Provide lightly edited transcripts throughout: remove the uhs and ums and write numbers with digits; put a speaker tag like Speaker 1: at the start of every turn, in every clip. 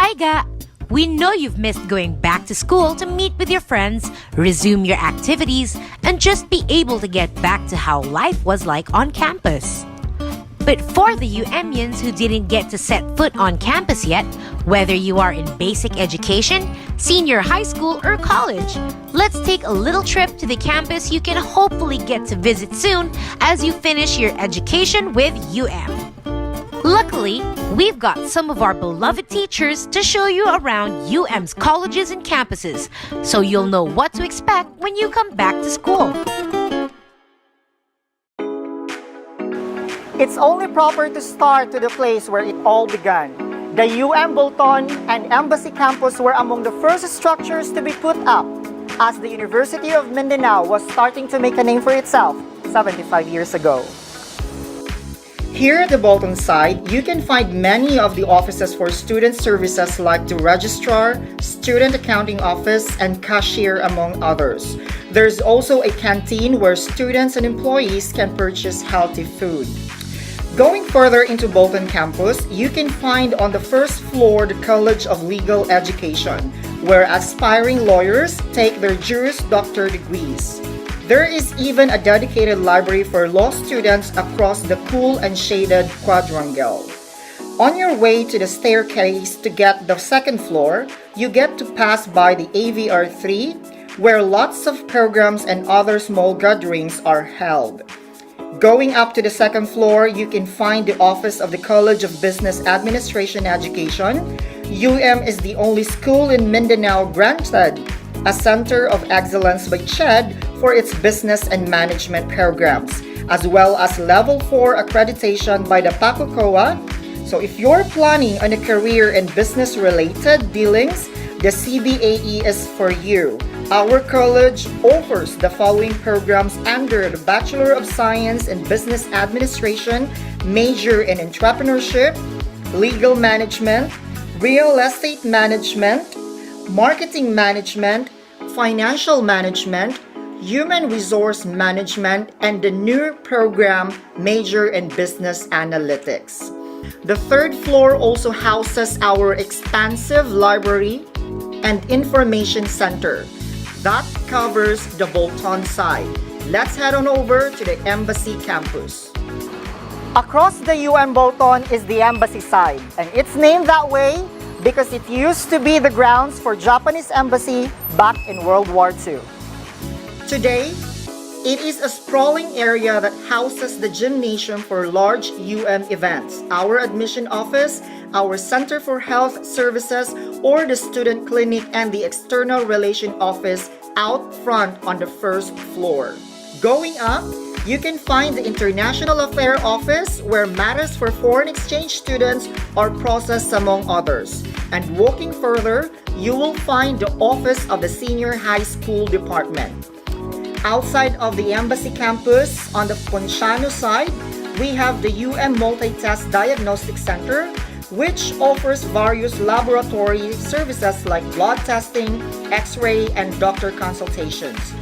Speaker 1: Higa! We know you've missed going back to school to meet with your friends, resume your activities, and just be able to get back to how life was like on campus. But for the UMians who didn't get to set foot on campus yet, whether you are in basic education, senior high school, or college, let's take a little trip to the campus you can hopefully get to visit soon as you finish your education with Luckily, we've got some of our beloved teachers to show you around UM's colleges and campuses, so you'll know what to expect when you come back to school.
Speaker 2: It's only proper to start to the place where it all began. The Bolton and Embassy Campus were among the first structures to be put up as the University of Mindanao was starting to make a name for itself 75 years ago. Here at the Bolton side, you can find many of the offices for student services like the registrar, student accounting office, and cashier, among others. There's also a canteen where students and employees can purchase healthy food. Going further into Bolton Campus, you can find on the first floor the College of Legal Education, where aspiring lawyers take their Juris Doctor degrees. There is even a dedicated library for law students across the cool and shaded quadrangle. On your way to the staircase to get the second floor, you get to pass by the AVR3, where lots of programs and other small gatherings are held. Going up to the second floor, you can find the office of the College of Business Administration Education. is the only school in Mindanao granted a Center of Excellence by CHED for its business and management programs, as well as Level 4 accreditation by the PACOCOA. So if you're planning on a career in business-related dealings, the CBAE is for you. Our college offers the following programs under the Bachelor of Science in Business Administration, major in Entrepreneurship, Legal Management, Real Estate Management, Marketing Management, Financial Management, Human Resource Management, and the new program, Major in Business Analytics. The third floor also houses our expansive library and information center. That covers the Bolton side. Let's head on over to the Embassy Campus. Across the Bolton is the Embassy side, and it's named that way because it used to be the grounds for Japanese embassy back in World War II. Today, it is a sprawling area that houses the gymnasium for large events, our admission office, our Center for Health Services, or the student clinic, and the external relation office out front on the first floor. Going up, you can find the International Affairs Office where matters for foreign exchange students are processed, among others. And walking further, you will find the office of the Senior High School Department. Outside of the Embassy Campus, on the Ponciano side, we have the Multi-Test Diagnostic Center, which offers various laboratory services like blood testing, X-ray, and doctor consultations.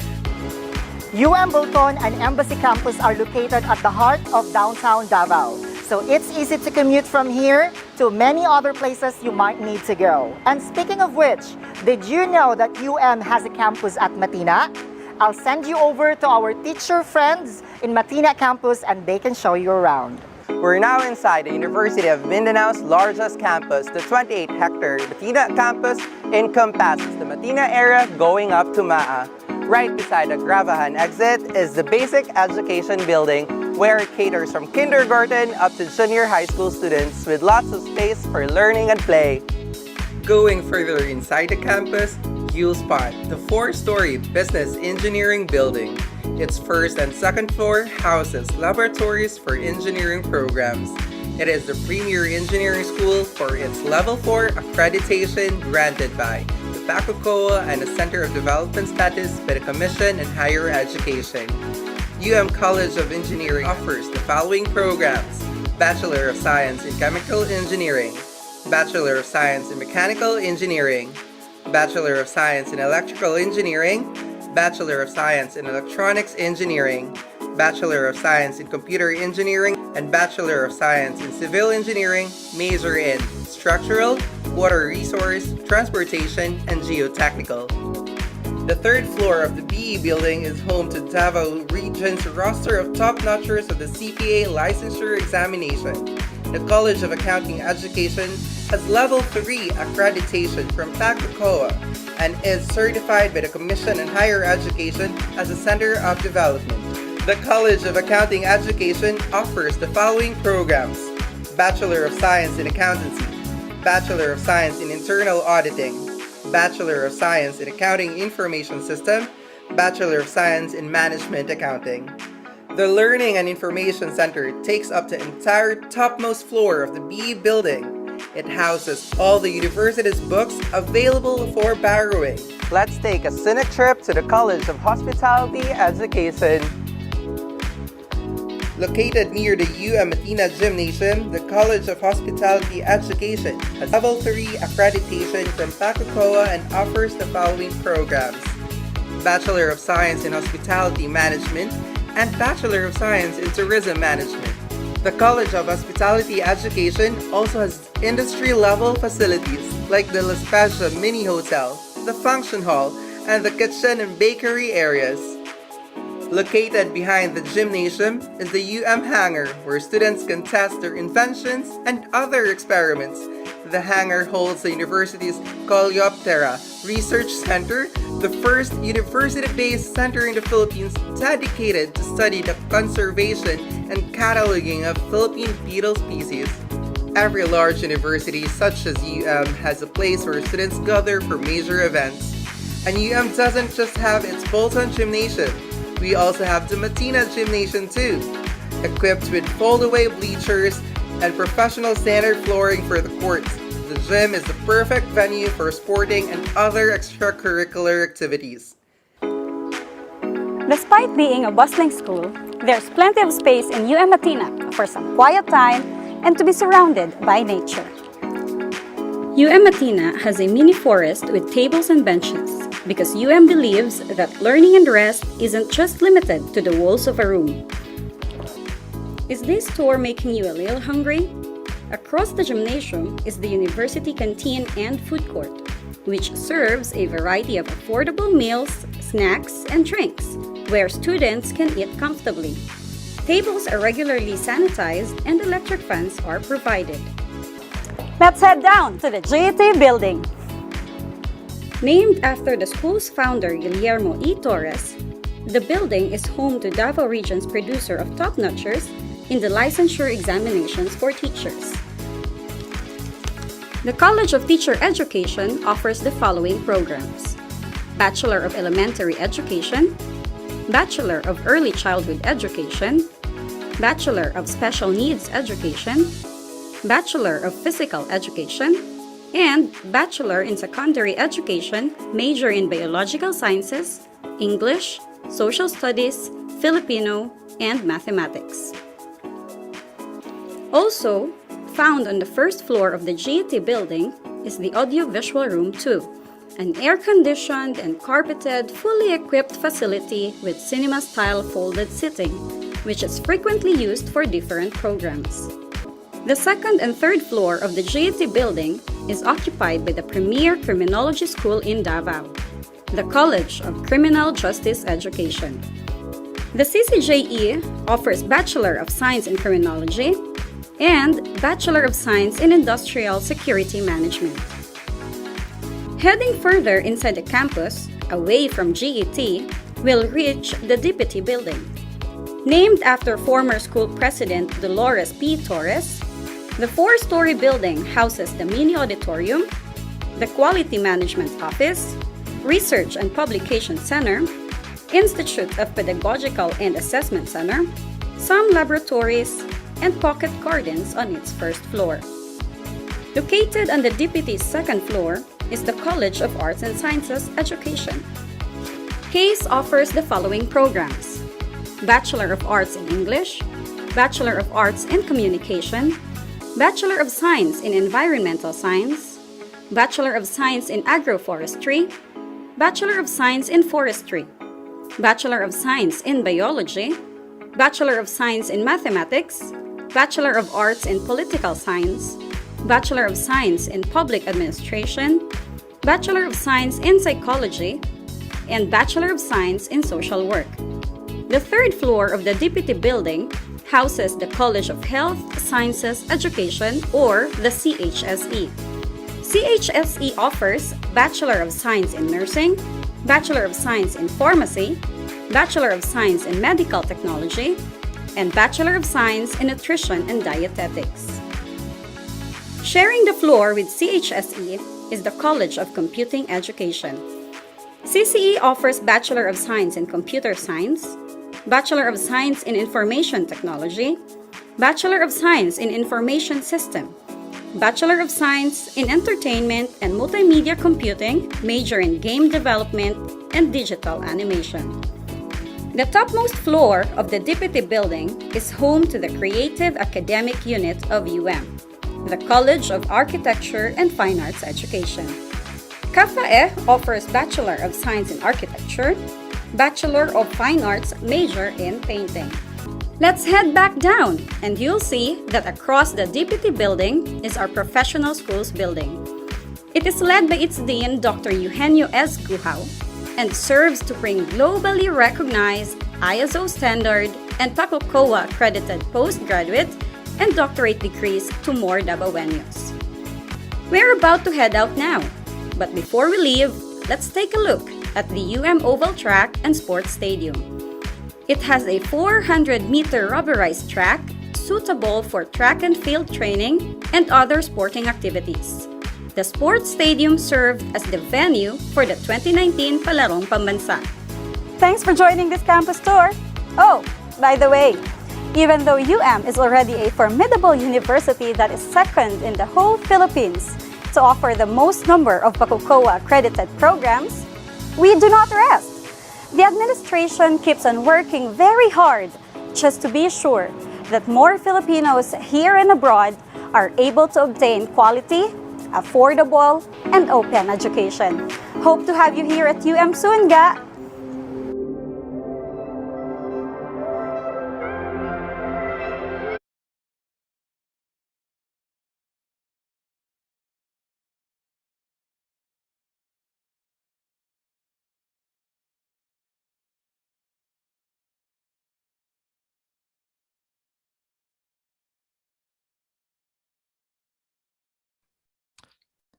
Speaker 2: Bolton and Embassy Campus are located at the heart of downtown Davao, so it's easy to commute from here to many other places you might need to go. And speaking of which, did you know that has a campus at Matina? I'll send you over to our teacher friends in Matina Campus and they can show you around.
Speaker 3: We're now inside the University of Mindanao's largest campus. The 28-hectare Matina Campus encompasses the Matina area going up to Maa. Right beside the Gravahan exit is the Basic Education Building, where it caters from kindergarten up to junior high school students with lots of space for learning and play.
Speaker 4: Going further inside the campus, you'll spot the 4-story Business Engineering Building. Its first and second floor houses laboratories for engineering programs. It is the premier engineering school for its Level 4 accreditation granted by the PACOCOA and the Center of Development Status by the Commission on Higher Education. College of Engineering offers the following programs: Bachelor of Science in Chemical Engineering, Bachelor of Science in Mechanical Engineering, Bachelor of Science in Electrical Engineering, Bachelor of Science in Electronics Engineering, Bachelor of Science in Computer Engineering, and Bachelor of Science in Civil Engineering, major in Structural, water resource, transportation, and geotechnical. The third floor of the BE building is home to Davao Region's roster of top-notchers of the CPA licensure examination. The College of Accounting Education has Level 3 accreditation from PACACOA and is certified by the Commission on Higher Education as a Center of Development. The College of Accounting Education offers the following programs: Bachelor of Science in Accountancy, Bachelor of Science in Internal Auditing, Bachelor of Science in Accounting Information System, Bachelor of Science in Management Accounting. The Learning and Information Center takes up the entire topmost floor of the BE building. It houses all the university's books available for borrowing.
Speaker 3: Let's take a scenic trip to the College of Hospitality Education.
Speaker 4: Located near the Matina Gymnasium, the College of Hospitality Education has Level 3 accreditation from PACACOA and offers the following programs: Bachelor of Science in Hospitality Management and Bachelor of Science in Tourism Management. The College of Hospitality Education also has industry-level facilities like the La Spezia Mini Hotel, the Function Hall, and the kitchen and bakery areas. Located behind the gymnasium is the hangar, where students can test their inventions and other experiments. The hangar holds the university's Coleoptera Research Center, the first university-based center in the Philippines dedicated to study the conservation and cataloging of Philippine beetle species. Every large university, such as has a place where students gather for major events. And doesn't just have its Bolton Gymnasium. We also have the Matina Gymnasium too, equipped with fold-away bleachers and professional standard flooring for the courts. The gym is the perfect venue for sporting and other extracurricular activities.
Speaker 5: Despite being a bustling school, there's plenty of space in Matina for some quiet time and to be surrounded by nature. Matina has a mini forest with tables and benches because believes that learning and rest isn't just limited to the walls of a room. Is this tour making you a little hungry? Across the gymnasium is the university canteen and food court, which serves a variety of affordable meals, snacks, and drinks, where students can eat comfortably. Tables are regularly sanitized and electric fans are provided. Let's head down to the GET building. Named after the school's founder, Guillermo E. Torres, the building is home to Davao Region's producer of top-notchers in the licensure examinations for teachers. The College of Teacher Education offers the following programs: Bachelor of Elementary Education, Bachelor of Early Childhood Education, Bachelor of Special Needs Education, Bachelor of Physical Education, and Bachelor in Secondary Education, major in Biological Sciences, English, Social Studies, Filipino, and Mathematics. Also, found on the first floor of the GET building is the Audio-Visual Room 2, an air-conditioned and carpeted, fully equipped facility with cinema-style folded seating, which is frequently used for different programs. The second and third floor of the GET building is occupied by the premier criminology school in Davao, the College of Criminal Justice Education. The CCJE offers Bachelor of Science in Criminology and Bachelor of Science in Industrial Security Management. Heading further inside the campus, away from GET, we'll reach the DPT building. Named after former school president Dolores P. Torres, the four-story building houses the mini auditorium, the Quality Management Office, Research and Publication Center, Institute of Pedagogical and Assessment Center, some laboratories, and pocket gardens on its first floor. Located on the DPT's second floor is the College of Arts and Sciences Education. CASE offers the following programs: Bachelor of Arts in English, Bachelor of Arts in Communication, Bachelor of Science in Environmental Science, Bachelor of Science in Agroforestry, Bachelor of Science in Forestry, Bachelor of Science in Biology, Bachelor of Science in Mathematics, Bachelor of Arts in Political Science, Bachelor of Science in Public Administration, Bachelor of Science in Psychology, and Bachelor of Science in Social Work. The third floor of the DPT building houses the College of Health Sciences Education, or the CHSE. CHSE offers Bachelor of Science in Nursing, Bachelor of Science in Pharmacy, Bachelor of Science in Medical Technology, and Bachelor of Science in Nutrition and Dietetics. Sharing the floor with CHSE is the College of Computing Education. CCE offers Bachelor of Science in Computer Science, Bachelor of Science in Information Technology, Bachelor of Science in Information System, Bachelor of Science in Entertainment and Multimedia Computing, major in Game Development and Digital Animation. The topmost floor of the DPT building is home to the Creative Academic Unit of the College of Architecture and Fine Arts Education. CAFAE offers Bachelor of Science in Architecture, Bachelor of Fine Arts major in Painting. Let's head back down and you'll see that across the DPT building is our Professional Schools building. It is led by its Dean, Dr. Eugenio S. Guhao, and serves to bring globally recognized ISO standard and PACOCOA accredited postgraduate and doctorate degrees to more Davaoenos. We're about to head out now, but before we leave, let's take a look at the Oval Track and Sports Stadium. It has a 400-meter rubberized track suitable for track and field training and other sporting activities. The sports stadium served as the venue for the 2019 Palarong Pambansa.
Speaker 6: Thanks for joining this campus tour. Oh, by the way, even though is already a formidable university that is second in the whole Philippines to offer the most number of PACOCOA accredited programs, we do not rest. The administration keeps on working very hard just to be sure that more Filipinos here and abroad are able to obtain quality, affordable, and open education. Hope to have you here at soon, ga!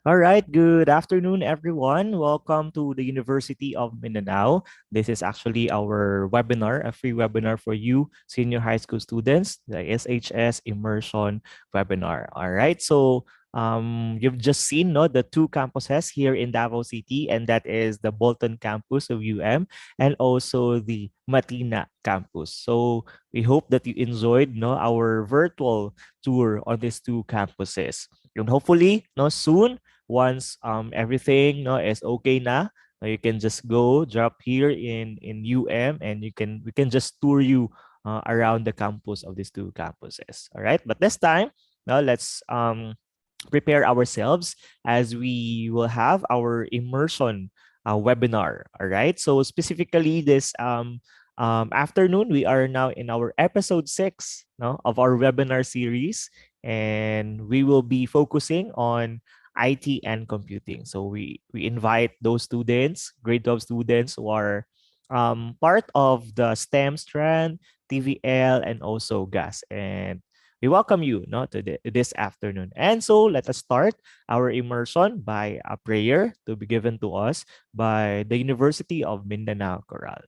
Speaker 7: All right, good afternoon, everyone. Welcome to the University of Mindanao. This is actually our webinar, a free webinar for you, senior high school students, the SHS Immersion webinar. All right, so you've just seen the two campuses here in Davao City, and that is the Bolton Campus of and also the Matina Campus. So we hope that you enjoyed our virtual tour on these two campuses. And hopefully, soon, once everything is okay you can just drop here in and we can just tour you around the campus of these two campuses. All right, but this time now let's prepare ourselves as we will have our immersion webinar. All right, so specifically this afternoon we are now in our episode 6 of our webinar series, and we will be focusing on IT and computing. So we invite those students, grade 12 students who are part of the STEM strand, TVL, and also GAS. And we welcome you to this afternoon. And so let us start our immersion by a prayer to be given to us by the University of Mindanao Chorale.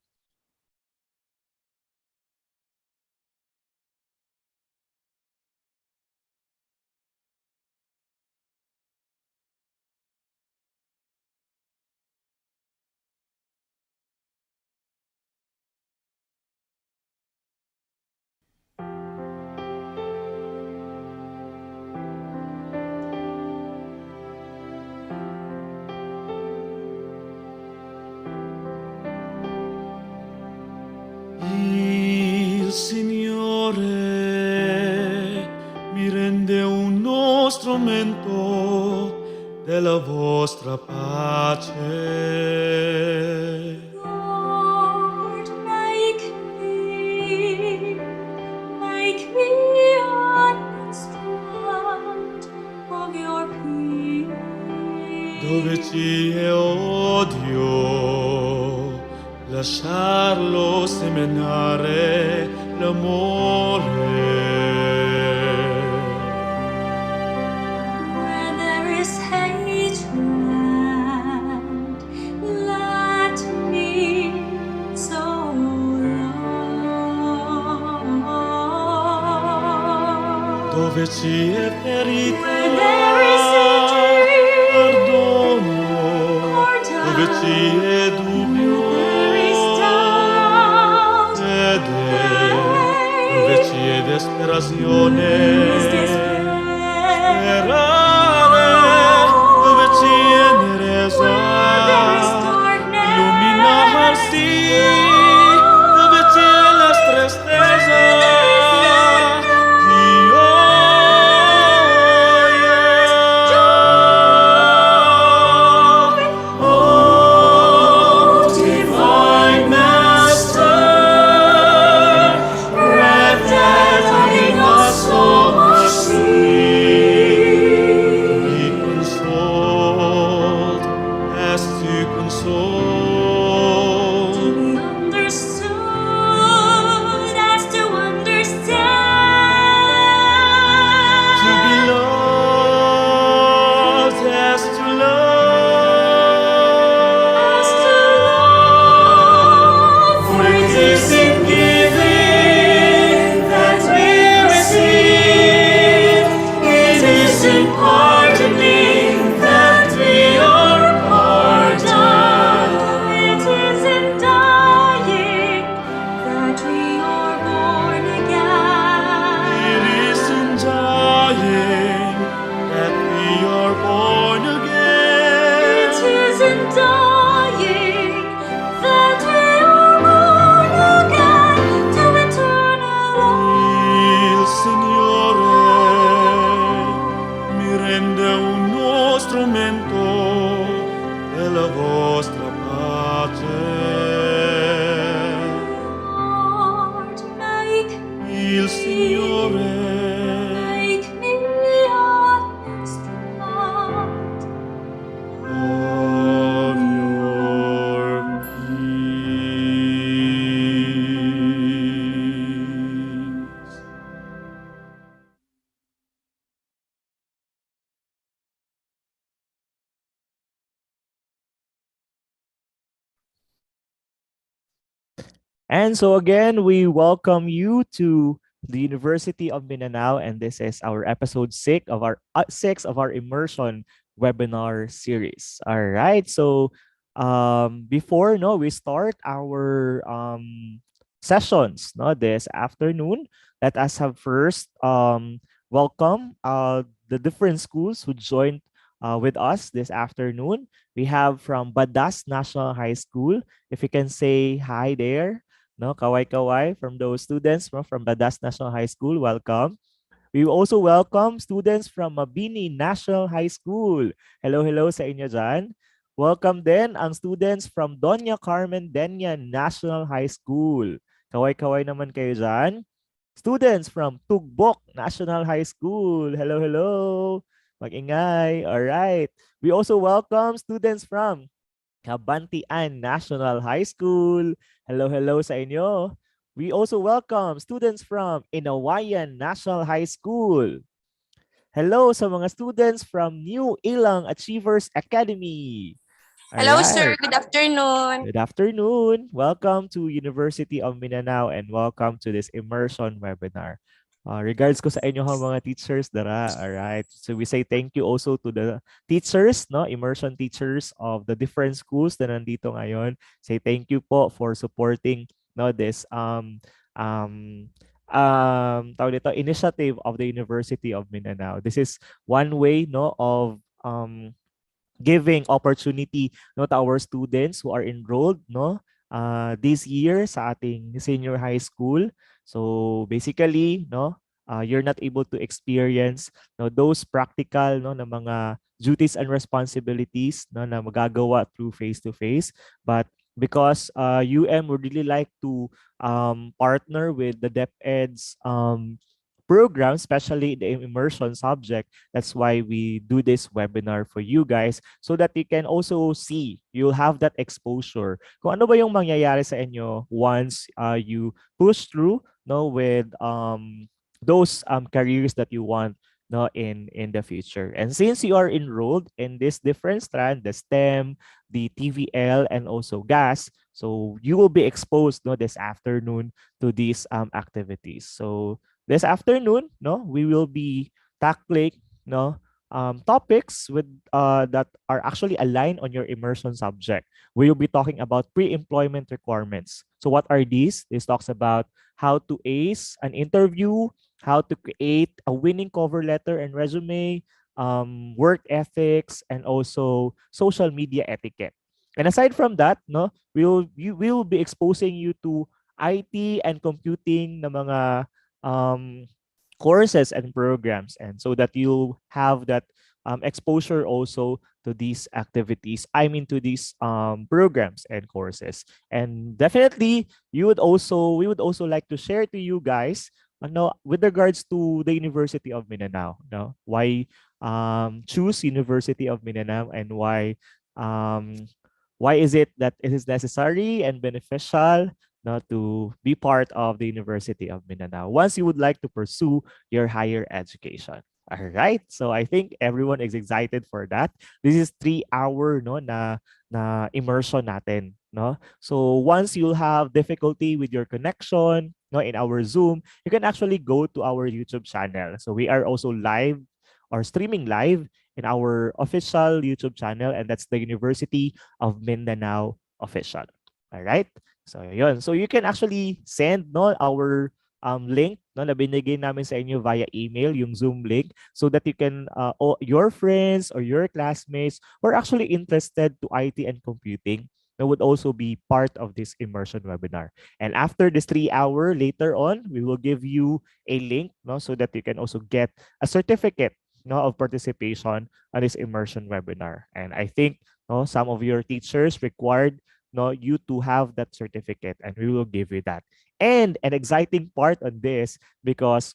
Speaker 8: Signore mi rende uno strumento della vostra pace.
Speaker 9: Lord, make me an instrument of
Speaker 8: dove ci è odio, lasciarlo seminare l'amore.
Speaker 9: Where there is hatred, let me sow love.
Speaker 8: Dove ci è ferita,
Speaker 9: Where there is injury,
Speaker 8: perdono, dove ci è dubbio,
Speaker 9: there is doubt,
Speaker 8: fede, dove ci è desperazione, sperare, dove ci è nerezza, illuminarsi, dove c'è la tristezza.
Speaker 7: And so again, we welcome you to the University of Mindanao, and this is our episode six of our immersion webinar series. All right. So before we start our sessions this afternoon, let us have first welcome the different schools who joined with us this afternoon. We have from Badas National High School. If you can say hi there. No, kaway-kaway from those students from Badas National High School. Welcome. We also welcome students from Mabini National High School. Hello, hello sa inyo dyan. Welcome din ang students from Doña Carmen Denia National High School. Kaway-kaway naman kayo dyan. Students from Tugbok National High School. Hello, hello. Mag-ingay. All right. We also welcome students from Kabantian National High School. Hello, hello sa inyo. We also welcome students from Inawayan National High School. Hello sa mga students from New Ilang Achievers Academy.
Speaker 10: Hello, sir. Good afternoon.
Speaker 7: Good afternoon. Welcome to University of Mindanao and welcome to this immersion webinar. Regards ko sa inyo mga teachers dara. All right. So we say thank you also to the teachers, immersion teachers of the different schools na nandito ngayon. Say thank you po for supporting this initiative of the University of Mindanao. This is one way of giving opportunity to our students who are enrolled this year sa ating senior high school. So basically you're not able to experience those practical na mga duties and responsibilities na magagawa through face-to-face, but because UM would really like to partner with the DepEd's program, especially the immersion subject. That's why we do this webinar for you guys so that you can also see, you'll have that exposure. Kung ano ba yung mangyayari sa inyo once you push through no with those careers that you want no in the future. And since you are enrolled in this different strand, the STEM, the TVL, and also GAS, so you will be exposed no this afternoon to these activities. So this afternoon, no, we will be tackling no topics with that are actually aligned on your immersion subject. We will be talking about pre-employment requirements. So what are these? This talks about how to ace an interview, how to create a winning cover letter and resume, work ethics, and also social media etiquette. And aside from that, no, we will be exposing you to IT and computing na mga um, courses and programs, and so that you have that exposure also to these activities. I mean to these programs and courses. And definitely, we would also like to share to you guys with regards to the University of Mindanao, no? Why choose University of Mindanao, and why is it that it is necessary and beneficial to be part of the University of Mindanao once you would like to pursue your higher education. All right. So I think everyone is excited for that. This is 3 hour no na immersion natin, no? So once you'll have difficulty with your connection, no, in our Zoom, you can actually go to our YouTube channel. So we are also live or streaming live in our official YouTube channel, and that's the University of Mindanao official. All right? So yun. So you can actually send no our link no na binigay namin sa inyo via email, yung Zoom link, so that you can your friends or your classmates who are actually interested to IT and computing that would also be part of this immersion webinar. And after this 3 hour later on, we will give you a link no so that you can also get a certificate no of participation on this immersion webinar. And I think no some of your teachers required no you to have that certificate, and we will give you that. And an exciting part on this, because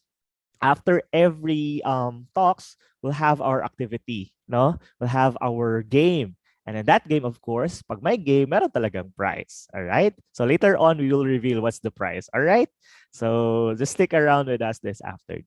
Speaker 7: after every talks, we'll have our activity, no? We'll have our game. And in that game, of course, pag may game, meron talagang prize. All right? So later on, we will reveal what's the prize. All right? So just stick around with us this afternoon.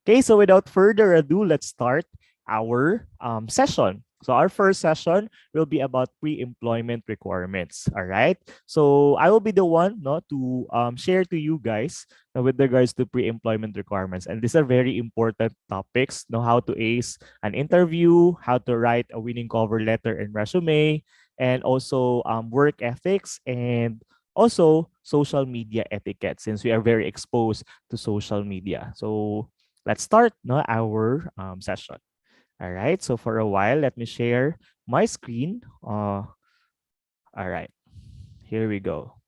Speaker 7: Okay, so without further ado, let's start our session. So our first session will be about pre-employment requirements. All right. So I will be the one no, to share to you guys with regards to pre-employment requirements. And these are very important topics. Know how to ace an interview, how to write a winning cover letter and resume, and also work ethics, and also social media etiquette, since we are very exposed to social media. So let's start no, our session. All right, so for a while, let me share my screen. All right, here we go.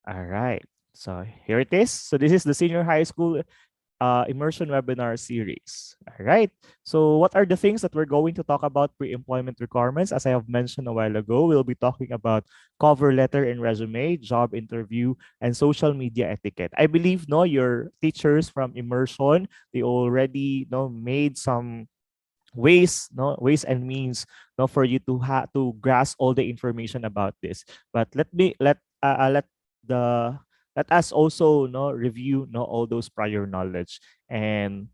Speaker 7: All right, so here it is. So this is the senior high school immersion webinar series. All right. So what are the things that we're going to talk about pre-employment requirements? As I have mentioned a while ago, we'll be talking about cover letter and resume, job interview, and social media etiquette. I believe no, your teachers from immersion, they already no made some ways and means no for you to grasp all the information about this. But the let us also no review no all those prior knowledge and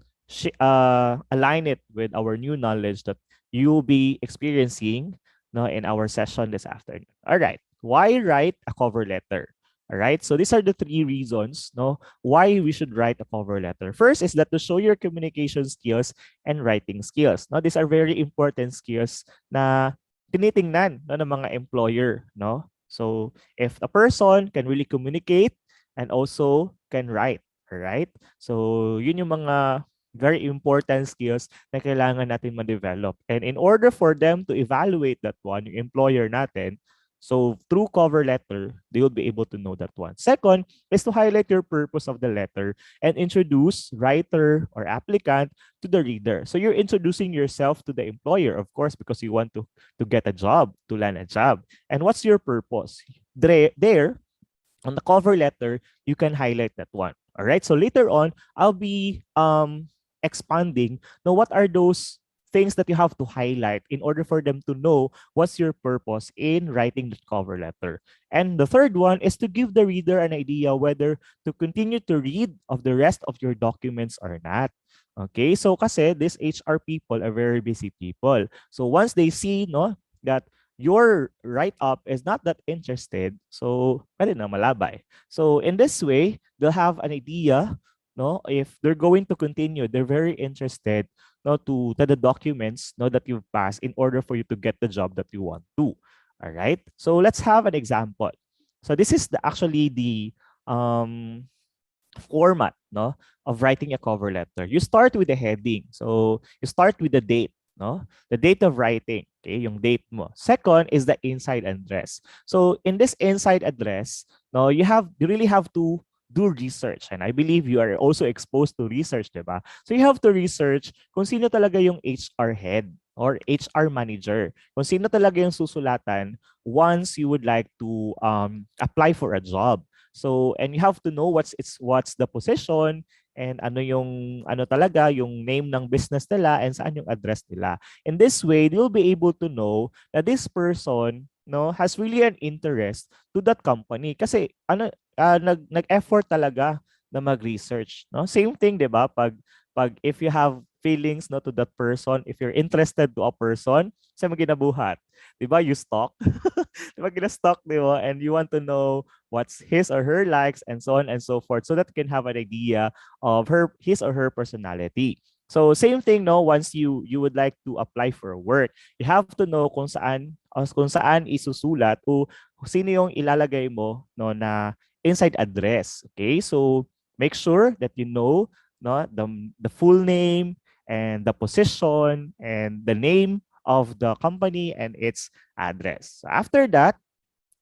Speaker 7: align it with our new knowledge that you will be experiencing no in our session this afternoon. All right, why write a cover letter? All right, so these are the 3 reasons no why we should write a cover letter. First is that to show your communication skills and writing skills. No, these are very important skills na tinitingnan no ng mga employer, no? So if a person can really communicate and also can write, all right? So yun yung mga very important skills na kailangan natin ma-develop. And in order for them to evaluate that one, yung employer natin, So through cover letter, they will be able to know that one. Second is to highlight your purpose of the letter and introduce writer or applicant to the reader. So you're introducing yourself to the employer, of course, because you want to get a job, to land a job. And what's your purpose? There on the cover letter, you can highlight that one. All right. So later on, I'll be expanding. Now, what are those things that you have to highlight in order for them to know what's your purpose in writing the cover letter? And the third one is to give the reader an idea whether to continue to read of the rest of your documents or not. Okay, so kasi these HR people are very busy people. So once they see no that your write-up is not that interested, so pwede na malabay. So in this way, they'll have an idea, no, if they're going to continue, they're very interested, no, to the documents, no, that you've passed in order for you to get the job that you want to. All right. So let's have an example. So this is actually the format, no, of writing a cover letter. You start with the heading. So you start with the date, no? The date of writing, okay, yung date mo. Second is the inside address. So in this inside address, no, you really have to do research, and I believe you are also exposed to research, diba? So you have to research kung sino talaga yung HR head or HR manager. Kung sino talaga yung susulatan once you would like to apply for a job. So, and you have to know what's the position and ano talaga yung name ng business nila and saan yung address nila. In this way, you'll be able to know that this person has really an interest to that company kasi nag-effort talaga na mag-research, no? Same thing, 'di ba? Pag if you have feelings to that person, if you're interested to a person, sa mo ginabuhat, 'di ba? You stalk. 'Di ba gina-stalk, 'di ba? And you want to know what's his or her likes and so on and so forth so that you can have an idea of his or her personality. So same thing, no, once you would like to apply for work, you have to know kung saan isusulat o sino yung ilalagay mo na inside address. Okay? So make sure that you know the full name and the position and the name of the company and its address. So after that,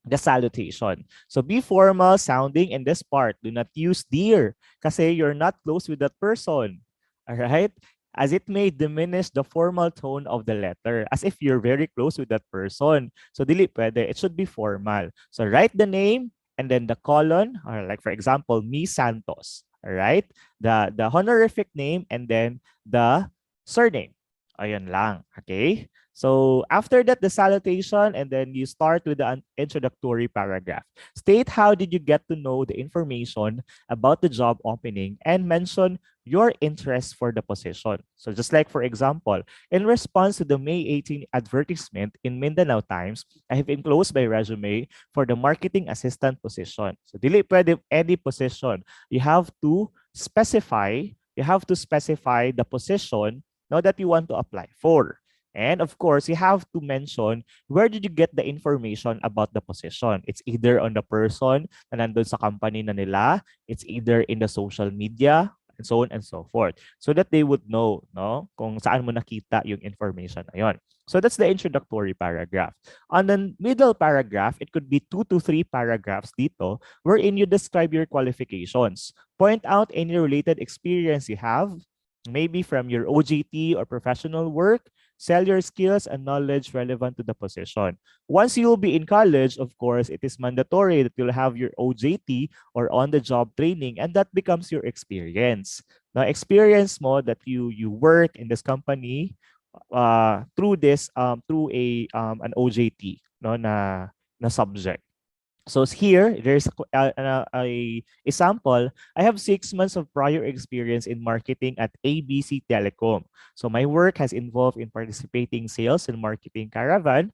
Speaker 7: the salutation. So be formal sounding in this part. Do not use dear kasi you're not close with that person. All right? As it may diminish the formal tone of the letter, as if you're very close with that person. So dili pwede. It should be formal. So write the name and then the colon, or like for example, me Santos. All right? The honorific name and then the surname. Ayun lang. Okay? So after that, the salutation, and then you start with the introductory paragraph. State how did you get to know the information about the job opening and mention your interest for the position. So just like, for example, in response to the May 18 advertisement in Mindanao Times, I have enclosed my resume for the marketing assistant position. So dili pwede any position. You have to specify the position that you want to apply for. And of course, you have to mention where did you get the information about the position. It's either on the person na nandun sa company na nila, it's either in the social media, and so on and so forth. So that they would know kung saan mo nakita yung information na yun. So that's the introductory paragraph. On the middle paragraph, it could be 2 to 3 paragraphs dito wherein you describe your qualifications. Point out any related experience you have, maybe from your OJT or professional work. Sell your skills and knowledge relevant to the position. Once you'll be in college, of course, it is mandatory that you'll have your OJT or on-the-job training, and that becomes your experience. Now, experience mo that you work in this company through an OJT na subject. So here, there's a sample. I have 6 months of prior experience in marketing at ABC Telecom. So my work has involved in participating sales and marketing caravan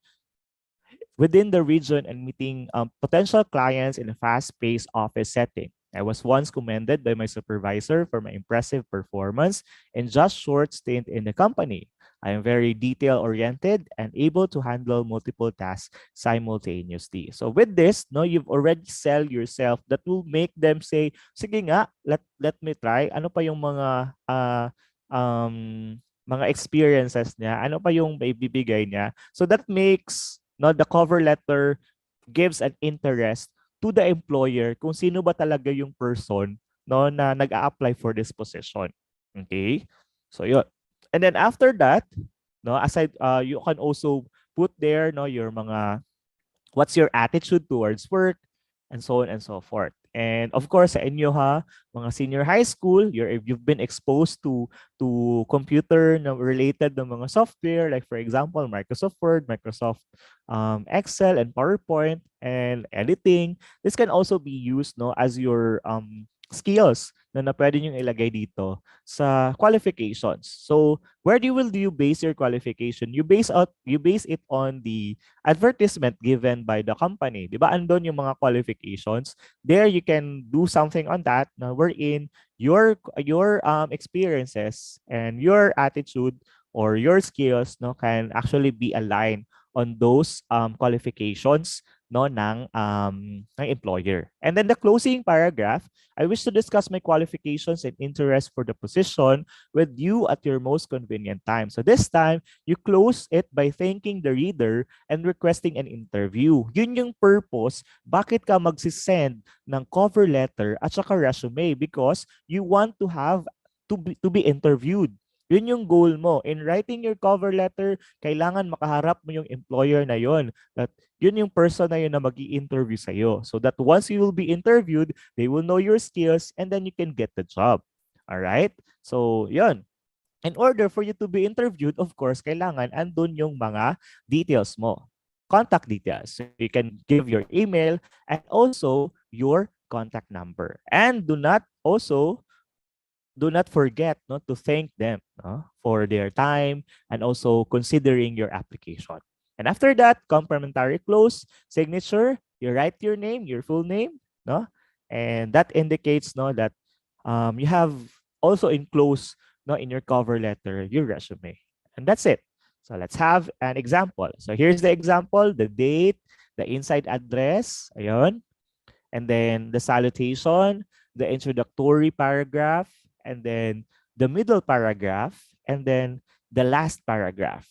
Speaker 7: within the region and meeting potential clients in a fast-paced office setting. I was once commended by my supervisor for my impressive performance in just short stint in the company. I am very detail-oriented and able to handle multiple tasks simultaneously. So with this, you've already sell yourself. That will make them say, sige nga, let me try. Ano pa yung mga experiences niya? Ano pa yung maibibigay niya? So that makes the cover letter gives an interest to the employer kung sino ba talaga yung person, no, na nag-a-apply for this position. Okay? So yun. And then after that, no, aside you can also put there, no, your mga what's your attitude towards work, and so on and so forth. And of course, sa inyo ha, mga senior high school, you've been exposed to computer na related na mga software, like for example, Microsoft Word, Microsoft Excel, and PowerPoint, and editing. This can also be used, no, as your skills na pwede nyo ilagay dito sa qualifications. So where do you base your qualification? You base it on the advertisement given by the company. Di ba? Andun yung mga qualifications. There you can do something on that na wherein your experiences and your attitude or your skills, no, can actually be aligned on those qualifications, no, ng employer. And then the closing paragraph, I wish to discuss my qualifications and interest for the position with you at your most convenient time. So this time, you close it by thanking the reader and requesting an interview. Yun yung purpose bakit ka magsisend ng cover letter at saka resume, because you want to have to be interviewed. Yun yung goal mo. In writing your cover letter, kailangan makaharap mo yung employer na yon. That yun yung person na yun na mag-i-interview sa'yo. So that once you will be interviewed, they will know your skills and then you can get the job. All right? So, yun. In order for you to be interviewed, of course, kailangan andun yung mga details mo. Contact details. So you can give your email and also your contact number. And do not forget, no, to thank them, no, for their time and also considering your application. And after that, complimentary close, signature, you write your name, your full name, no? And that indicates, no, that you have also enclosed, no, in your cover letter your resume. And that's it. So let's have an example. So here's the example, the date, the inside address, ayun. And then the salutation, the introductory paragraph, and then the middle paragraph, and then the last paragraph.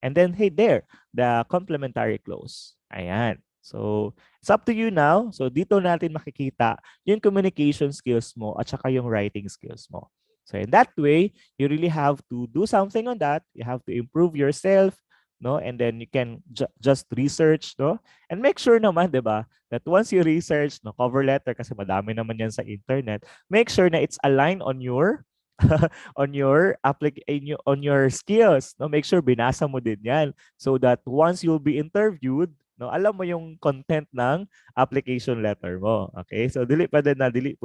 Speaker 7: And then, hey, there, the complementary close. Ayan. So, it's up to you now. So, dito natin makikita yung communication skills mo at saka yung writing skills mo. So, in that way, you really have to do something on that. You have to improve yourself, no? And then you can just research, no? And make sure naman, di ba, that once you research, no, cover letter, kasi madami naman yan sa internet, make sure na it's aligned on your on your skills, no? Make sure binasa mo din yan so that once you'll be interviewed, no, alam mo yung content ng application letter mo. Okay? So dili po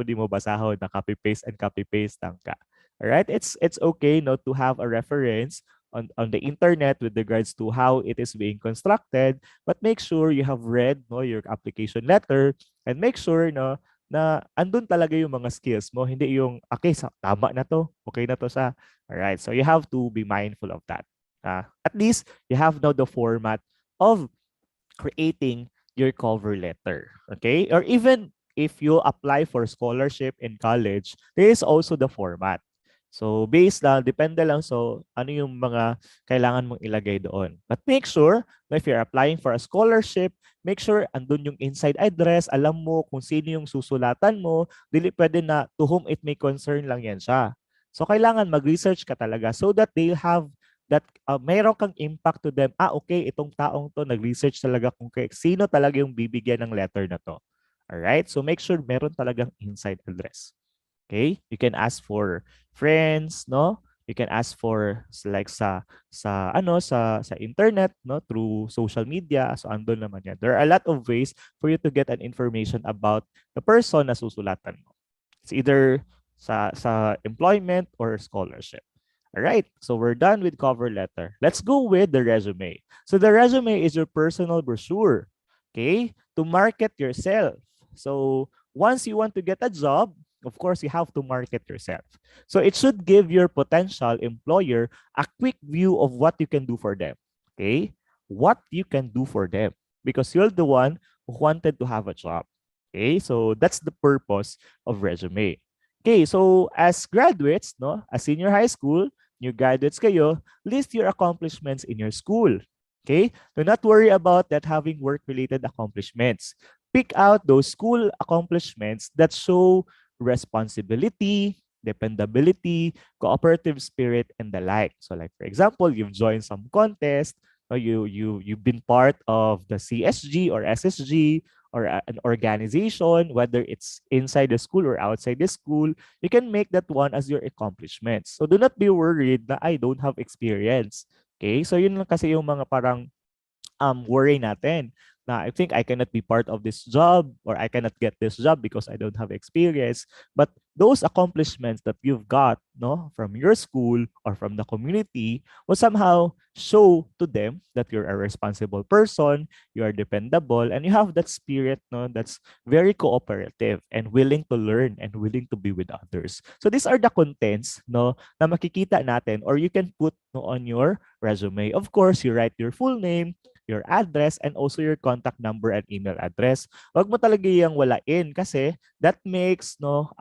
Speaker 7: di mo basahon na copy paste lang ka. All right? It's okay, no, to have a reference on the internet with regards to how it is being constructed, but make sure you have read, no, your application letter, and make sure, no, na andun talaga yung mga skills mo, hindi yung, okay, tama na to, okay na to sa. Alright, so you have to be mindful of that. At least, you have now the format of creating your cover letter, okay? Or even if you apply for scholarship in college, there is also the format. So, based lang, depende lang so ano yung mga kailangan mong ilagay doon. But make sure na if you're applying for a scholarship, make sure andun yung inside address, alam mo kung sino yung susulatan mo, dili pwede na to whom it may concern lang yan siya. So, kailangan mag-research ka talaga so that they'll have that mayroon kang impact to them. Okay, itong taong to, nag-research talaga kung sino talaga yung bibigyan ng letter na to. Alright? So, make sure meron talagang inside address. Okay? You can ask for friends, no? You can ask for like sa internet, no, through social media. So andun naman yan. There are a lot of ways for you to get an information about the person na susulatan mo. It's either sa employment or scholarship. All right. So we're done with cover letter. Let's go with the resume. So the resume is your personal brochure, okay, to market yourself. So once you want to get a job, of course, you have to market yourself. So it should give your potential employer a quick view of what you can do for them. Okay? What you can do for them. Because you're the one who wanted to have a job. Okay? So that's the purpose of resume. Okay, so as graduates, no, as senior high school, new graduates kayo, list your accomplishments in your school. Okay? Do not worry about that having work-related accomplishments. Pick out those school accomplishments that show responsibility, dependability, cooperative spirit, and the like. So like for example, you've joined some contest, or you've been part of the CSG or SSG or an organization, whether it's inside the school or outside the school, you can make that one as your accomplishments. So do not be worried na I don't have experience. Okay? So yun lang kasi yung mga parang worry natin na I think I cannot be part of this job or I cannot get this job because I don't have experience. But those accomplishments that you've got no from your school or from the community will somehow show to them that you're a responsible person, you are dependable, and you have that spirit no that's very cooperative and willing to learn and willing to be with others. So these are the contents no na makikita natin or you can put no, on your resume. Of course, you write your full name, your address, and also your contact number and email address. Huwag mo talaga yung walain kasi that makes no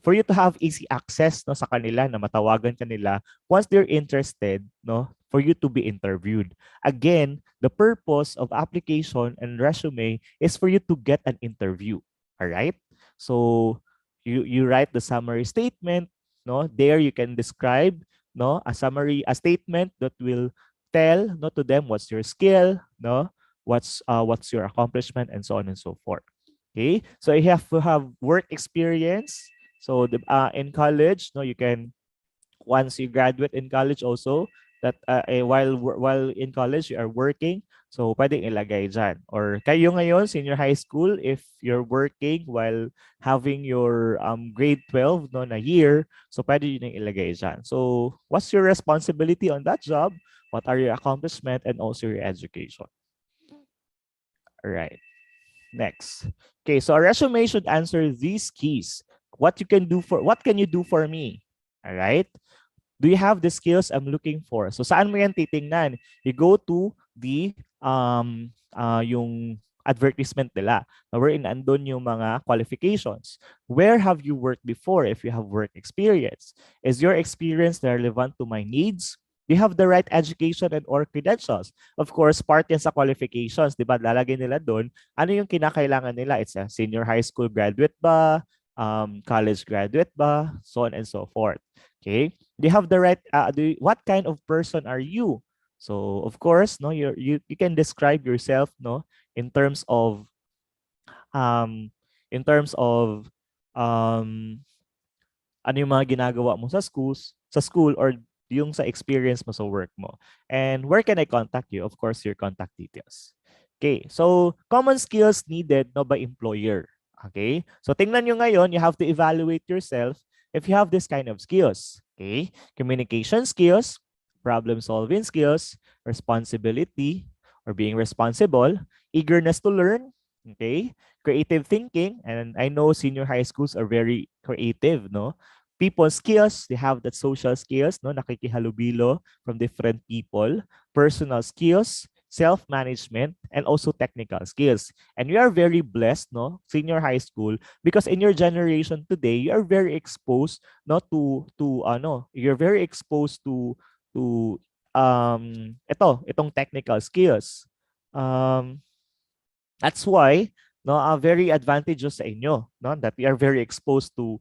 Speaker 7: for you to have easy access no sa kanila na matawagan kanila once they're interested no for you to be interviewed. Again, the purpose of application and resume is for you to get an interview. All right? So you write the summary statement no there you can describe no a statement that will tell no to them what's your skill no what's your accomplishment and so on and so forth. Okay? So you have to have work experience. So in college, no, you can once you graduate in college also that while in college you are working, so pwedeng ilagay dyan. Or kayo ngayon, senior high school, if you're working while having your grade 12 no, na year, so pwede yun yung ilagay dyan. So what's your responsibility on that job? What are your accomplishment and also your education? All right. Next. Okay, so a resume should answer these keys. What can you do for me? All right? Do you have the skills I'm looking for? So saan mo yan titingnan? You go to the yung advertisement nila. Wherein andun yung mga qualifications. Where have you worked before if you have work experience? Is your experience relevant to my needs? Do you have the right education and or credentials? Of course, part yan sa qualifications. Di ba? Lalagay nila doon. Ano yung kinakailangan nila? It's a senior high school graduate ba? College graduate ba? So on and so forth. Okay? Do you have the right, what kind of person are you? So, of course, no, you can describe yourself, no, in terms of, um, ano yung mga ginagawa mo sa school or yung sa experience mo sa work mo. And where can I contact you? Of course, your contact details. Okay, so common skills needed no by employer. Okay, so tingnan nyo ngayon, you have to evaluate yourself if you have this kind of skills. Okay, communication skills, problem solving skills, responsibility or being responsible, eagerness to learn, okay, creative thinking, and I know senior high schools are very creative, no? People skills, they have that social skills, no? Nakikihalubilo from different people, personal skills, self-management, and also technical skills. And you are very blessed, no, senior high school, because in your generation today, you are very exposed, no, you're very exposed to itong technical skills. That's why no very advantageous sa inyo no that we are very exposed to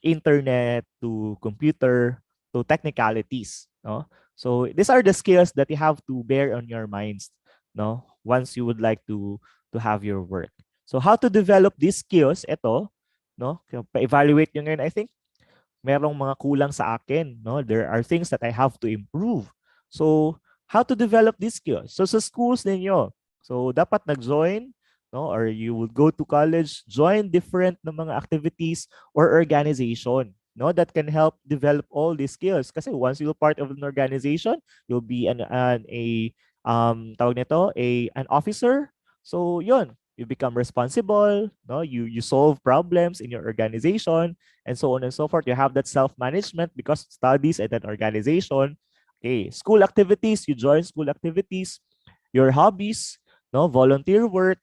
Speaker 7: internet, to computer, to technicalities no. So these are the skills that you have to bear on your minds no once you would like to have your work. So how to develop these skills ito no pa-evaluate nyo ngayon. I think merong mga kulang sa akin no, there are things that I have to improve. So how to develop these skills? So sa schools ninyo, so dapat nag-join no, or you would go to college, join different na mga activities or organization no that can help develop all these skills. Kasi once you're part of an organization, you'll be an officer. So yun, you become responsible, no, you solve problems in your organization and so on and so forth. You have that self-management because studies at an organization. Okay, school activities, you join school activities, your hobbies, no, volunteer work,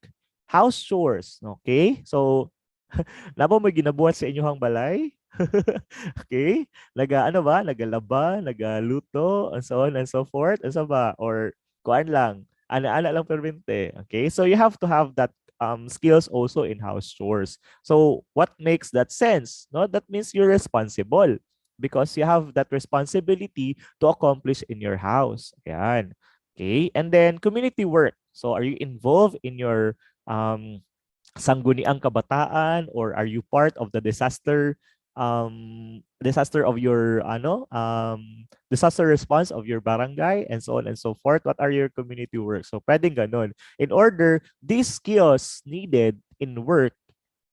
Speaker 7: house chores, okay? So, nabo mo ginabuhat sa inyong balay? Okay? Ano ba? Nagalaba, nagaluto, and so on and so forth. Ano ba? Or kuan lang. Ana-ana lang permente. Okay? So you have to have that skills also in house chores. So what makes that sense? No, that means you're responsible because you have that responsibility to accomplish in your house. Ayan. Okay? And then community work. So are you involved in your sangguniang kabataan, or are you part of the disaster of your disaster response of your barangay, and so on and so forth? What are your community work? So pwedeng ganun. In order these skills needed in work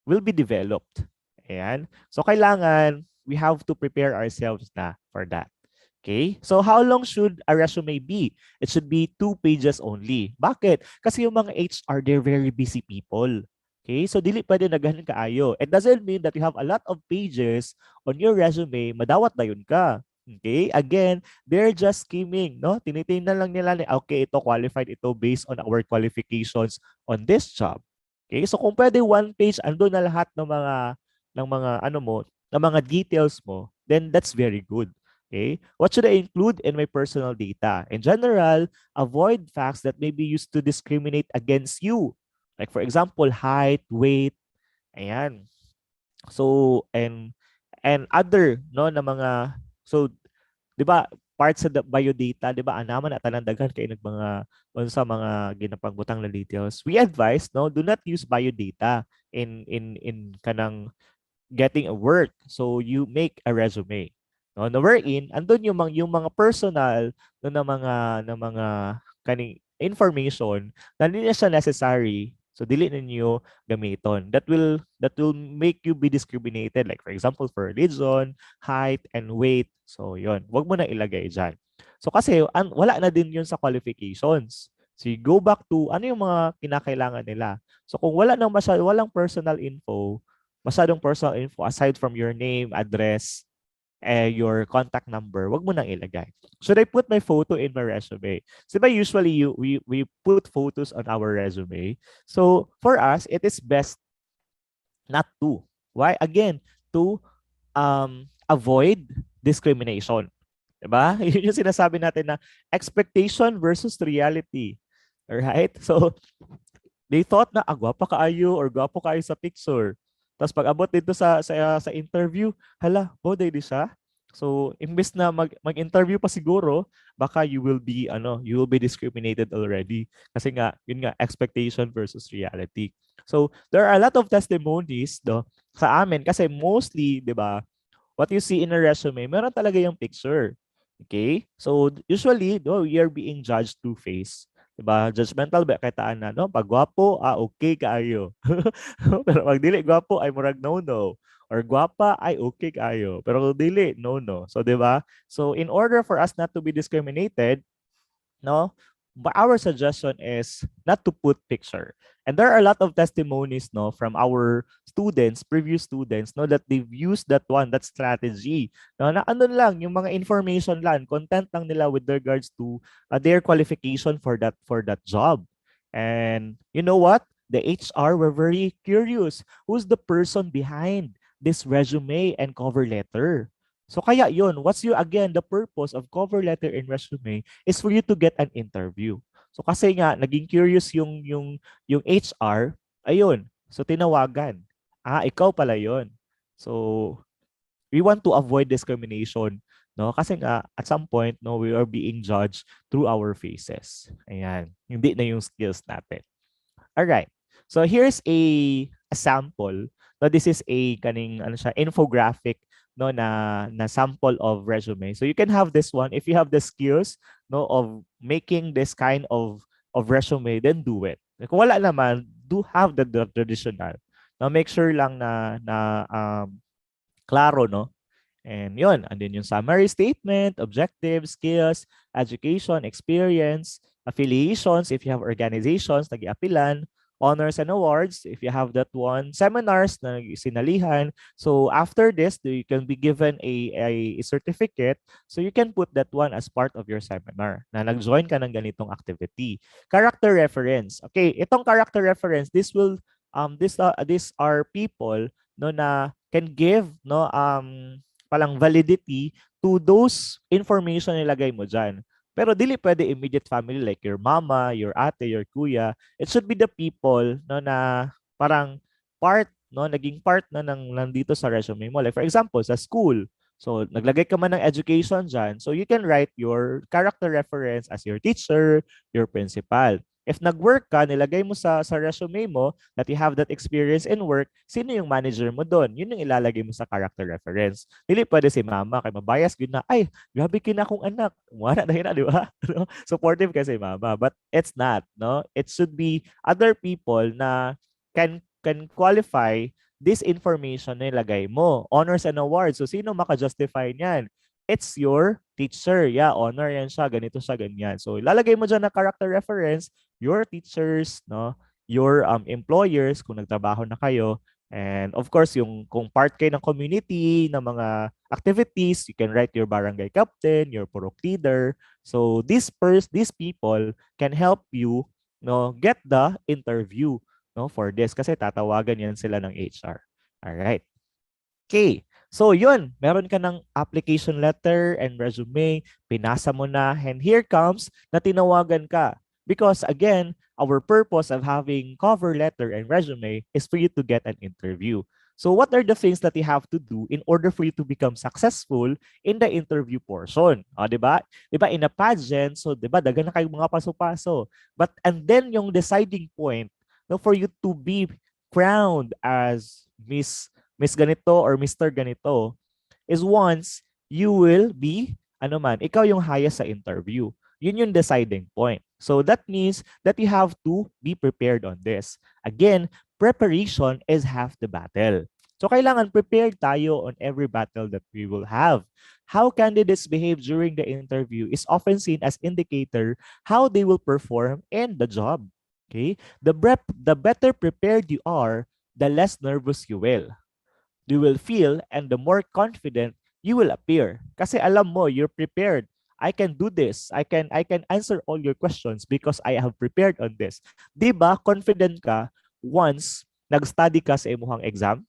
Speaker 7: will be developed. Ayan. So kailangan we have to prepare ourselves na for that. Okay? So how long should a resume be? It should be 2 pages only. Bakit? Kasi yung mga HR, they're very busy people. Okay? So dili pwede na ganun kaayo. It doesn't mean that you have a lot of pages on your resume, madawat na yun ka. Okay? Again, they're just skimming, no? Tinitingnan lang nila na, okay, ito qualified ito based on our qualifications on this job. Okay? So kung pwede 1 page, ando na lahat ng mga ano mo, ng mga details mo, then that's very good. Okay, what should I include in my personal data? In general, avoid facts that may be used to discriminate against you. Like for example, height, weight, ayan. So and other no na mga, so 'di ba parts sa biodata, 'di ba anaman at tanandagan kay nagmanga sa mga ginapangbutang na details. We advise no, do not use biodata in kanang getting a work. So you make a resume. No, na wherein andun yung mga personal no, na mga kaning information na hindi na siya necessary. So dili ninyo gamiton. That will make you be discriminated, like for example for religion, height and weight. So yon, wag mo na ilagay diyan. So kasi wala na din yun sa qualifications. So you go back to ano yung mga kinakailangan nila. So kung walang masyadong personal info aside from your name, address, your contact number, wag mo nang ilagay. Should I put my photo in my resume? So ba usually we put photos on our resume. So for us, it is best not to. Why? Again, to avoid discrimination. Diba? Yun yung sinasabi natin na expectation versus reality. Alright? So, they thought na gwapa kaayo or gwapo kaayo sa picture. Tapos pag abot dito sa interview, hala, boday di siya. So, imbes na mag-interview pa siguro, baka you will be discriminated already. Kasi nga, yun nga, expectation versus reality. So, there are a lot of testimonies sa amin kasi mostly, 'di ba, what you see in a resume, meron talaga yung picture. Okay? So, usually, we are being judged through face. Diba? Judgmental ba kitaan na, no? Pag gwapo, okay kaayo. Pero pag dili gwapo ay murag no. Or gwapa ay okay kaayo. Pero kung dili, no. So, diba? So, in order for us not to be discriminated, no, but our suggestion is not to put picture. And there are a lot of testimonies from our students, previous students, that they've used that strategy. No, na ano lang, yung mga information lang, content lang nila with regards to their qualification for that job. And you know what? The HR were very curious. Who's the person behind this resume and cover letter? So kaya yun, the purpose of cover letter and resume is for you to get an interview. So kasi nga naging curious yung HR, ayun. So tinawagan. Ikaw pala yun. So we want to avoid discrimination, no? Kasi nga at some point, we are being judged through our faces. Ayan. Hindi na yung skills natin. All right. So here's a sample. No, this is a infographic na sample of resume. So you can have this one if you have the skills of making this kind of resume, then do it. Kung wala naman, do have the traditional. Now make sure lang na klaro, no? And yun, and then yung summary statement, objectives, skills, education, experience, affiliations, if you have organizations, nag-iapilan, honors and awards, if you have that one, seminars na sinalihan. So after this, you can be given a certificate. So you can put that one as part of your seminar na nag-join ka ng ganitong activity. Character reference. Okay, itong character reference, these are people na can give no palang validity to those information na nilagay mo diyan. Pero dili pwede immediate family like your mama, your ate, your kuya. It should be the people no na parang part no naging part na ng nandito sa resume mo. Like for example, sa school. So naglagay ka man ng education diyan. So you can write your character reference as your teacher, your principal. If nag-work ka, nilagay mo sa resume mo that you have that experience in work, sino yung manager mo doon? Yun yung ilalagay mo sa character reference. Dili pwede si mama, kay mabayas good na, ay, grabe kina kong anak. Wala na yun, di ba? No? Supportive kasi mama. But it's not, no? It should be other people na can qualify this information na ilagay mo. Honors and awards. So, sino maka-justify niyan? It's your teacher. Yeah, honor yan siya. Ganito siya, ganyan. So, ilalagay mo dyan na character reference, your teachers, no? Your employers, kung nagtrabaho na kayo. And of course, yung kung part kayo ng community, ng mga activities, you can write your barangay captain, your purok leader. So, these people can help you no, get the interview no, for this kasi tatawagan yan sila ng HR. All right. Okay. So yun, meron ka ng application letter and resume, pinasa mo na, and here comes na tinawagan ka. Because again, our purpose of having cover letter and resume is for you to get an interview. So what are the things that you have to do in order for you to become successful in the interview portion? O, di ba? Di ba, in a pageant, so di ba, dagan na kayong mga paso-paso. But, and then yung deciding point, no, for you to be crowned as Miss ganito or Mr. ganito is once you will be, ano man, ikaw yung highest sa interview. Yun yung deciding point. So that means that you have to be prepared on this. Again, preparation is half the battle. So kailangan prepared tayo on every battle that we will have. How candidates behave during the interview is often seen as indicator how they will perform in the job. Okay? The better prepared you are, the less nervous you will. You will feel and the more confident you will appear. Kasi alam mo, you're prepared. I can do this. I can answer all your questions because I have prepared on this. 'Di ba? Confident ka once nag-study ka sa imong exam.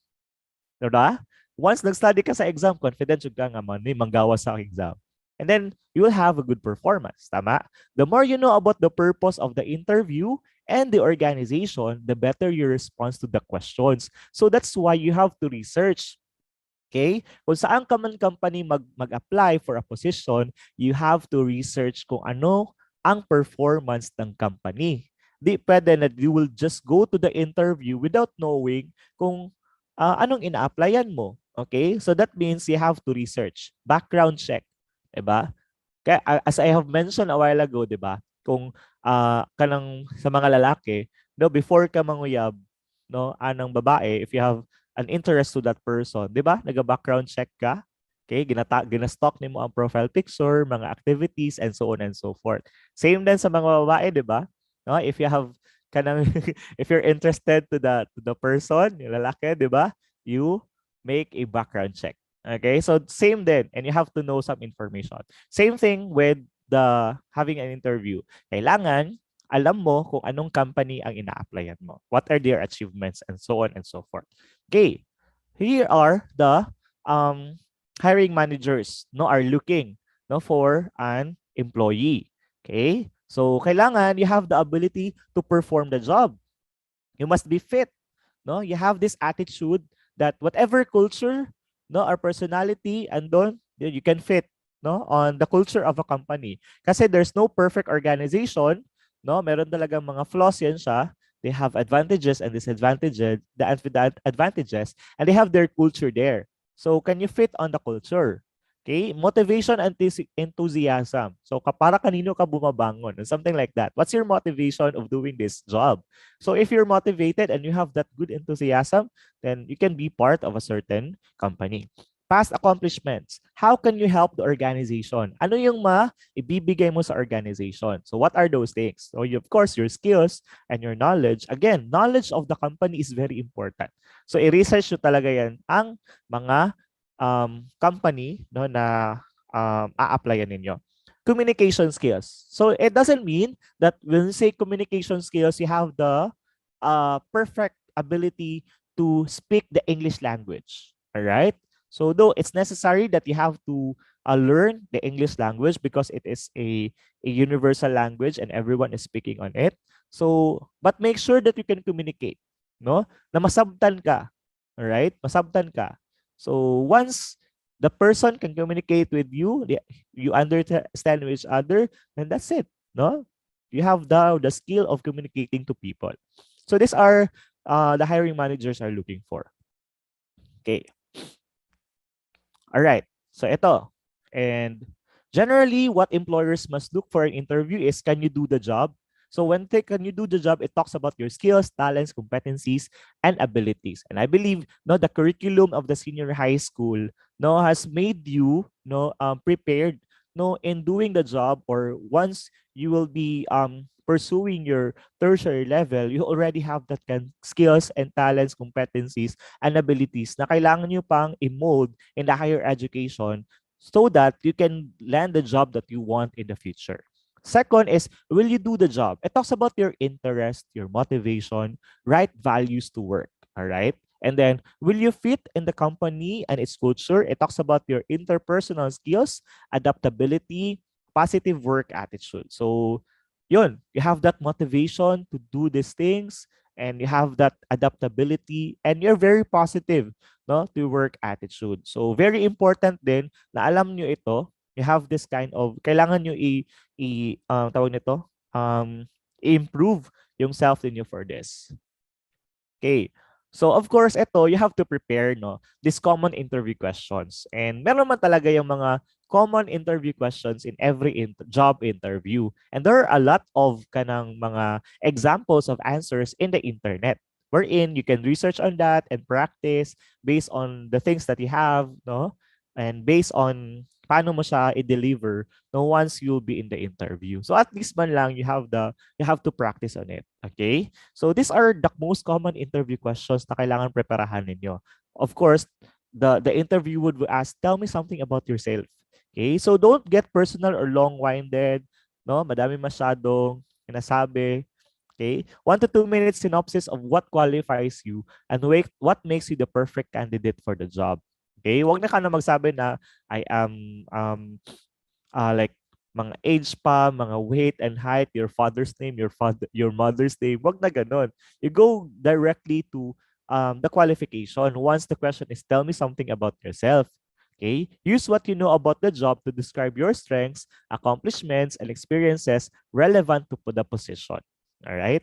Speaker 7: Diba? Once nag-study ka sa exam, confident ka nga manggawa sa exam. And then you will have a good performance. Tama? The more you know about the purpose of the interview and the organization, the better your response to the questions. So that's why you have to research. Okay? Kung saan ka man company mag-apply for a position, you have to research kung ano ang performance ng company. Di pwede na you will just go to the interview without knowing kung anong ina-applyan mo. Okay? So that means you have to research. Background check. Diba? Kaya, as I have mentioned a while ago, diba? Kung kanang sa mga lalaki, no, before ka manguyab, no, anang babae, if you have an interest to that person, 'di ba? Naga-background check ka. Okay, gina-stalk nimo ang profile picture, mga activities and so on and so forth. Same din sa mga babae, 'di ba? No, if you have kanang if you're interested to the person, yung lalaki, 'di ba? You make a background check. Okay? So same din and you have to know some information. Same thing with the having an interview. Kailangan alam mo kung anong company ang ina-applyan mo. What are their achievements and so on and so forth. Okay. Here are the hiring managers no are looking no for an employee. Okay? So kailangan you have the ability to perform the job. You must be fit. No? You have this attitude that whatever culture no or personality andon you can fit no on the culture of a company kasi there's no perfect organization no meron talagang mga flaws yan siya. They have advantages and disadvantages, the advantages and they have their culture there. So can you fit on the culture? Okay, motivation and enthusiasm. So para kanino ka bumabangon and something like that. What's your motivation of doing this job? So if you're motivated and you have that good enthusiasm, then you can be part of a certain company. Past accomplishments. How can you help the organization? Ano yung ibibigay mo sa organization? So what are those things? So of course, your skills and your knowledge. Again, knowledge of the company is very important. So i-research nyo talaga yan ang mga company no, na a-applyan ninyo. Communication skills. So it doesn't mean that when you say communication skills, you have the perfect ability to speak the English language. All right. So though it's necessary that you have to learn the English language because it is a universal language and everyone is speaking on it. So, but make sure that you can communicate, no? Na masabtan ka. All right? Masabtan ka. So once the person can communicate with you, you understand each other, then that's it, no? You have the skill of communicating to people. So these are the hiring managers are looking for. Okay. All right. So ito. And generally, what employers must look for in interview is, can you do the job? So when they can you do the job, it talks about your skills, talents, competencies, and abilities. And I believe no, the curriculum of the senior high school no has made you no prepared no in doing the job, or once you will be pursuing your tertiary level, you already have that kind skills and talents, competencies, and abilities na kailangan nyo pang i-mold in the higher education so that you can land the job that you want in the future. Second is, will you do the job? It talks about your interest, your motivation, right values to work. All right. And then, will you fit in the company and its culture? It talks about your interpersonal skills, adaptability, positive work attitude. So, yun, you have that motivation to do these things, and you have that adaptability, and you're very positive no to work attitude. So very important din na alam nyo ito. You have this kind of kailangan nyo tawag nito improve yung self niyo for this. Okay. So of course, ito, you have to prepare no, these common interview questions. And meron man talaga yung mga common interview questions in every job interview. And there are a lot of kanang mga examples of answers in the internet, wherein you can research on that and practice based on the things that you have, no? And based on paano mo siya i-deliver no once you'll be in the interview. So at least man lang you have to practice on it. Okay? So these are the most common interview questions na kailangan preparahan ninyo. Of course, the interview would ask, tell me something about yourself. Okay? So don't get personal or long-winded, no? Madami masyadong sinasabi. Okay? 1 to 2 minutes synopsis of what qualifies you and what makes you the perfect candidate for the job. Okay? Huwag na ka na magsabi na I am like mga age pa, mga weight and height, your father's name, your mother's name. Huwag na ganon. You go directly to the qualification. Once the question is, tell me something about yourself. Okay? Use what you know about the job to describe your strengths, accomplishments, and experiences relevant to the position. All right?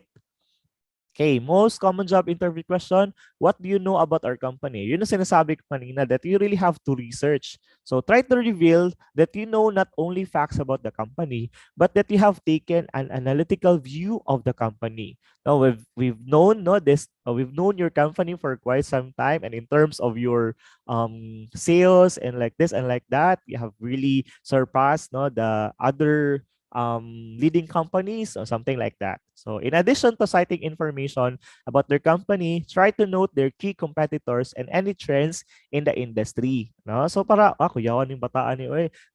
Speaker 7: Okay, most common job interview question, what do you know about our company? Yun ang sinasabi ko kanina that you really have to research. So try to reveal that you know not only facts about the company, but that you have taken an analytical view of the company. Now we've known we've known your company for quite some time, and in terms of your sales and like this and like that, you have really surpassed the other leading companies or something like that. So in addition to citing information about their company, try to note their key competitors and any trends in the industry. No? So para, kuyawan yung bataan ni,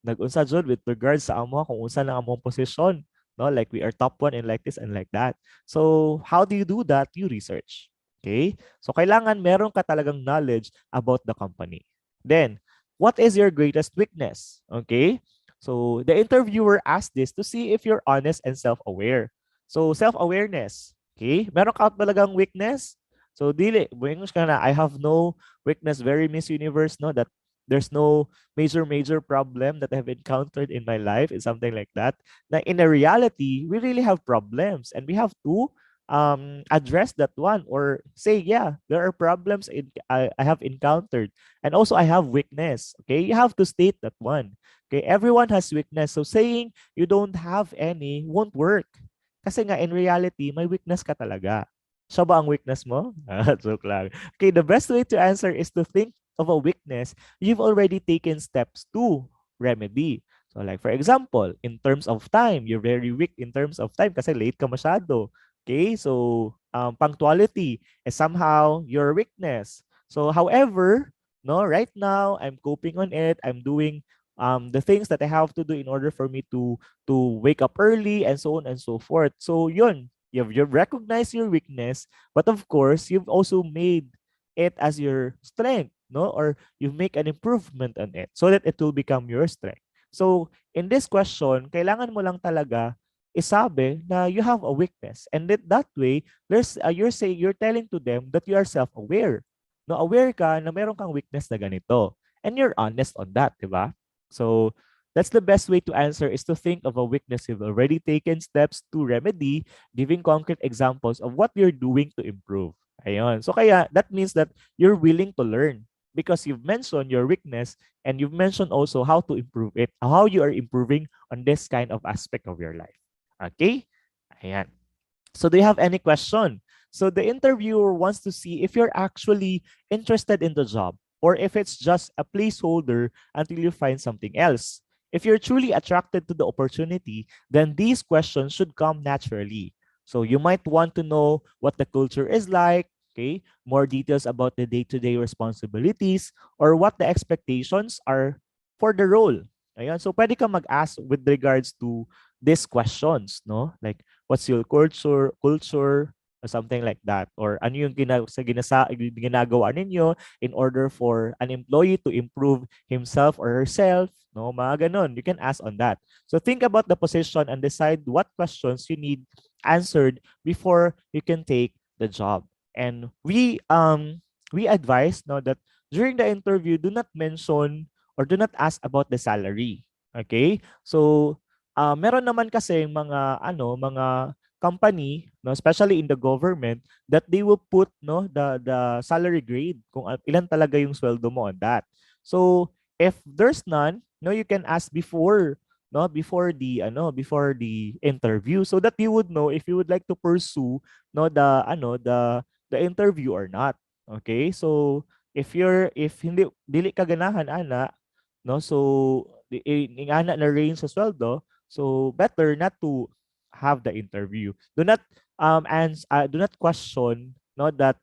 Speaker 7: nag-unsa jud with regards sa amo kung unsa na among position. No? Like we are top one and like this and like that. So how do you do that? You research. Okay? So kailangan meron ka talagang knowledge about the company. Then, what is your greatest weakness? Okay? So the interviewer asked this to see if you're honest and self-aware. So self-awareness, okay? Meron ka talagang weakness? So dili, ka na, I have no weakness, very Miss Universe, no? That there's no major problem that I've encountered in my life and something like that. Na in a reality, we really have problems and we have to address that one or say, yeah, there are problems I have encountered and also I have weakness. Okay, you have to state that one. Okay, everyone has weakness. So saying you don't have any won't work. Kasi nga in reality, may weakness ka talaga. Siya ba ang weakness mo? Joke lang. Okay, the best way to answer is to think of a weakness you've already taken steps to remedy. So like for example, in terms of time, you're very weak in terms of time kasi late ka masyado. Okay, so punctuality is somehow your weakness. So however, no, right now I'm coping on it. I'm doing the things that I have to do in order for me to wake up early and so on and so forth. So yun, you've recognized your weakness, but of course, you've also made it as your strength. no, or you make an improvement on it so that it will become your strength. So in this question, kailangan mo lang talaga isabi na you have a weakness, and that way you're telling to them that you are self-aware. No, aware ka na meron kang weakness na ganito, and you're honest on that, di ba? So that's the best way to answer, is to think of a weakness you've already taken steps to remedy, giving concrete examples of what you're doing to improve. Ayun. So kaya that means that you're willing to learn because you've mentioned your weakness, and you've mentioned also how to improve it, how you are improving on this kind of aspect of your life. Okay? Ayan. So do you have any question? So the interviewer wants to see if you're actually interested in the job, or if it's just a placeholder until you find something else. If you're truly attracted to the opportunity, then these questions should come naturally. So you might want to know what the culture is like, okay? More details about the day-to-day responsibilities, or what the expectations are for the role. Ayan. So pwede ka mag-ask with regards to these questions, no? Like, what's your culture, or something like that, or ano yung ginagawa ninyo in order for an employee to improve himself or herself, no, mga ganon. You can ask on that. So think about the position and decide what questions you need answered before you can take the job. And we advise, no, that during the interview, do not mention or do not ask about the salary. Okay? So meron naman kasi mga company, no, especially in the government, that they will put, no, the salary grade, kung ilan talaga yung sweldo mo on that. So if there's none, no, you can ask before, no, before the interview, so that you would know if you would like to pursue, no, the interview or not. Okay? So if hindi dili ka ganahan ana, no, so ingana na range sa sweldo, so better not to have the interview. Do not question, no, that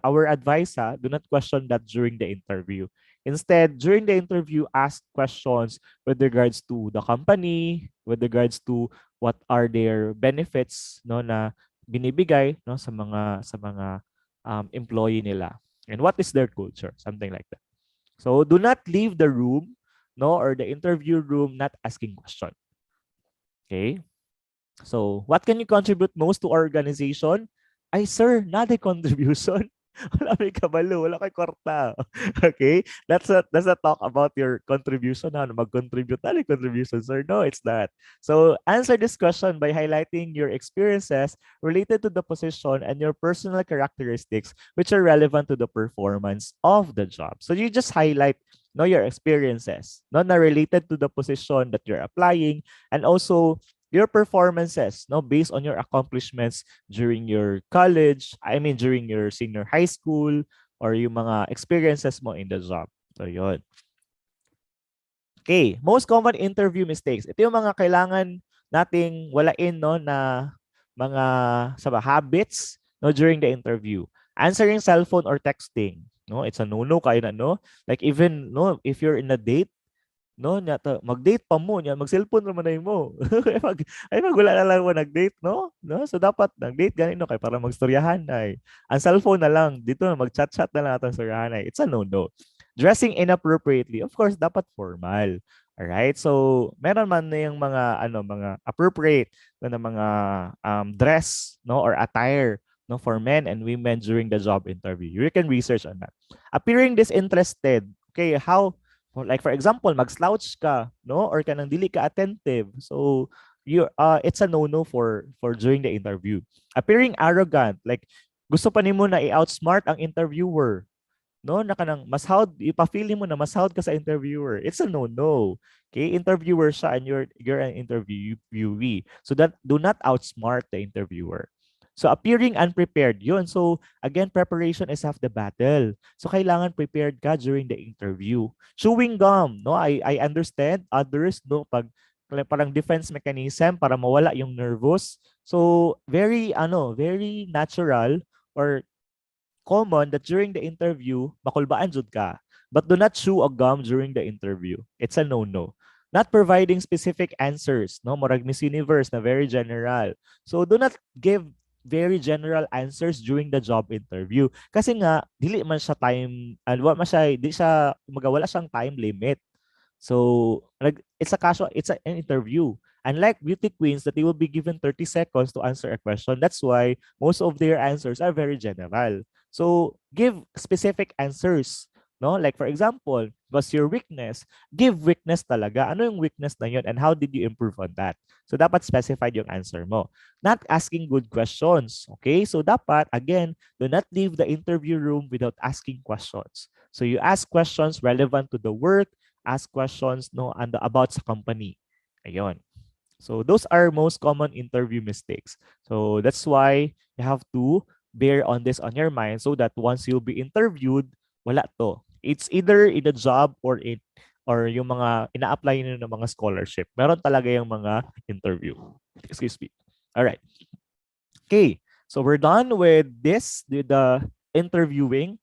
Speaker 7: our advice, do not question that during the interview. Instead, during the interview, ask questions with regards to the company, with regards to what are their benefits, no, na binibigay, no, sa mga employee nila, and what is their culture, something like that. So do not leave the room, no, or the interview room not asking question. Okay? So, what can you contribute most to our organization? Ay, sir, not a contribution. Wala may kabalo, wala kay kwarta. Okay? That's a talk about your contribution. Ano, mag-contribute na contribution, sir? No, it's not. So, answer this question by highlighting your experiences related to the position and your personal characteristics which are relevant to the performance of the job. So, you just highlight, no, your experiences, no, na related to the position that you're applying, and also your performances, no, based on your accomplishments during your college, during your senior high school, or yung mga experiences mo in the job. So, yun. Okay, most common interview mistakes. Ito yung mga kailangan nating walain, no, na mga habits, no, during the interview. Answering cellphone or texting, no, it's a no-no kayo na, no? Like even, no, if you're in a date, no, mag-date pa mo niya, mag-cellphone naman na mo. Wala na lang mo nag-date, no? No? So dapat nag-date ganito kay para magstoryahan ay. Ang cellphone na lang dito, mag-chat-chat na lang atong storyahan ay. It's a no-no. Dressing inappropriately, of course, dapat formal. All right? So meron man na yung mga appropriate na mga dress, no, or attire, no, for men and women during the job interview. You can research on that. Appearing disinterested. Okay, how, like for example, mag-slouch ka, no, or kanang dili ka attentive. So it's a no-no for during the interview. Appearing arrogant, like gusto pa nimo na i-outsmart ang interviewer, no, na kanang masahod, ipa-feeling mo na masahod ka sa interviewer. It's a no-no. Okay, interviewer siya and you're an interviewee. So that do not outsmart the interviewer. So appearing unprepared, yun. So again, preparation is half the battle. So kailangan prepared ka during the interview. Chewing gum, no? I understand others, no, pag parang defense mechanism para mawala yung nervous. So very natural or common that during the interview, makulbaan jud ka. But do not chew a gum during the interview. It's a no-no. Not providing specific answers, no? Murag Miss Universe na very general. So do not give very general answers during the job interview. Kasi nga, dili man siya time, wala man siya, di siya, wala siyang time limit. So, it's a casual, an interview. Unlike beauty queens that they will be given 30 seconds to answer a question. That's why most of their answers are very general. So, give specific answers. No? Like for example, what's your weakness? Give weakness talaga. Ano yung weakness na yun and how did you improve on that? So, dapat specified yung answer mo. Not asking good questions. Okay? So, dapat, again, do not leave the interview room without asking questions. So, you ask questions relevant to the work, ask questions about sa company. Ayun. So those are most common interview mistakes. So that's why you have to bear on this on your mind so that once you'll be interviewed, wala to. It's either in a job or yung mga ina-apply nyo ng mga scholarship. Meron talaga yung mga interview. Excuse me. All right. Okay. So we're done with this, with the interviewing.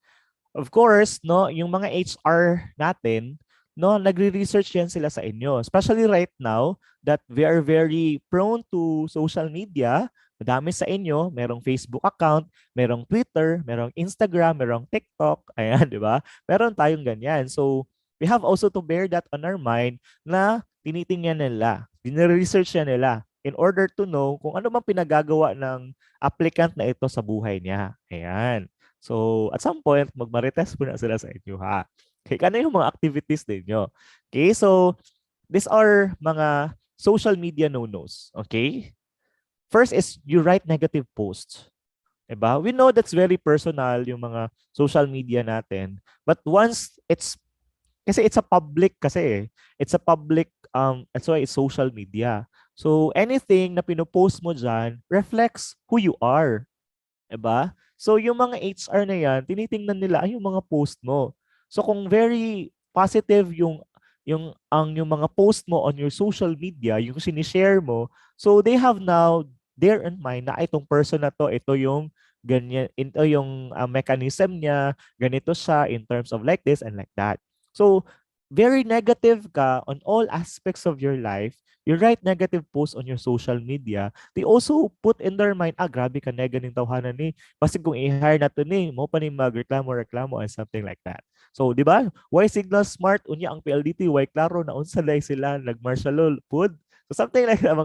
Speaker 7: Of course, no, yung mga HR natin, no, nagre-research yan sila sa inyo. Especially right now that we are very prone to social media. Madami sa inyo, merong Facebook account, merong Twitter, merong Instagram, merong TikTok. Ayan, di ba? Meron tayong ganyan. So, we have also to bear that on our mind na tinitingnan nila, dinire-research nila in order to know kung ano bang pinagagawa ng applicant na ito sa buhay niya. Ayan. So, at some point, magmarites muna sila sa inyo, ha? Okay, ano yung mga activities ninyo? Okay, so, these are mga social media no-nos. Okay? First is you write negative posts. Diba? We know that's very personal, yung mga social media natin. But once kasi it's a public kasi. It's a public, that's why it's social media. So, anything na pinopost mo dyan reflects who you are. Diba? So, yung mga HR na yan, tinitingnan nila yung mga post mo. So, kung very positive yung mga post mo on your social media, yung sinishare mo, so they have now there in mind na itong person na to, ito yung ganyan, ito yung mechanism niya, ganito siya in terms of like this and like that. So, very negative ka on all aspects of your life, you write negative posts on your social media, they also put in their mind, grabe ka nega ning tawhanan ni. Basta kung i-hire na to ni, mo pa ni magreklamo and something like that. So, di ba? Why signal smart unya ang PLDT, why klaro na unsalay sila nag-martial law food. So, something like that,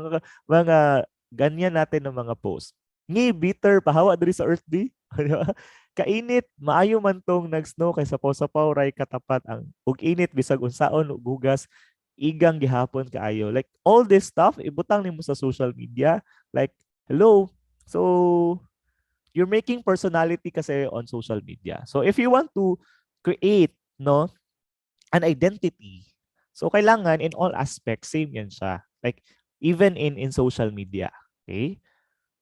Speaker 7: mga ganyan natin ng mga posts. Ngi bitter pahawa diri sa Earth Day. Kainit, maayo man tong nag-snow kay sapaw-sapaw ray katapat ang ug init bisag unsaon ug hugas igang gihapon kaayo. Like all this stuff ibutang nimo sa social media. Like hello. So you're making personality kasi on social media. So if you want to create an identity, so kailangan in all aspects same yan siya. Like even in social media. Okay?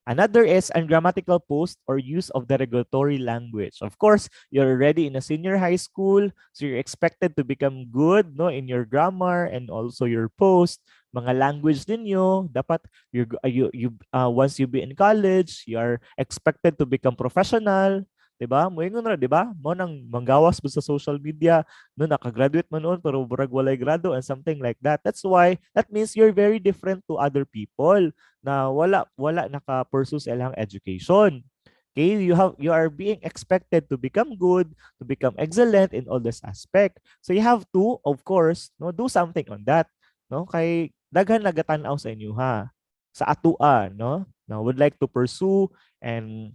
Speaker 7: Another is ungrammatical post or use of derogatory language. Of course, you're already in a senior high school, so you're expected to become good in your grammar and also your post. Mga language ninyo, dapat once you be in college, you are expected to become professional. Diba? Moingon na, diba? Mo nang manggawas mo sa social media, nakagraduate mo noon pero burag walay grado and something like that. That's why, that means you're very different to other people na wala naka-pursue sa ilang education. Okay? You are being expected to become good, to become excellent in all this aspect. So you have to, of course, do something on that. Kay daghan nagatanaw sa inyo ha. Sa atua, Now would like to pursue and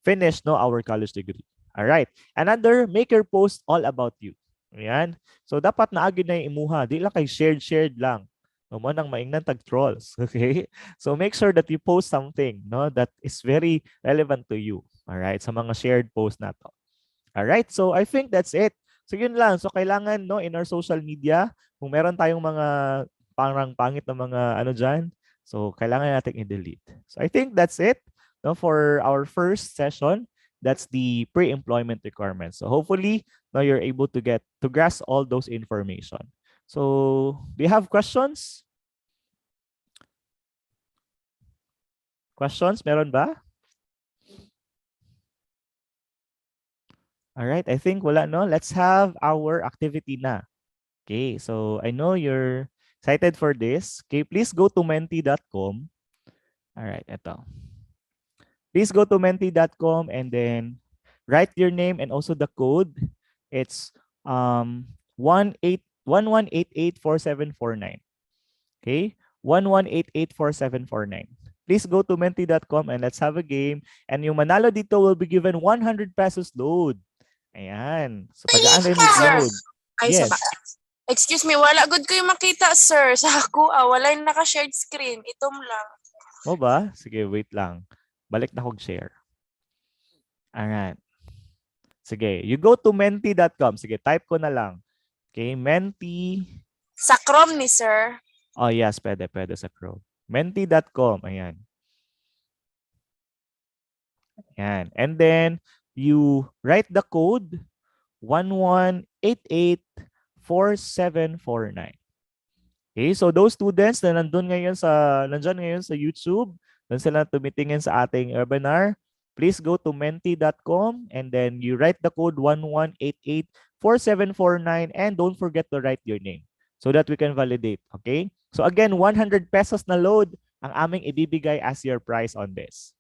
Speaker 7: finish our college degree. All right. Another, make your post all about you. Ayan. So dapat naagi na yung imuha. Di lang kay shared lang. Mo nang maingnan tag trolls. Okay? So make sure that you post something that is very relevant to you. All right? Sa mga shared post na to. All right? So I think that's it. So yun lang. So kailangan in our social media, kung meron tayong mga parang pangit na mga dyan, so kailangan natin i-delete. So I think that's it. For our first session, that's the pre-employment requirements. So hopefully, now you're able to grasp all those information. So do you have questions? Questions? Meron ba? All right, I think wala Let's have our activity na. Okay, so I know you're excited for this. Okay, please go to menti.com. All right, ito. Please go to menti.com and then write your name and also the code. It's 11884749. Okay? 11884749. Please go to menti.com and let's have a game. And yung manalo dito will be given 100 pesos load. Ayan. So pag-unlimited
Speaker 10: Sir.
Speaker 7: load.
Speaker 10: Ay,
Speaker 7: Yes.
Speaker 10: excuse me, wala good ko yung makita, sir. Sa ako, wala yung naka-shared screen. Itom lang.
Speaker 7: Mo ba? Sige, wait lang. Balik na kong share. Alright. Sige, you go to menti.com. Sige, type ko na lang. Okay, menti.
Speaker 10: Sa Chrome ni sir.
Speaker 7: Oh, yes, pwede sa Chrome. Menti.com. Ayan. Ayan. And then, you write the code 11884749. Okay, so those students na nandyan ngayon sa YouTube, doon sila tumitingin sa ating webinar, please go to menti.com and then you write the code 11884749 and don't forget to write your name so that we can validate. Okay? So again, 100 pesos na load ang aming ibibigay as your price on this.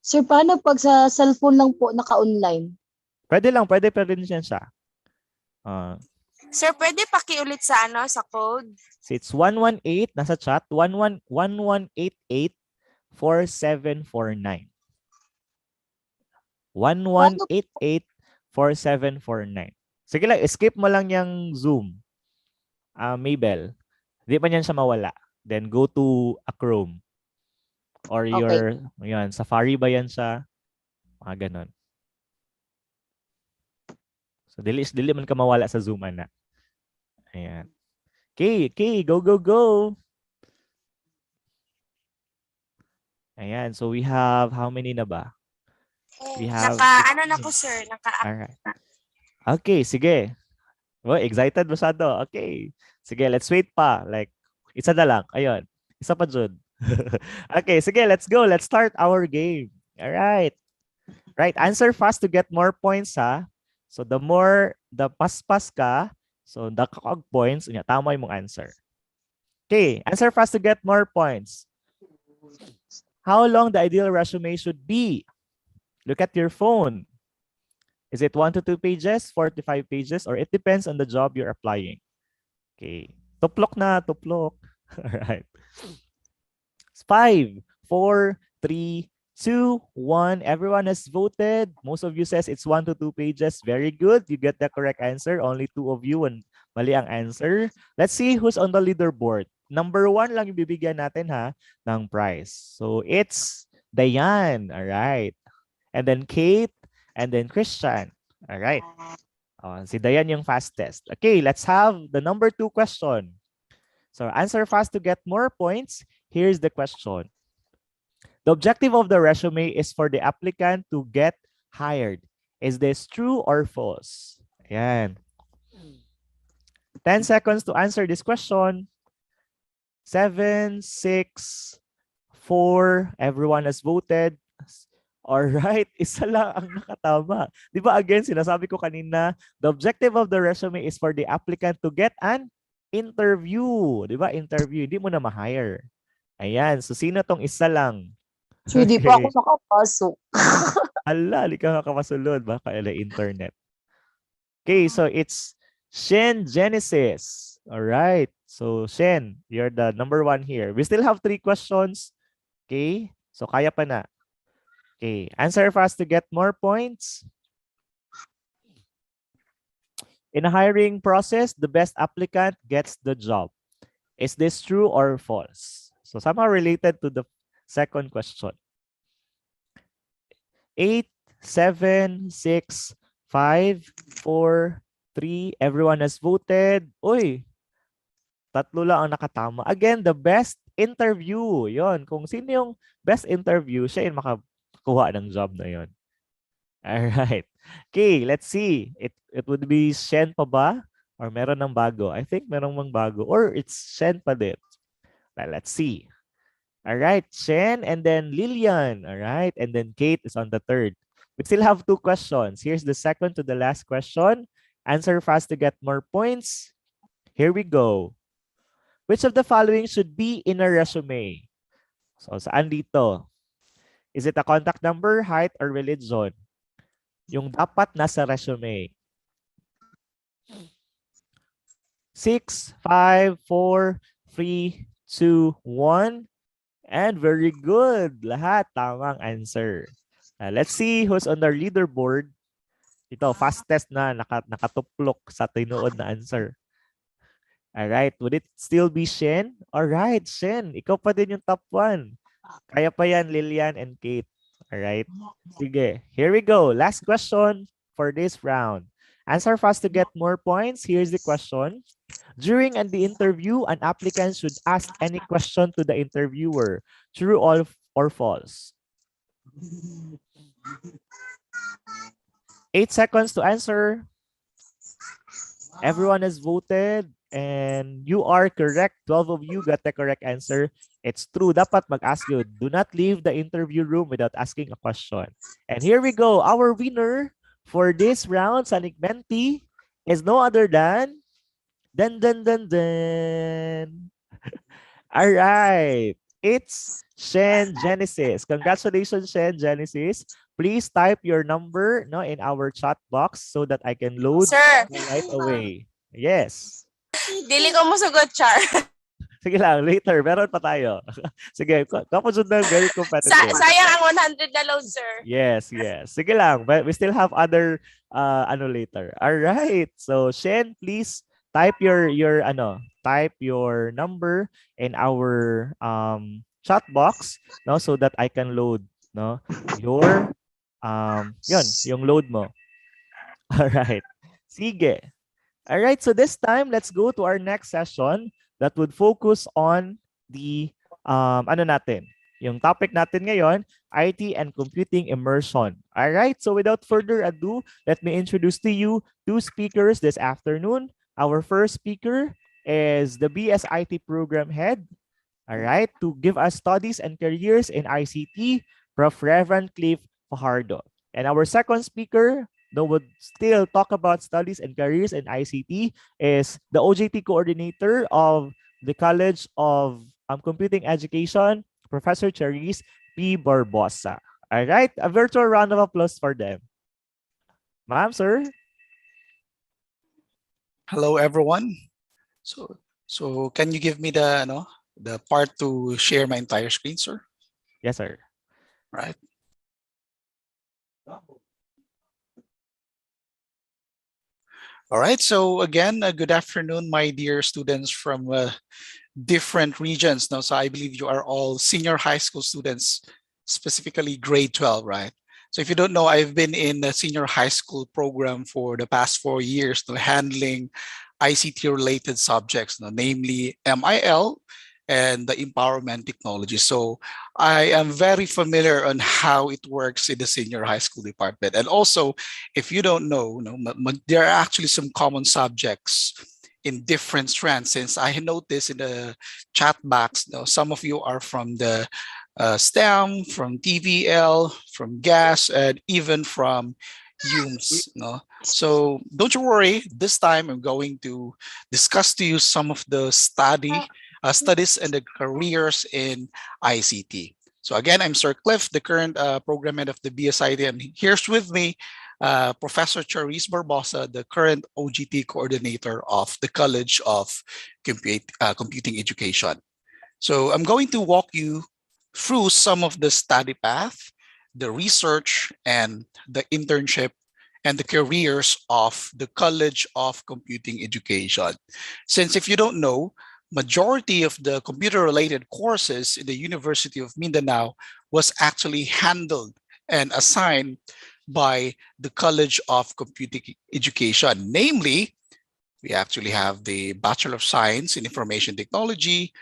Speaker 11: Sir, paano pag sa cellphone lang po naka-online?
Speaker 7: Pwede pa rin siya.
Speaker 10: Sir, pwede pakiulit sa sa code?
Speaker 7: So it's 118, nasa chat, 11884749. 11884749. Sige lang, skip mo lang yung Zoom. Maybell. Hindi pa niyan siya mawala. Then go to a Chrome. Or your, yan, Safari ba yan siya? Mga ganon. So, dili man ka mawala sa Zoom, ana. Ayan. Okay, go. Ayan, so we have, how many na ba? We have...
Speaker 10: na po, sir?
Speaker 7: Alright. Okay, sige. Oh, excited masyado. Okay. Sige, let's wait pa. Like, isa na lang. Ayun. Isa pa dyan. Okay, sige, let's go. Let's start our game. Alright. Right, answer fast to get more points, ha? So, the paspas ka, so, the points, tama yung mong answer. Okay, answer fast to get more points. How long the ideal resume should be? Look at your phone. Is it 1 to 2 pages, 4 to 5 pages, or it depends on the job you're applying? Okay. Tuplok na, tuplok. All right. 5, 4, 3, 2, 1. Everyone has voted. Most of you says it's 1 to 2 pages. Very good. You get the correct answer. Only 2 of you and mali ang answer. Let's see who's on the leaderboard. Number 1 lang yung bibigyan natin ha ng prize. So it's Dayan. All right. And then Kate. And then Christian. All right. Si Dayan yung fastest. Okay, let's have the number 2 question. So answer fast to get more points. Here's the question. The objective of the resume is for the applicant to get hired. Is this true or false? Ayan. 10 seconds to answer this question. 7, 6, 4. Everyone has voted. Alright, isa lang ang nakatama. Di ba again, sinasabi ko kanina, the objective of the resume is for the applicant to get an interview. Di ba? Interview. Hindi mo na ma-hire. Ayan. So, sino tong isa lang?
Speaker 11: So, hindi pa ako makapasok.
Speaker 7: Ala, di ka makakapasulod. Baka internet. Okay, so it's Shen Genesis. Alright. So, Shen, you're the number 1 here. We still have 3 questions. Okay. So, kaya pa na. Okay, answer fast to get more points. In a hiring process, the best applicant gets the job. Is this true or false? So somehow related to the second question. 8, 7, 6, 5, 4, 3. Everyone has voted. Uy, 3 lang ang nakatama. Again, the best interview. Yon, kung sino yung best interview, siya yung makakuha ng job na yon. Alright. Okay, let's see. It would be Shen pa ba? Or meron ng bago? I think meron mang bago. Or it's Shen pa din. Let's see. Alright, Shen and then Lillian. Alright, and then Kate is on the 3rd. We still have 2 questions. Here's the second to the last question. Answer fast to get more points. Here we go. Which of the following should be in a resume? So, saan dito? Is it a contact number, height, or religion? Yung dapat nasa resume. 6, 5, 4, 3, 2, 1. And very good. Lahat tamang answer. Let's see who's on our leaderboard. Ito, fastest na nakatuplok sa tinuod na answer. Alright, would it still be Shen? Alright, Shen, ikaw pa din yung top 1. Kaya pa yan, Lilian and Kate. Alright, sige. Here we go. Last question for this round. Answer fast to get more points. Here's the question. During the interview, an applicant should ask any question to the interviewer. True or false? 8 seconds to answer. Everyone has voted and you are correct. 12 of you got the correct answer. It's true. Dapat mag-ask you. Do not leave the interview room without asking a question. And here we go. Our winner for this round, Sanik Menti, is no other than Dun. All right. It's Shen Genesis. Congratulations, Shen Genesis. Please type your number in our chat box so that I can load
Speaker 10: Sir.
Speaker 7: right away. Yes.
Speaker 10: Dili ko mo sugot, Char.
Speaker 7: Sige lang, later. Meron pa tayo. Sige, kapag na very competitive.
Speaker 10: Sayang ang 100 na load, sir.
Speaker 7: Yes. Sige lang. But we still have other later. All right. So, Shen, please type your number in our chat box so that I can load your yung load mo. All right. Sige. All right, so this time let's go to our next session that would focus on the yung topic natin ngayon, IT and computing immersion. All right, so without further ado, let me introduce to you 2 speakers this afternoon. Our first speaker is the BSIT program head, all right, to give us studies and careers in ICT, Prof. Reverend Cliff Fajardo. And our second speaker, would still talk about studies and careers in ICT, is the OJT coordinator of the College of Computing Education, Professor Charisse P. Barbosa. All right, a virtual round of applause for them. Ma'am, sir.
Speaker 12: Hello, everyone. So can you give me the part to share my entire screen, sir?
Speaker 7: Yes, sir.
Speaker 12: Right. All right. So again, good afternoon, my dear students from different regions. Now, so I believe you are all senior high school students, specifically grade 12, right? So if you don't know, I've been in the senior high school program for the past 4 years, handling ICT-related subjects, namely MIL and the empowerment technology. So I am very familiar on how it works in the senior high school department. And also, if you don't know, there are actually some common subjects in different strands. Since I noticed in the chat box, some of you are from the STEM, from TVL, from GAS, and even from UMS. So don't you worry, this time I'm going to discuss to you some of the studies and the careers in ICT. So again, I'm Sir Cliff, the current program head of the BSIT, and here's with me Professor Charisse Barbosa, the current OGT coordinator of the College of Computing Education. So I'm going to walk you through some of the study path, the research, and the internship and the careers of the College of Computing Education. Since if you don't know, majority of the computer-related courses in the University of Mindanao was actually handled and assigned by the College of Computing Education. Namely, we actually have the Bachelor of Science in Information Technology,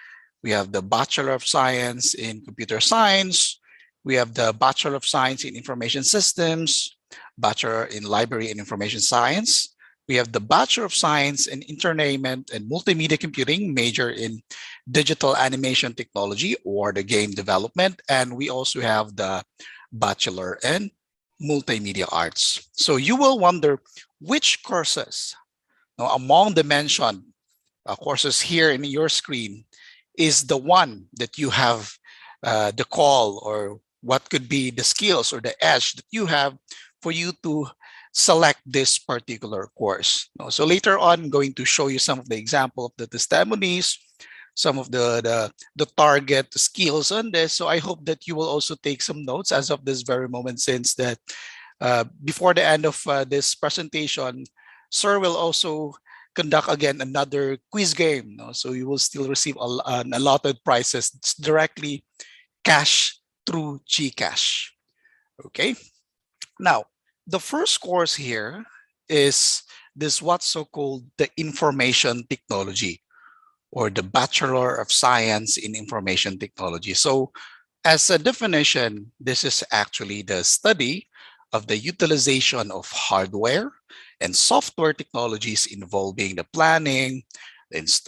Speaker 12: we have the Bachelor of Science in Computer Science, we have the Bachelor of Science in Information Systems, Bachelor in Library and Information Science, we have the Bachelor of Science in Entertainment and Multimedia Computing, major in Digital Animation Technology or the Game Development, and we also have the Bachelor in Multimedia Arts. So you will wonder which courses among the mentioned courses here in your screen is the one that you have the call or what could be the skills or the edge that you have for you to select this particular course. So later on, I'm going to show you some of the example of the testimonies, some of the target skills on this. So I hope that you will also take some notes as of this very moment, since that before the end of this presentation, Sir will also conduct again another quiz game. So you will still receive an allotted prizes directly cash through GCash. Okay. Now, the first course here is this what's so-called the information technology, or the Bachelor of Science in Information Technology. So as a definition, this is actually the study of the utilization of hardware and software technologies involving the planning,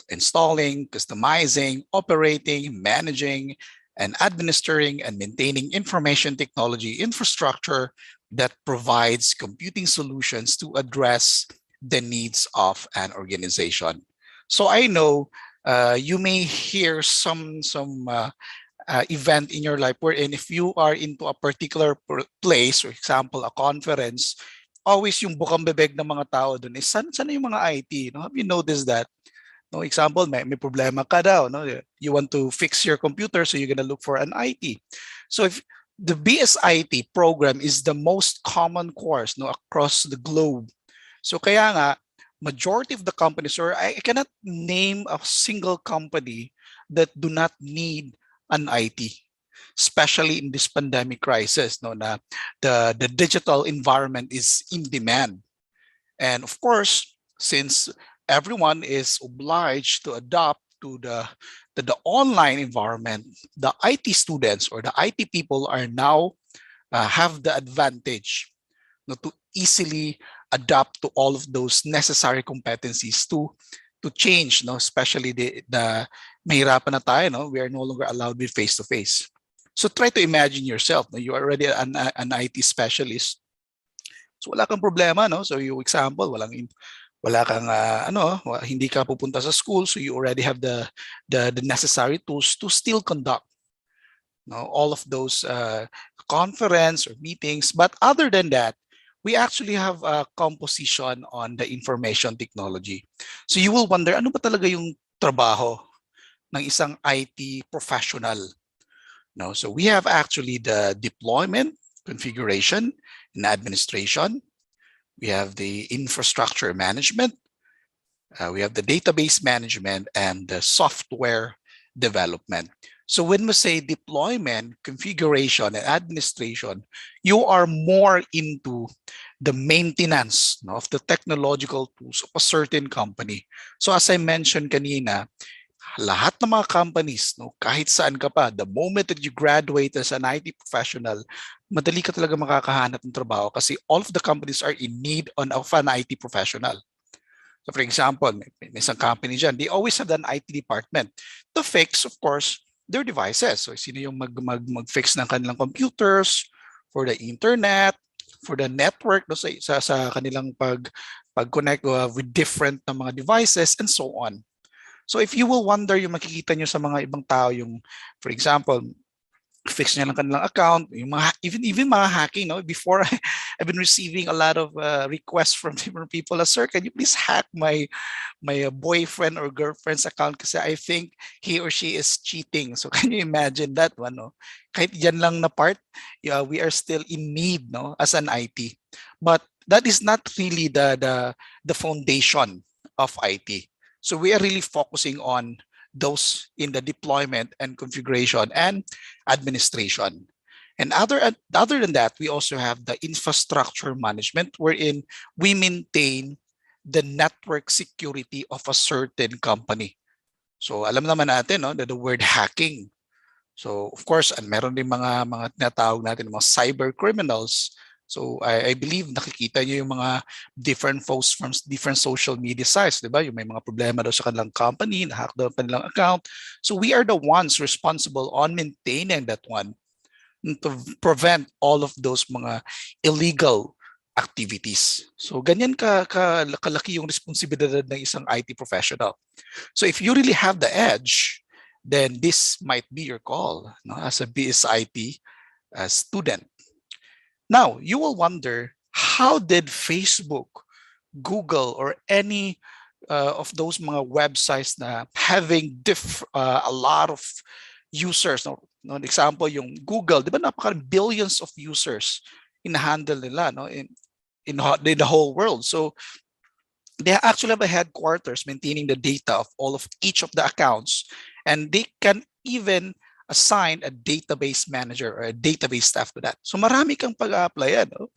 Speaker 12: installing, customizing, operating, managing, and administering and maintaining information technology infrastructure that provides computing solutions to address the needs of an organization. So I know you may hear some event in your life wherein if you are into a particular place, for example, a conference, always yung bukang bebeg ng mga tao dun is saan yung mga IT? Have you noticed that? No, example, may problema ka daw. No? You want to fix your computer, so you're gonna look for an IT. So if the BSIT program is the most common course across the globe. So kaya nga, majority of the companies, or I cannot name a single company that do not need an IT, especially in this pandemic crisis. Na the digital environment is in demand. And of course, since everyone is obliged to adapt to the online environment, the IT students or the IT people are now have the advantage to easily adapt to all of those necessary competencies to change, especially the mahirapan na tayo, we are no longer allowed with face-to-face. So try to imagine yourself, you are already an IT specialist. So wala kang problema, so yung example, wala kang hindi ka pupunta sa school, so you already have the necessary tools to still conduct all of those conference or meetings. But other than that, we actually have a composition on the information technology. So you will wonder, ano ba talaga yung trabaho ng isang IT professional? So we have actually the deployment, configuration, and administration. We have the infrastructure management. We have the database management and the software development. So when we say deployment, configuration, and administration, you are more into the maintenance of the technological tools of a certain company. So as I mentioned kanina, lahat ng mga companies, kahit saan ka pa, the moment that you graduate as an IT professional, madali ka talaga makakahanap ng trabaho kasi all of the companies are in need of an IT professional. So for example, may isang company dyan, they always have an IT department to fix, of course, their devices. So sino yung mag-fix ng kanilang computers, for the internet, for the network, sa kanilang pag-connect with different na mga devices, and so on. So if you will wonder, yung makikita nyo sa mga ibang tao, yung, for example, fix nyo lang kanilang account, yung mga, even mga hacking, before I've been receiving a lot of requests from different people, sir, can you please hack my boyfriend or girlfriend's account kasi I think he or she is cheating. So can you imagine that one? Kahit yan lang na part, we are still in need as an IT. But that is not really the foundation of IT. So we are really focusing on those in the deployment and configuration and administration. And other than that, we also have the infrastructure management, wherein we maintain the network security of a certain company. So alam naman natin the word hacking. So of course, meron din mga tinatawag natin mga cyber criminals. So I believe nakikita niyo yung mga different posts from different social media sites, di ba? Yung may mga problema daw sa kanilang company, na-hack daw kanilang account. So we are the ones responsible on maintaining that one to prevent all of those mga illegal activities. So ganyan kalaki yung responsibilidad ng isang IT professional. So if you really have the edge, then this might be your call as a BSIT student. Now, you will wonder, how did Facebook, Google, or any of those mga websites na having a lot of users, no, example, yung Google, di ba billions of users in-handle nila, no, in the whole world. So they actually have a headquarters maintaining the data of all of each of the accounts, and they can even assign a database manager or a database staff to that. So marami kang pag-a-applyan, no?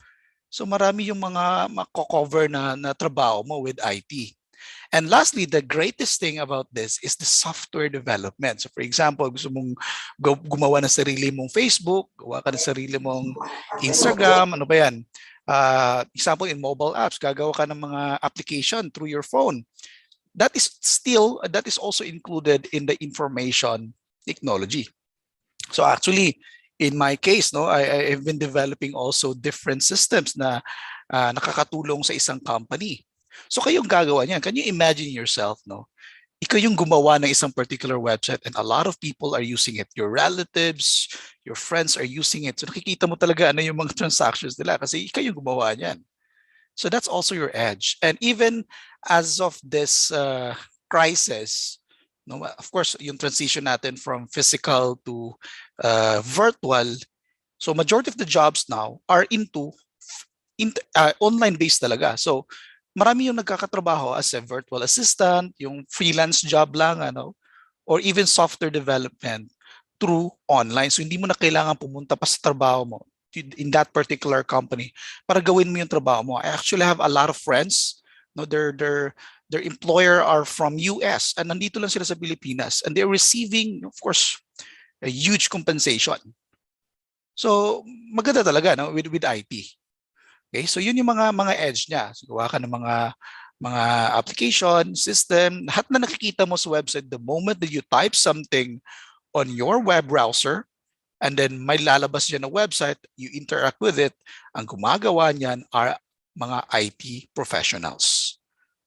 Speaker 12: So marami yung mga mako-cover na trabaho mo with IT. And lastly, the greatest thing about this is the software development. So for example, gusto mong gumawa ng sarili mong Facebook, gawa ka ng sarili mong Instagram, ano ba yan? Example, in mobile apps, gagawa ka ng mga application through your phone. That is also included in the information technology. So actually, in my case, no, I've been developing also different systems na nakakatulong sa isang company. So kayong gagawa niyan. Can you imagine yourself, no? Ikaw yung gumawa ng isang particular website and a lot of people are using it. Your relatives, your friends are using it. So nakikita mo talaga ano yung mga transactions nila kasi ikaw yung gumawa niyan. So that's also your edge. And even as of this crisis, no, of course, yung transition natin from physical to virtual. So majority of the jobs now are into online-based talaga. So marami yung nagkakatrabaho as a virtual assistant, yung freelance job lang, ano, or even software development through online. So hindi mo na kailangan pumunta pa sa trabaho mo in that particular company para gawin mo yung trabaho mo. I actually have a lot of friends, no, their employer are from US and nandito lang sila sa Pilipinas and they're receiving, of course, a huge compensation. So maganda talaga, no, with IT. Okay, so yun yung mga edge niya. So, gawa ka ng mga application, system, lahat na nakikita mo sa website, the moment that you type something on your web browser, and then may lalabas dyan na website, you interact with it, ang gumagawa niyan are mga IT professionals.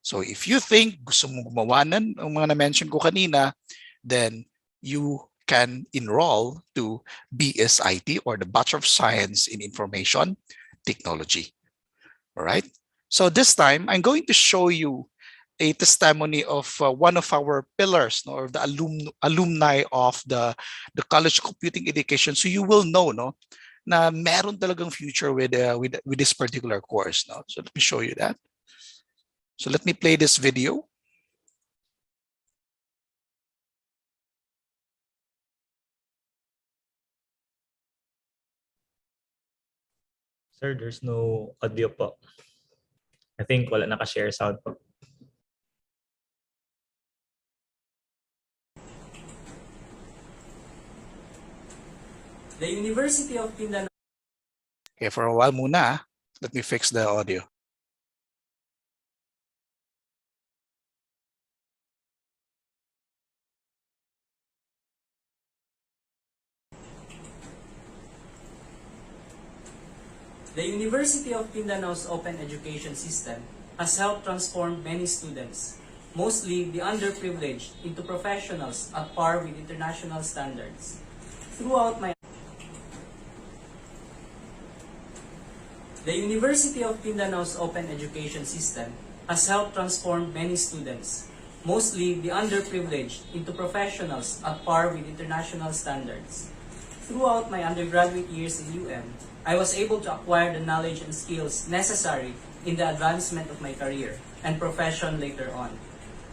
Speaker 12: So if you think gusto mong gumawa ng mga na-mention ko kanina, then you can enroll to BSIT or the Bachelor of Science in Information Technology. All right. So this time, I'm going to show you a testimony of one of our pillars, no, or the alumni of the college computing education. So you will know, no, na meron talagang future with this particular course. No? So let me show you that. So let me play this video.
Speaker 7: Sir, there's no audio po. I think wala naka-share sound po.
Speaker 13: The University of Mindanao.
Speaker 12: Okay, for a while muna, let me fix the audio.
Speaker 13: The University of Mindanao's open education system has helped transform many students, mostly the underprivileged, into professionals at par with international standards. The University of Mindanao's open education system has helped transform many students, mostly the underprivileged, into professionals at par with international standards. Throughout my undergraduate years in UM, I was able to acquire the knowledge and skills necessary in the advancement of my career and profession later on.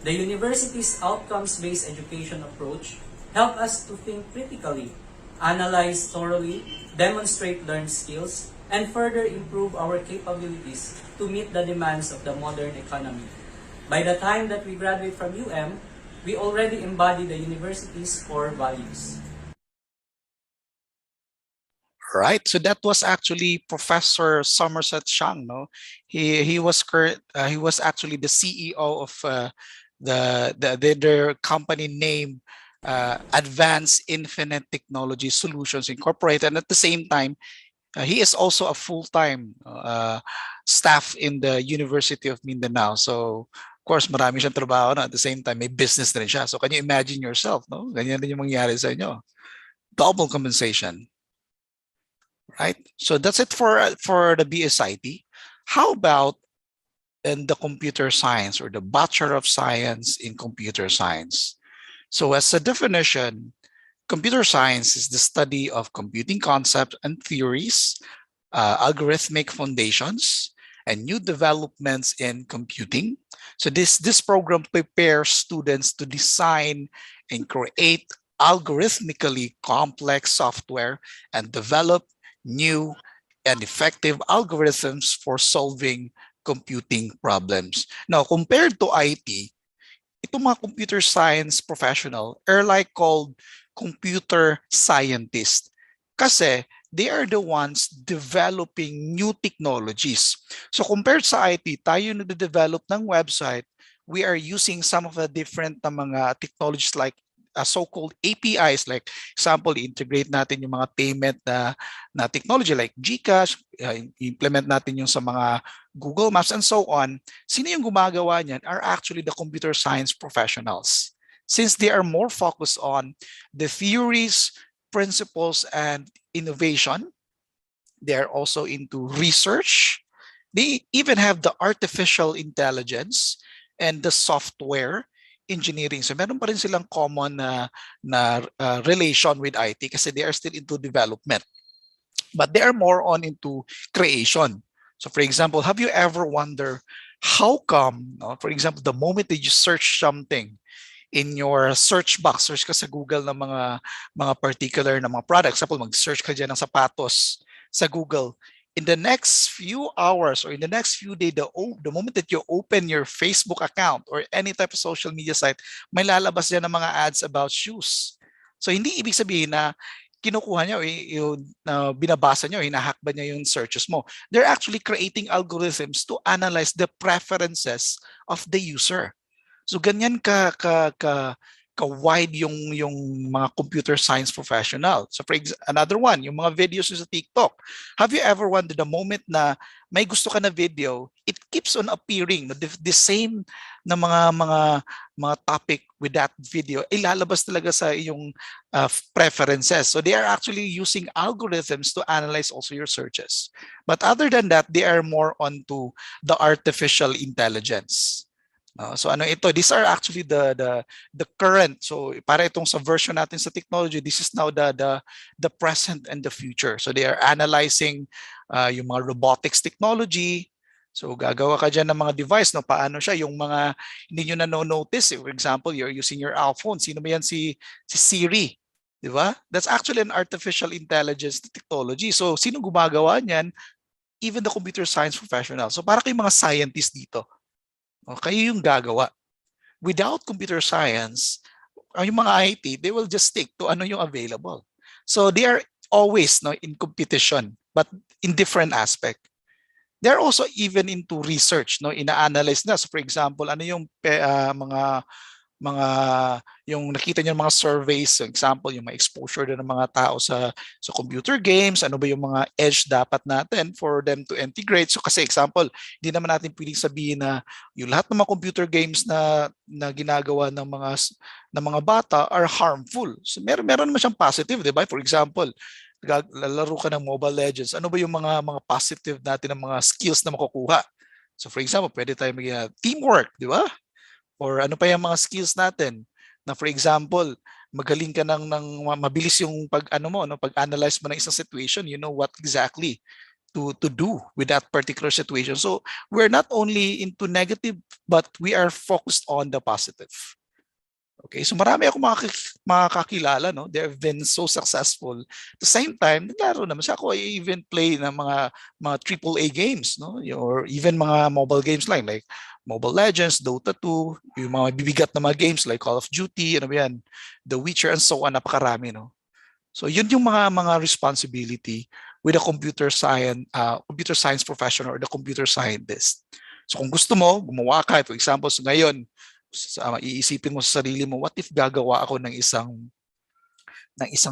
Speaker 13: The university's outcomes-based education approach helped us to think critically, analyze thoroughly, demonstrate learned skills, and further improve our capabilities to meet the demands of the modern economy. By the time that we graduate from UM, we already embody the university's core values.
Speaker 12: Right, so that was actually Professor Somerset Shang. No, he was actually the CEO of their company name, Advanced Infinite Technology Solutions Incorporated, and at the same time, he is also a full-time staff in the University of Mindanao. So of course, marami siyang trabaho na at the same time may business na rin siya. So can you imagine yourself, no? Ganyan din yung mangyari sa inyo. Double compensation. right? So that's it for the BSIT. How about in the computer science or the Bachelor of Science in Computer Science? So as a definition, computer science is the study of computing concepts and theories, algorithmic foundations, and new developments in computing. So this program prepares students to design and create algorithmically complex software and develop new and effective algorithms for solving computing problems. Now, compared to IT, itong mga computer science professional are like called computer scientists kasi they are the ones developing new technologies. So compared sa IT, tayo nagde-develop ng website, we are using some of the different na mga technologies like so-called APIs, like example, integrate natin yung mga payment na technology like GCash, implement natin yung sa mga Google Maps and so on. Sino yung gumagawa niyan are actually the computer science professionals. Since they are more focused on the theories, principles, and innovation, they are also into research. They even have the artificial intelligence and the software engineering. So meron pa rin silang common na relation with IT kasi they are still into development. But they are more on into creation. So for example, have you ever wondered how come, for example, the moment that you search something in your search box, search ka sa Google ng mga particular na mga products, example, mag-search ka dyan ng sapatos sa Google, in the next few hours or in the next few days, the moment that you open your Facebook account or any type of social media site, may lalabas dyan ng mga ads about shoes. So hindi ibig sabihin na kinukuha niya o binabasa niya o hinahakba niya yung searches mo. They're actually creating algorithms to analyze the preferences of the user. So ganyan ka-wide yung mga computer science professional. So for another one, yung mga videos sa TikTok. Have you ever wondered the moment na may gusto ka na video, it keeps on appearing, the same na mga topic with that video, ilalabas talaga sa iyong preferences. So they are actually using algorithms to analyze also your searches. But other than that, they are more onto the artificial intelligence. So ano ito, these are actually the current. So para itong sa version natin sa technology, this is now the present and the future. So they are analyzing yung mga robotics technology. So gagawa ka dyan ng mga device, no, paano siya, yung mga hindi nyo na-notice. For example, you're using your iPhone. Sino ba yan si Siri? Di ba? That's actually an artificial intelligence technology. So sino gumagawa niyan? Even the computer science professional. So para kayong mga scientists dito. Kayo yung gagawa. Without computer science, yung mga IT, they will just stick to ano yung available. So they are always in competition, but in different aspect. They're also even into research, ina-analyze na. So for example, ano yung mga yung nakita niyo mga surveys, for example, yung mga exposure ng mga tao sa computer games, ano ba yung mga edge dapat natin for them to integrate. So kasi example, hindi naman natin pwedeng sabihin na yung lahat ng mga computer games na ginagawa ng mga bata are harmful. So meron naman siyang positive, di ba? For example, lalaro ka ng Mobile Legends, ano ba yung mga positive natin ng mga skills na makukuha? So for example, pwede tayo maging teamwork, di ba? Or ano pa yung mga skills natin na for example, magaling ka ng mabilis yung pag-analyze mo ng isang situation, you know what exactly to do with that particular situation. So we're not only into negative, but we are focused on the positive. Okay, so marami ako makakakilala, no? They have been so successful. At the same time, naglaro naman siya. Ako, I even play ng mga AAA games, no? Or even mga mobile games like Mobile Legends, Dota 2, yung mga bibigat na mga games like Call of Duty, ano ba yan, The Witcher, and so on, napakarami, no? So yun yung mga responsibility with a computer science professional or the computer scientist. So kung gusto mo, gumawa ka, for example, so ngayon, iisipin mo sa sarili mo, what if gagawa ako ng isang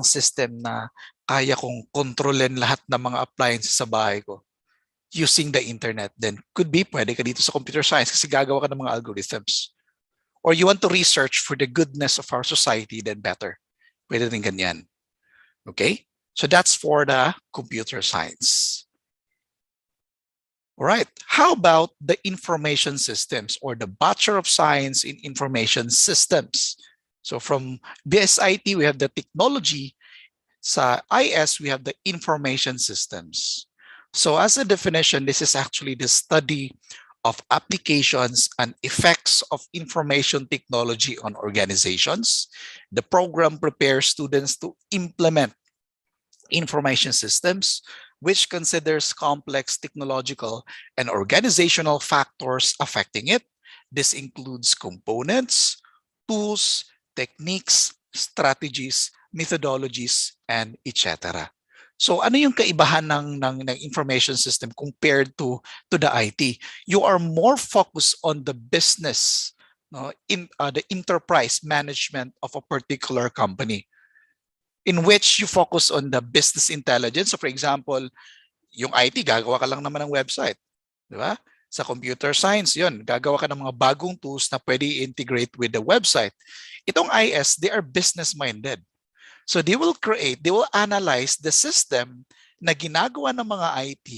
Speaker 12: system na kaya kong kontrolin lahat ng mga appliances sa bahay ko using the internet? Then could be pwede ka dito sa computer science kasi gagawa ka ng mga algorithms. Or you want to research for the goodness of our society, then better. Pwede rin ganyan. Okay? So that's for the computer science. All right, how about the information systems or the Bachelor of Science in Information Systems? So from BSIT, we have the technology. Sa IS, we have the information systems. So as a definition, this is actually the study of applications and effects of information technology on organizations. The program prepares students to implement information systems, which considers complex technological and organizational factors affecting it. This includes components, tools, techniques, strategies, methodologies, and etc. So ano yung kaibahan ng information system compared to the IT? You are more focused on the business, no, in the enterprise management of a particular company, in which you focus on the business intelligence. So for example, yung IT, gagawa ka lang naman ng website. Di ba? Sa computer science, yun, gagawa ka ng mga bagong tools na pwede integrate with the website. Itong IS, they are business-minded. So they will analyze the system na ginagawa ng mga IT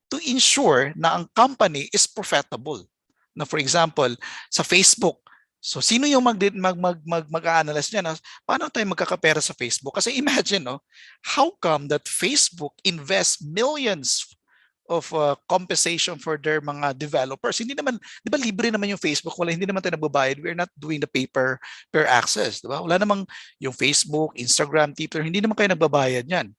Speaker 12: to ensure na ang company is profitable. Na for example, sa Facebook, so sino yung mag-analyze niya na paano tayo magkakapera sa Facebook? Kasi imagine, no, how come that Facebook invests millions of compensation for their mga developers? Hindi naman, di ba libre naman yung Facebook? Hindi naman tayo nagbabayad. We're not doing the pay per access. Di ba? Wala namang yung Facebook, Instagram, Twitter, hindi naman kayo nagbabayad yan.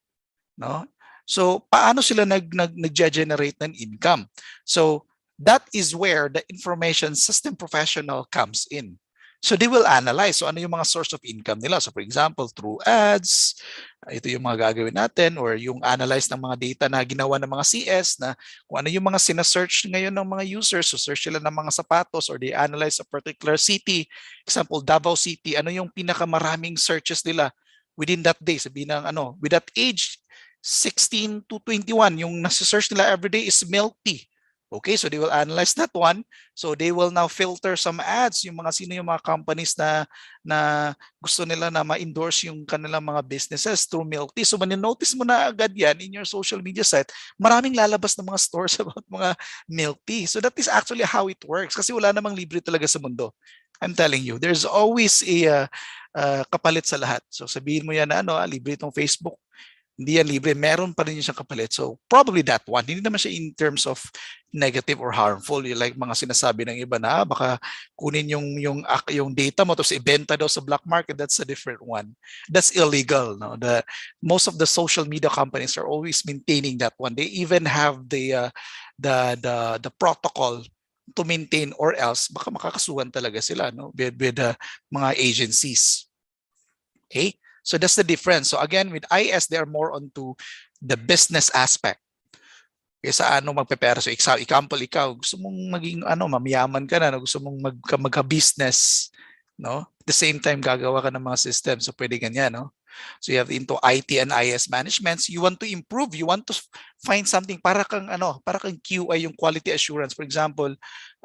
Speaker 12: No? So paano sila nag-generate ng income? So that is where the information system professional comes in. So they will analyze. So ano yung mga source of income nila? So for example, through ads, ito yung mga gagawin natin, or yung analyze ng mga data na ginawa ng mga CS na kung ano yung mga sinasearch ngayon ng mga users. So search sila ng mga sapatos, or they analyze a particular city. Example, Davao City, ano yung pinakamaraming searches nila within that day? Sabihin ng with that age, 16 to 21, yung nasa-search nila everyday is milk tea. Okay, so they will analyze that one. So they will now filter some ads, yung mga sino yung mga companies na gusto nila na ma-endorse yung kanilang mga businesses through milk tea. So maninotice mo na agad yan in your social media site, maraming lalabas ng mga stores about mga milk tea. So that is actually how it works, kasi wala namang libre talaga sa mundo. I'm telling you, there's always a kapalit sa lahat. So sabihin mo yan na libre itong Facebook. Hindi yan libre, meron pa rin siyang kapalit. So probably that one. Hindi naman siya in terms of negative or harmful. Like mga sinasabi ng iba na baka kunin yung data mo tapos ibenta daw sa black market. That's a different one. That's illegal. No? Most of the social media companies are always maintaining that one. They even have the protocol to maintain, or else baka makakasuhan talaga sila with mga agencies. Okay? So that's the difference. So again, with IS, they are more onto the business aspect. Kaya ano magpepera. So example, ikaw, gusto mong maging mamayaman ka na, gusto mong magka-business, no? At the same time, gagawa ka ng mga system. So pwede ganyan, no? So you have into IT and IS managements. You want to improve. You want to find something para kang QA, yung quality assurance. For example,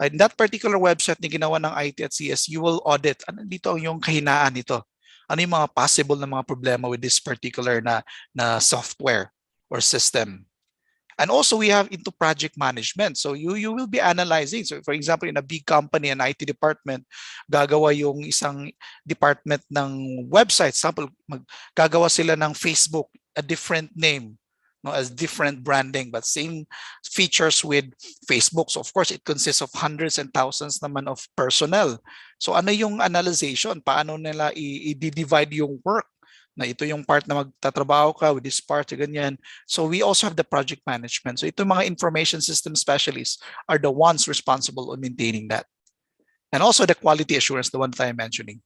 Speaker 12: in that particular website na ginawa ng IT at CS, you will audit. Ano dito yung kahinaan nito? Ano yung mga possible na mga problema with this particular na software or system? And also we have into project management. So you will be analyzing. So for example, in a big company, an IT department, gagawa yung isang department ng website. Example, gagawa sila ng Facebook, a different name, as different branding, but same features with Facebook. So of course, it consists of hundreds and thousands naman of personnel. So ano yung analyzation? Paano nila i-divide yung work? Na ito yung part na magtatrabaho ka with this part, ganyan. So we also have the project management. So ito mga information system specialists are the ones responsible on maintaining that. And also the quality assurance, the one that I'm mentioning.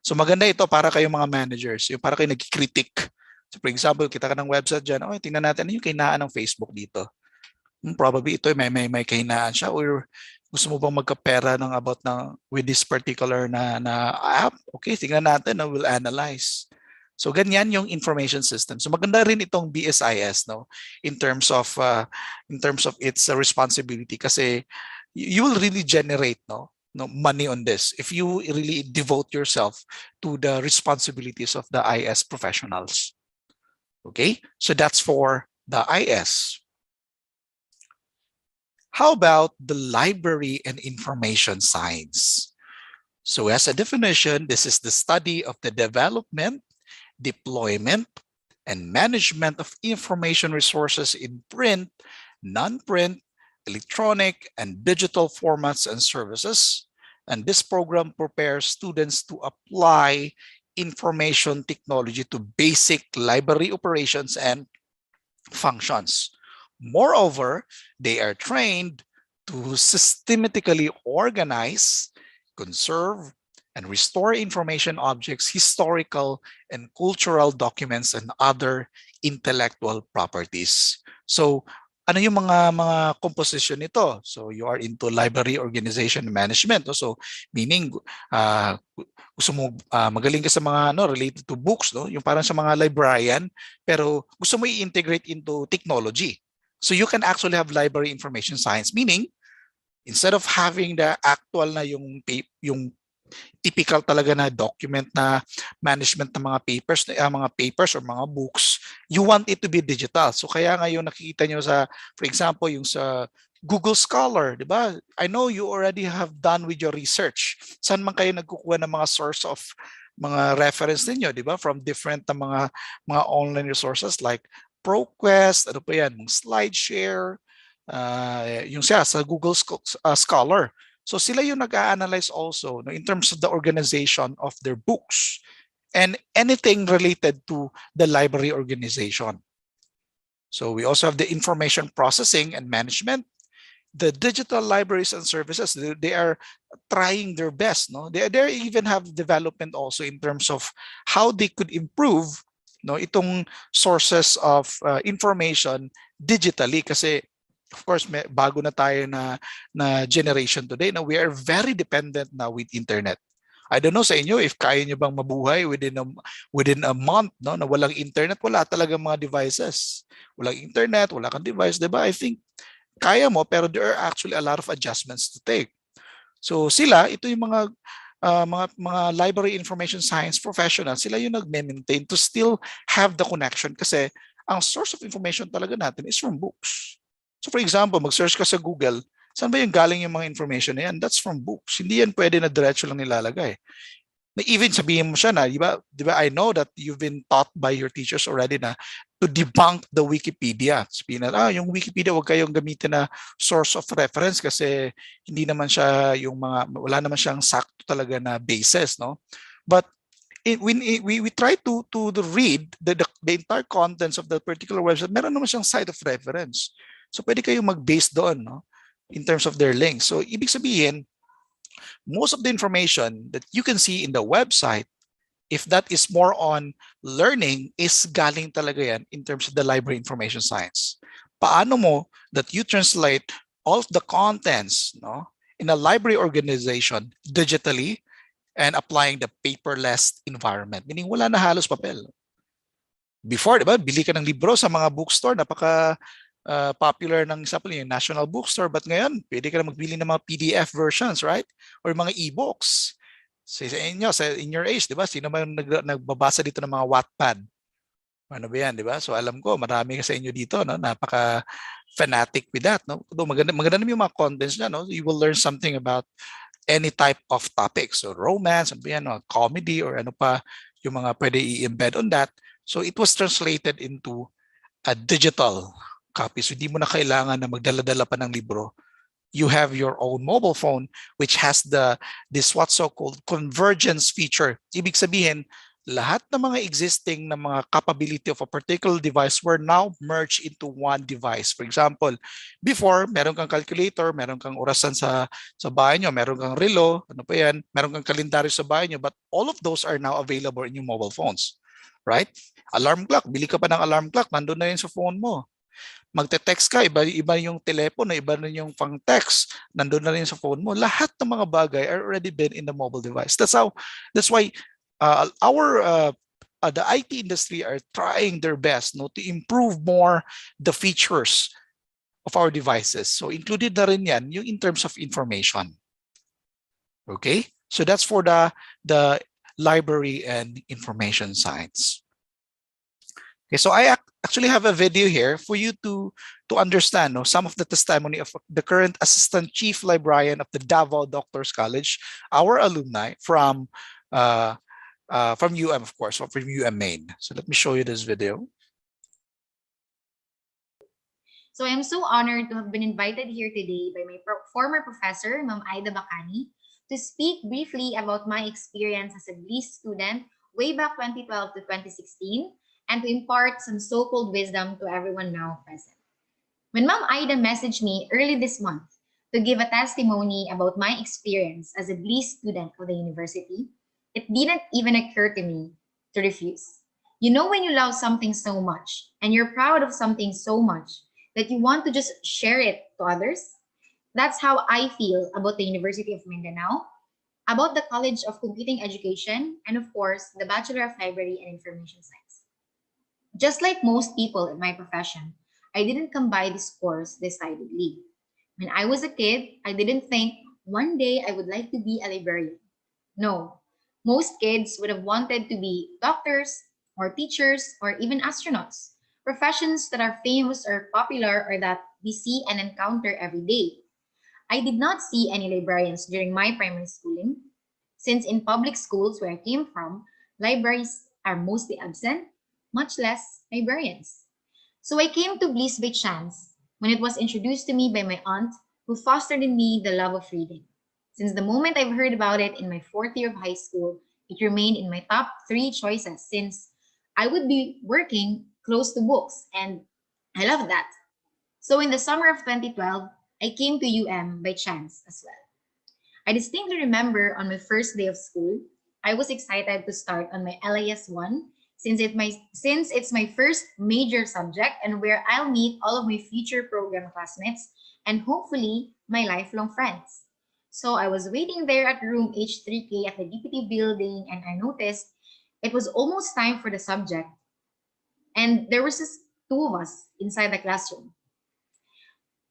Speaker 12: So maganda ito para kayong mga managers, yung para kayo nag-critic. So for example, kita ka ng website dyan, tingnan natin ano yung kahinaan ng Facebook dito. Probably ito may kahinaan siya, or gusto mo bang magkapera with this particular na app? Okay, tingnan natin, we'll analyze. So ganyan yung information system. So maganda rin itong BSIS, no, in terms of its responsibility, kasi you will really generate money on this if you really devote yourself to the responsibilities of the IS professionals. Okay, so that's for the IS. How about the library and information science? So as a definition, this is the study of the development, deployment, and management of information resources in print, non-print, electronic, and digital formats and services. And this program prepares students to apply information technology to basic library operations and functions. Moreover, they are trained to systematically organize, conserve, and restore information objects, historical and cultural documents, and other intellectual properties. So, ano yung mga composition nito? So, you are into library organization and management. So, meaning, gusto mo magaling ka sa mga related to books, yung parang sa mga librarian, pero gusto mo i-integrate into technology. So, you can actually have library information science, meaning, instead of having the actual na yung typical talaga na document na management ng mga papers or mga books, you want it to be digital. So kaya ngayon nakikita nyo sa, for example, yung sa Google Scholar, di ba? I know you already have done with your research. Saan man kayo nagkukuha ng mga source of mga reference ninyo, di ba? From different mga online resources like ProQuest, ano pa yan, SlideShare, yung sa Google Scholar. So sila yung nag-a-analyze also in terms of the organization of their books and anything related to the library organization. So we also have the information processing and management, the digital libraries and services. They are trying their best. They even have development also in terms of how they could improve itong sources of information digitally, kasi of course, bago na tayo na generation today. Now, we are very dependent now with internet. I don't know sa inyo if kaya nyo bang mabuhay within a month na walang internet, wala talagang mga devices. Walang internet, wala kang device, diba? I think kaya mo, pero there are actually a lot of adjustments to take. So sila, ito yung mga library information science professionals, sila yung nag-maintain to still have the connection, kasi ang source of information talaga natin is from books. So for example, mag-search ka sa Google, saan ba yung galing yung mga information na yan? That's from books. Hindi yan pwede na diretso lang nilalagay. Na even sabihin mo siya na, di ba, I know that you've been taught by your teachers already na to debunk the Wikipedia. Sabihin na, yung Wikipedia, huwag kayong gamitin na source of reference kasi hindi naman siya wala naman siyang sakto talaga na basis, no? But when we try to read the entire contents of that particular website, meron naman siyang site of reference. So pwede kayong mag-base doon, in terms of their links. So ibig sabihin, most of the information that you can see in the website, if that is more on learning, is galing talaga yan in terms of the library information science. Paano mo that you translate all of the contents in a library organization digitally and applying the paperless environment, meaning wala na halos papel. Before, diba, bili ka ng libro sa mga bookstore, napaka popular ng example yung National Bookstore, but ngayon pwede ka na magbili ng mga PDF versions, right? Or mga e-books. Sa inyo, in your age, di ba? Sino man nagbabasa dito ng mga Wattpad? Ano ba yan, di ba? So alam ko, marami ka sa inyo dito, napaka fanatic with that. Maganda naman yung mga contents niya. You will learn something about any type of topic. So romance, ano ba yan, comedy, or ano pa yung mga pwede i-embed on that. So it was translated into a digital copy. So hindi mo na kailangan na magdala-dala pa ng libro. You have your own mobile phone which has this what's so-called convergence feature. Ibig sabihin, lahat ng mga existing na mga capability of a particular device were now merged into one device. For example, before, meron kang calculator, meron kang orasan sa bahay nyo, meron kang relo, ano pa yan, meron kang kalendaryo sa bahay nyo, but all of those are now available in your mobile phones. Right? Alarm clock, bili ka pa ng alarm clock, nandun na yun sa phone mo. Magte-text ka, iba yung telepono, iba na yung pang text, nandun na rin sa phone mo. Lahat ng mga bagay are already been in the mobile device. That's why the IT industry are trying their best to improve more the features of our devices. So included na rin yan yung in terms of information. Okay? So that's for the library and information science. Okay, so I actually have a video here for you to understand some of the testimony of the current Assistant Chief Librarian of the Davao Doctors College, our alumni from UM, of course, or from UM Maine. So let me show you this video.
Speaker 14: So I am so honored to have been invited here today by my former professor, Ma'am Aida Bacani, to speak briefly about my experience as a BLIS student way back 2012 to 2016, and to impart some so-called wisdom to everyone now present. When Ma'am Aida messaged me early this month to give a testimony about my experience as a BLIS student of the university, it didn't even occur to me to refuse. You know, when you love something so much and you're proud of something so much that you want to just share it to others, that's how I feel about the University of Mindanao, about the College of Computing Education, and of course, the Bachelor of Library and Information Science. Just like most people in my profession, I didn't come by this course decidedly. When I was a kid, I didn't think one day I would like to be a librarian. No, most kids would have wanted to be doctors or teachers or even astronauts, professions that are famous or popular or that we see and encounter every day. I did not see any librarians during my primary schooling, since in public schools where I came from, libraries are mostly absent, much less librarians. So I came to Bliss by chance when it was introduced to me by my aunt, who fostered in me the love of reading. Since the moment I've heard about it in my fourth year of high school, it remained in my top three choices since I would be working close to books, and I love that. So in the summer of 2012, I came to UM by chance as well. I distinctly remember on my first day of school, I was excited to start on my LIS 1 since it's my first major subject and where I'll meet all of my future program classmates and hopefully my lifelong friends. So I was waiting there at room H3K at the DPT building, and I noticed it was almost time for the subject, and there was just two of us inside the classroom.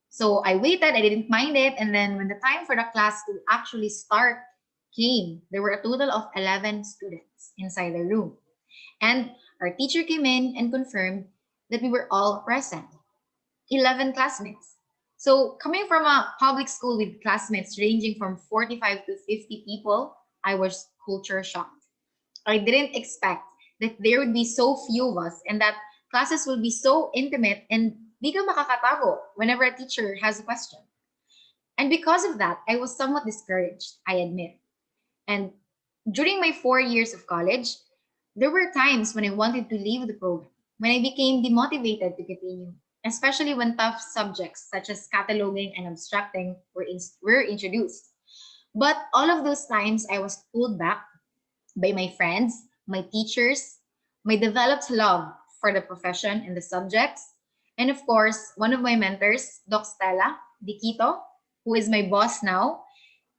Speaker 14: So I waited, I didn't mind it. And then when the time for the class to actually start came, there were a total of 11 students inside the room. And our teacher came in and confirmed that we were all present, 11 classmates. So coming from a public school with classmates ranging from 45 to 50 people, I was culture shocked. I didn't expect that there would be so few of us and that classes will be so intimate and di ka makakatago whenever a teacher has a question. And because of that, I was somewhat discouraged, I admit. And during my 4 years of college, there were times when I wanted to leave the program, when I became demotivated to continue, especially when tough subjects such as cataloging and abstracting were introduced. But all of those times, I was pulled back by my friends, my teachers, my developed love for the profession and the subjects, and of course, one of my mentors, Doc Stella Diquito, who is my boss now,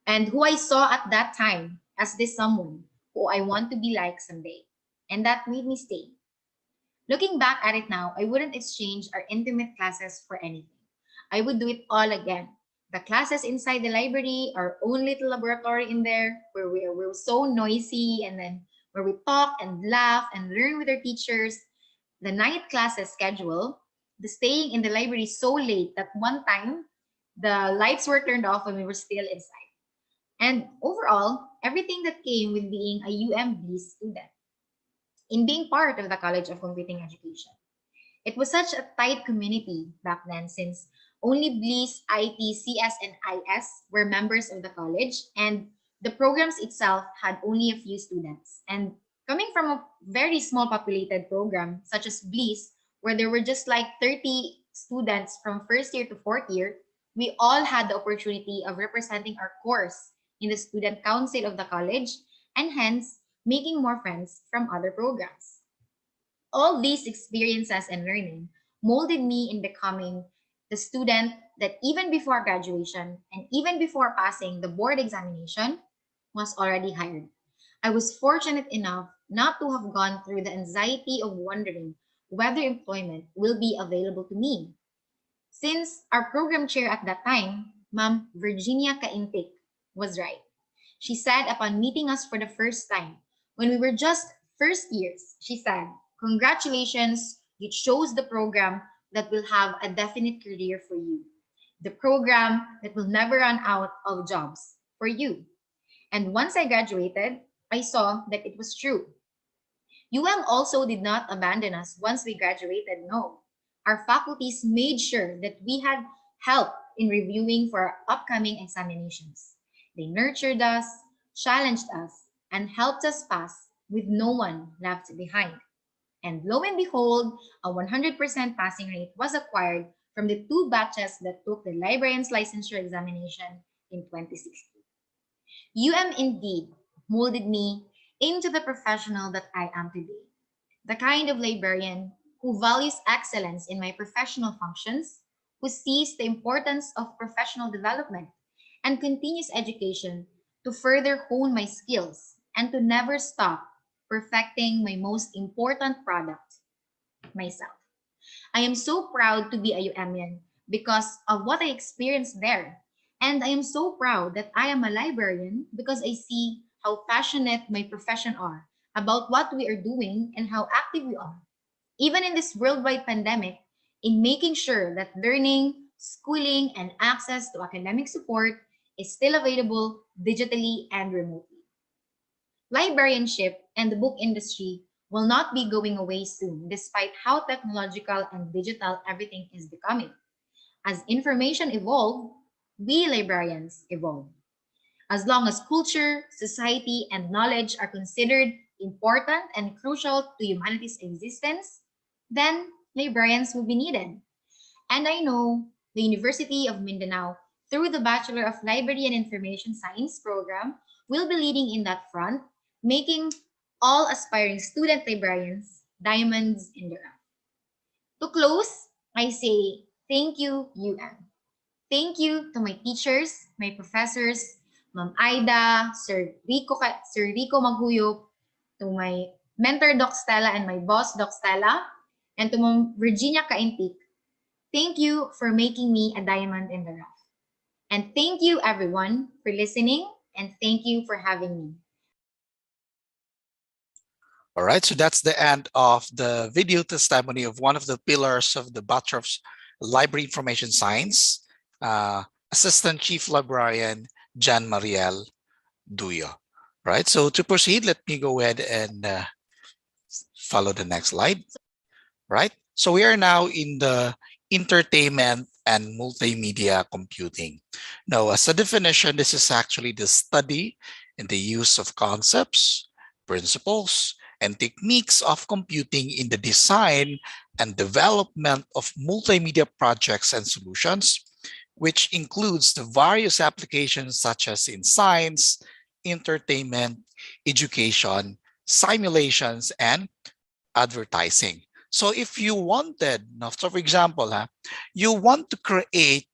Speaker 14: and who I saw at that time as this someone who I want to be like someday. And that made me stay. Looking back at it now, I wouldn't exchange our intimate classes for anything. I would do it all again. The classes inside the library, our own little laboratory in there, where we were so noisy, and then where we talk and laugh and learn with our teachers, the night classes schedule, the staying in the library so late that one time the lights were turned off when we were still inside. And overall, everything that came with being a UMB student, in being part of the College of Computing Education. It was such a tight community back then since only BLIS, IT, CS, and IS were members of the college, and the programs itself had only a few students. And coming from a very small populated program such as BLIS, where there were just like 30 students from first year to fourth year, we all had the opportunity of representing our course in the student council of the college, and hence making more friends from other programs. All these experiences and learning molded me in becoming the student that even before graduation and even before passing the board examination was already hired. I was fortunate enough not to have gone through the anxiety of wondering whether employment will be available to me. Since our program chair at that time, Ma'am Virginia Caintic, was right. She said upon meeting us for the first time, when we were just first years, she said, "Congratulations, You chose the program that will have a definite career for you, the program that will never run out of jobs for you. And once I graduated, I saw that it was true. UM also did not abandon us once we graduated, no. Our faculties made sure that we had help in reviewing for our upcoming examinations. They nurtured us, challenged us, and helped us pass with no one left behind. And lo and behold, a 100% passing rate was acquired from the 2 batches that took the librarian's licensure examination in 2016. UM indeed molded me into the professional that I am today, the kind of librarian who values excellence in my professional functions, who sees the importance of professional development and continuous education to further hone my skills and to never stop perfecting my most important product, myself. I am so proud to be a UMian because of what I experienced there. And I am so proud that I am a librarian because I see how passionate my profession are about what we are doing and how active we are, even in this worldwide pandemic, in making sure that learning, schooling, and access to academic support is still available digitally and remotely. Librarianship and the book industry will not be going away soon, despite how technological and digital everything is becoming. As information evolve, we librarians evolve. As long as culture, society, and knowledge are considered important and crucial to humanity's existence, then librarians will be needed. And I know the University of Mindanao, through the Bachelor of Library and Information Science program, will be leading in that front, making all aspiring student librarians diamonds in the rough. To close, I say thank you, UM. Thank you to my teachers, my professors, Ma'am Aida, Sir Rico Maghuyop, to my mentor, Doc Stella, and my boss, Doc Stella, and to Ma'am Virginia Kaintik. Thank you for making me a diamond in the rough. And thank you, everyone, for listening, and thank you for having me.
Speaker 12: All right, so that's the end of the video testimony of one of the pillars of the Bachelor of Library Information Science, Assistant Chief Librarian Jan Mariel Duyo. Right, so to proceed, let me go ahead and follow the next slide. Right, so we are now in the entertainment and multimedia computing. Now, as a definition, this is actually the study and the use of concepts, principles, and techniques of computing in the design and development of multimedia projects and solutions, which includes the various applications such as in science, entertainment, education, simulations, and advertising. So if you wanted, so for example, you want to create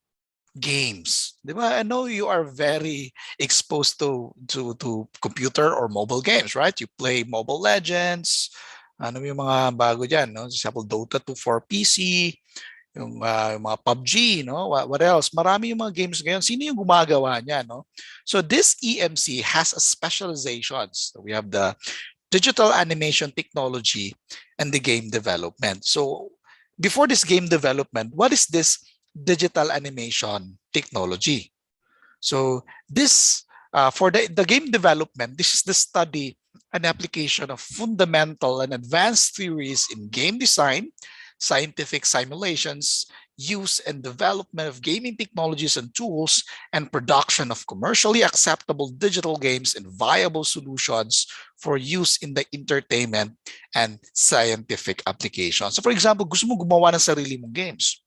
Speaker 12: games. I know you are very exposed to computer or mobile games, right? You play Mobile Legends, ano yung mga bago dyan, no? For example, Dota 2 for PC, yung mga PUBG, no? What else? Marami yung mga games ngayon. Sino yung gumagawa niya, no? So this EMC has a specializations. We have the digital animation technology and the game development. So before this game development, what is this digital animation technology? So this, for the game development, this is the study and application of fundamental and advanced theories in game design, scientific simulations, use and development of gaming technologies and tools, and production of commercially acceptable digital games and viable solutions for use in the entertainment and scientific applications. So for example, gusto mo gumawa ng sarili mong games.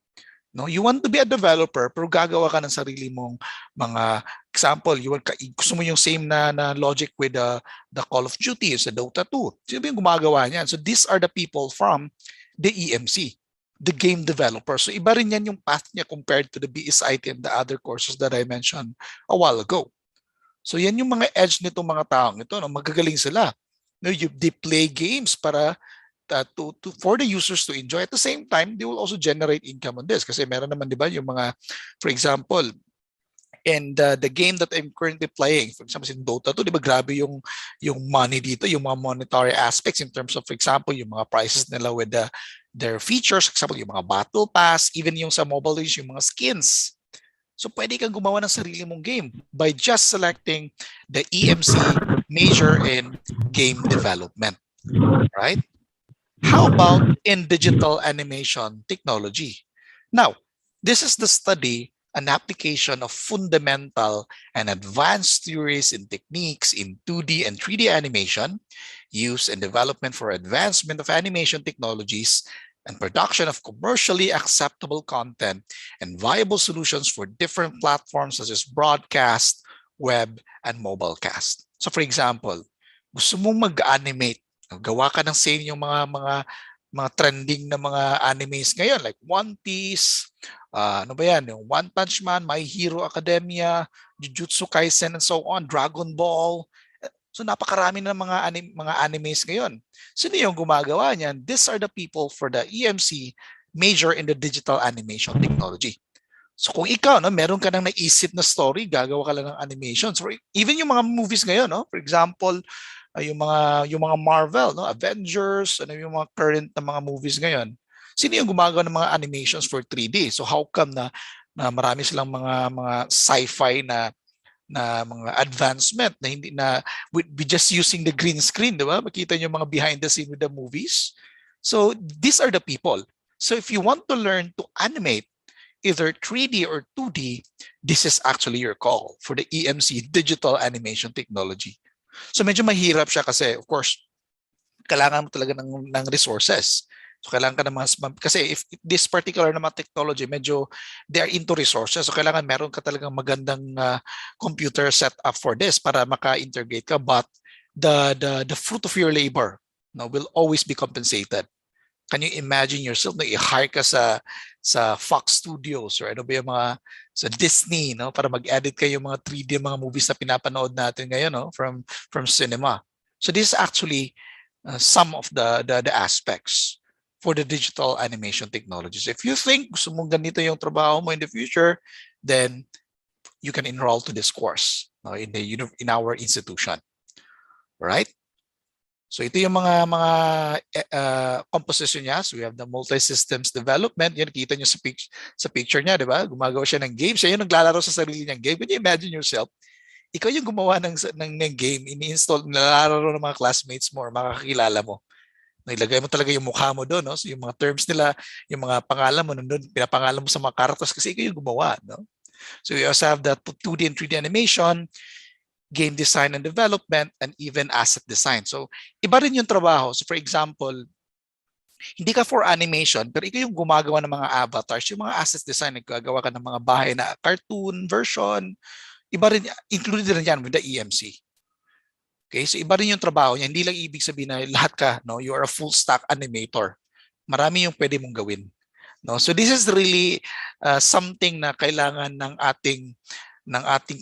Speaker 12: No, you want to be a developer pero gagawa ka ng sarili mong mga example, gusto mo yung same na logic with the Call of Duty, sa Dota 2. Sino ba yung gumagawa niyan? So these are the people from the EMC, the game developer. So iba rin yan yung path niya compared to the BSIT and the other courses that I mentioned a while ago. So yan yung mga edge nitong mga taong ito, no? Magagaling sila. No, they play games para for the users to enjoy. At the same time, they will also generate income on this. Kasi meron naman, di ba, yung mga, for example, and the game that I'm currently playing, for example, in Dota 2, di ba, grabe yung money dito, yung mga monetary aspects in terms of, for example, yung mga prices nila with the their features, example, yung mga battle pass, even yung sa mobile games, yung mga skins. So pwede kang gumawa ng sarili mong game by just selecting the EMC major in game development, right? How about in digital animation technology? Now, this is the study and application of fundamental and advanced theories and techniques in 2D and 3D animation, use and development for advancement of animation technologies, and production of commercially acceptable content and viable solutions for different platforms such as broadcast, web, and mobile cast. So for example, gusto mong mag-animate, gawa ka ng same yung mga trending na mga animes ngayon like One Piece, ano ba yan, yung One Punch Man, My Hero Academia, Jujutsu Kaisen, and so on, Dragon Ball. So napakarami na mga animes ngayon. Sino yung gumagawa niyan? These are the people for the EMC major in the digital animation technology. So kung ikaw, no, meron ka nang naisip na story, gagawa ka lang ng animations. Or even yung mga movies ngayon, no? For example, yung mga Marvel, no, Avengers, ano yung mga current na mga movies ngayon. Sino yung gumagawa ng mga animations for 3D? So how come na marami silang mga sci-fi na mga advancement na hindi na we just using the green screen, di ba? Makita niyo mga behind the scene with the movies. So these are the people. So if you want to learn to animate either 3D or 2D, this is actually your call for the EMC digital animation technology. So medyo mahirap siya kasi of course kailangan mo talaga ng resources. So kailangan ka na kasi if this particular naman technology, medyo they are into resources. So kailangan meron ka talagang magandang computer setup for this para maka-integrate ka. But the fruit of your labor, no, will always be compensated. Can you imagine yourself na i-hire ka sa Fox Studios or ano ba yung mga sa Disney, no, para mag-edit kayo yung mga 3D mga movies na pinapanood natin ngayon, no, from cinema. So this is actually some of the aspects for the digital animation technologies. If you think gusto mong ganito yung trabaho mo in the future, then you can enroll to this course, no, in our institution. Right? So ito yung mga composition niya. So we have the multi-systems development. Yan, kita nyo sa picture niya, di ba? Gumagawa siya ng game. Siya yung naglalaro sa sarili niyang game. Can you imagine yourself? Ikaw yung gumawa ng game, ini-install, nilalaro ng mga classmates mo or makakilala mo. Nailagay mo talaga yung mukha mo doon, no? So yung mga terms nila, yung mga pangalan mo, nandun, pinapangalan mo sa mga characters kasi ikaw yung gumawa, no? So we also have that 2D and 3D animation, game design and development, and even asset design. So iba rin yung trabaho. So for example, hindi ka for animation, pero ikaw yung gumagawa ng mga avatars, yung mga assets design, nagagawa ka ng mga bahay na cartoon version, iba rin, included rin yan with the EMC. Okay, so iba rin yung trabaho niya. Hindi lang ibig sabihin na lahat ka, no, you are a full stack animator. Marami yung pwede mong gawin. No? So this is really something na kailangan ng ating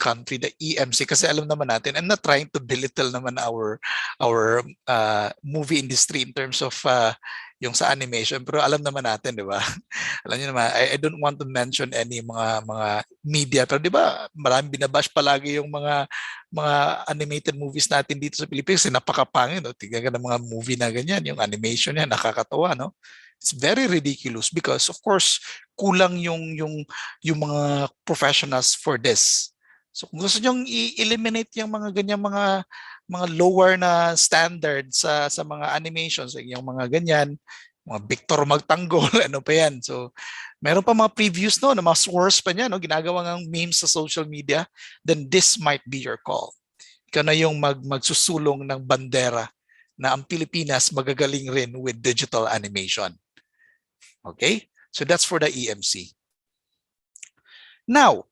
Speaker 12: country, the EMC, kasi alam naman natin, I'm not trying to belittle naman our movie industry in terms of yung sa animation, pero alam naman natin, di ba? Alam niyo naman, I don't want to mention any mga media, pero di ba, maraming binabash palagi yung mga animated movies natin dito sa Pilipinas, napakapangin, no? Tingnan ka ng mga movie na ganyan, yung animation niya, nakakatawa, no? It's very ridiculous because of course kulang yung mga professionals for this. So kung gusto niyo i-eliminate yung mga ganyan mga lower na standards sa mga animations, yung mga ganyan, mga Victor magtanggol, ano pa yan. So meron pa mga previews no, na mga source pa niya, no, ginagawa ng memes sa social media, then this might be your call. Ikaw na yung magsusulong ng bandera na ang Pilipinas magagaling rin with digital animation. Okay, so that's for the EMC. Now,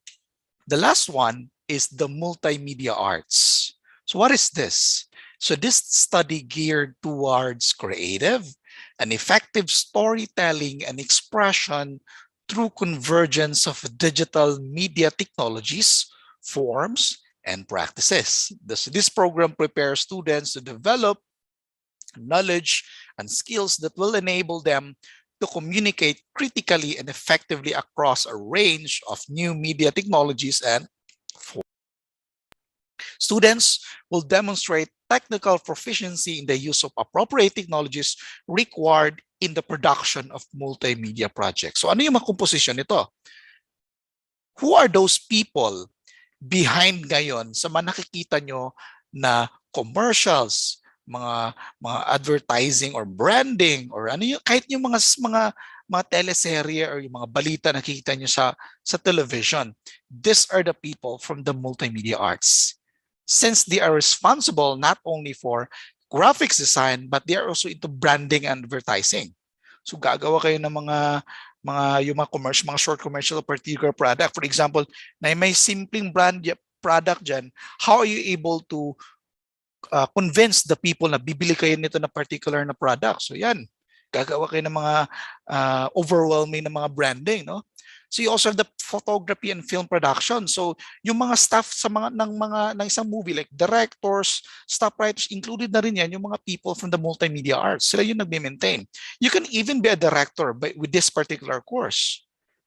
Speaker 12: the last one is the multimedia arts. So what is this? So this study geared towards creative and effective storytelling and expression through convergence of digital media technologies, forms, and practices. This program prepares students to develop knowledge and skills that will enable them to communicate critically and effectively across a range of new media technologies and forms. Students will demonstrate technical proficiency in the use of appropriate technologies required in the production of multimedia projects. So ano yung mga composition nito? Who are those people behind ngayon sa mga nakikita nyo na commercials, mga advertising or branding, or ano yung kahit yung mga teleserye or yung mga balita nakikita nyo sa television? These are the people from the multimedia arts. Since they are responsible not only for graphics design, but they are also into branding and advertising. So gagawa kayo ng yung mga commercial, mga short commercial of particular product. For example, na may simpleng product dyan, how are you able to convince the people na bibili kayo nito na particular na product? So yan, gagawa kayo ng mga overwhelming na mga branding, no? So you also have the photography and film production. So yung mga staff ng isang movie, like directors, staff writers, included na rin yan yung mga people from the multimedia arts. Sila yung nagme-maintain. You can even be a director with this particular course.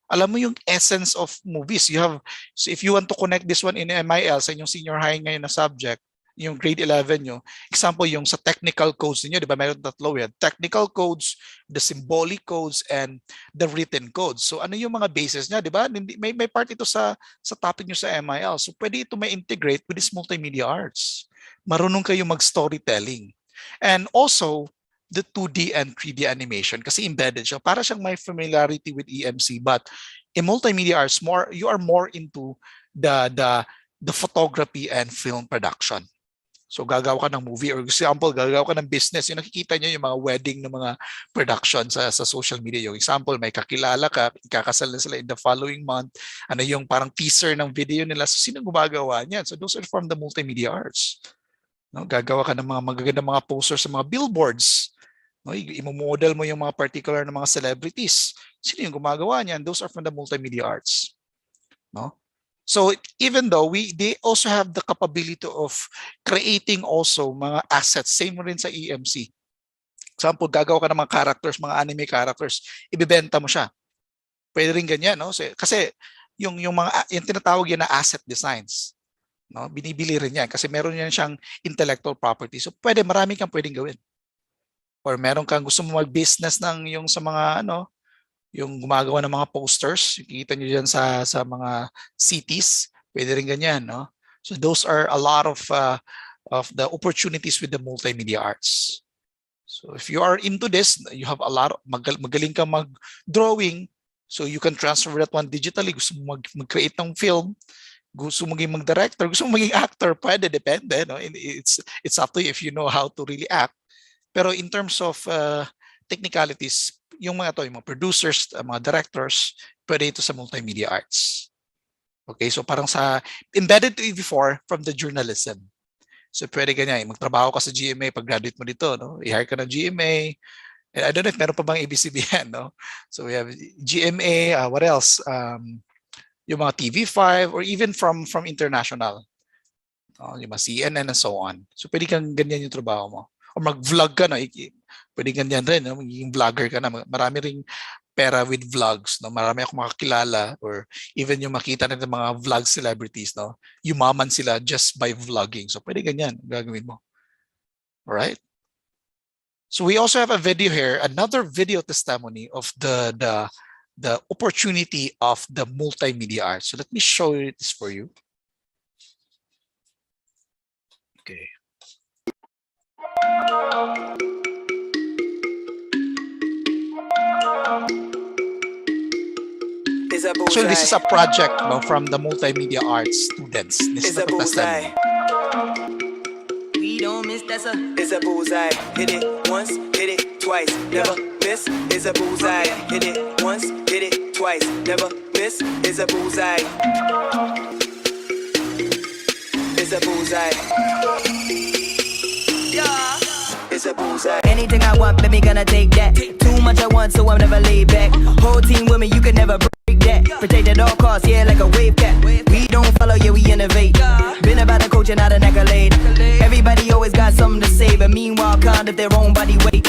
Speaker 12: Alam mo yung essence of movies. So if you want to connect this one in MIL sa inyong senior high ngayon na subject, yung grade 11 nyo, example yung sa technical codes niyo, di ba? Mayroon tatlo yan. Technical codes, the symbolic codes, and the written codes. So ano yung mga bases niya, di ba? May part ito sa topic nyo sa MIL. So pwede ito may integrate with this multimedia arts. Marunong kayo mag-storytelling. And also, the 2D and 3D animation kasi embedded siya. Para siyang may familiarity with EMC, but in multimedia arts, you are more into the photography and film production. So gagawa ka ng movie, or example, gagawa ka ng business. Yung nakikita nyo yung mga wedding ng mga production sa social media. Yung example, may kakilala ka, ikakasal na sila in the following month. Ano yung parang teaser ng video nila. So sino gumagawa niyan? So those are from the multimedia arts. No, gagawa ka ng mga magagandang mga posters sa mga billboards. No, imomodel mo yung mga particular na mga celebrities. Sino yung gumagawa niyan? Those are from the multimedia arts. No? So even though they also have the capability of creating also mga assets, same rin sa EMC. Example, gagawa ka ng mga characters, mga anime characters, ibebenta mo siya. Pwede rin ganyan, no? Kasi yung tinatawag yan na asset designs, no? Binibili rin yan kasi meron yan siyang intellectual property. So marami kang pwedeng gawin. Or meron kang gusto mo mag-business ng sa mga yung gumagawa ng mga posters, kita nyo dyan sa mga cities, pwede rin ganyan, no? So those are a lot of the opportunities with the multimedia arts. So if you are into this, you have a lot of, magaling ka mag-drawing, so you can transfer that one digitally. Gusto mo mag-create ng film, gusto mo maging mag-director, gusto mo maging actor, pwede, depende, no? It's up to you if you know how to really act. Pero in terms of technicalities, yung mga producers, mga directors, pwede ito sa multimedia arts. Okay, so parang sa embedded before from the journalism. So pwede ganyan, magtrabaho ka sa GMA pag graduate mo dito, no? I-hire ka ng GMA. And I don't know if meron pa bang ABCBN, no? So we have GMA, what else? Yung mga TV5 or even from international. Yung mga CNN and so on. So pwede kang ganyan yung trabaho mo. O mag-vlog ka, no? Pwede ganyan rin, no? Magiging vlogger ka na. Marami ring pera with vlogs, no? Marami akong makakilala or even yung makita natin mga vlog celebrities, no? Yumaman sila just by vlogging. So pwede ganyan, gagawin mo. Alright? So we also have a video here, another video testimony of the opportunity of the multimedia arts. So let me show you this for you. Okay. So this is a project, no, from the multimedia arts students. This is a bullseye.
Speaker 15: We don't miss, that's a bullseye. Hit it once, hit it twice, never miss. It's a bullseye. Hit it once, hit it twice, never miss. It's a bullseye. It's a bullseye. Yeah. It's a bullseye. Anything I want, baby, gonna take that. Too much I want, so I'm never laid back. Whole team with me, you can never break that. Protect at all costs, yeah, like a wave cap. We don't follow, yeah, we innovate. Been about the culture, not an accolade. Everybody always got something to say, but meanwhile, kind of their own body weight.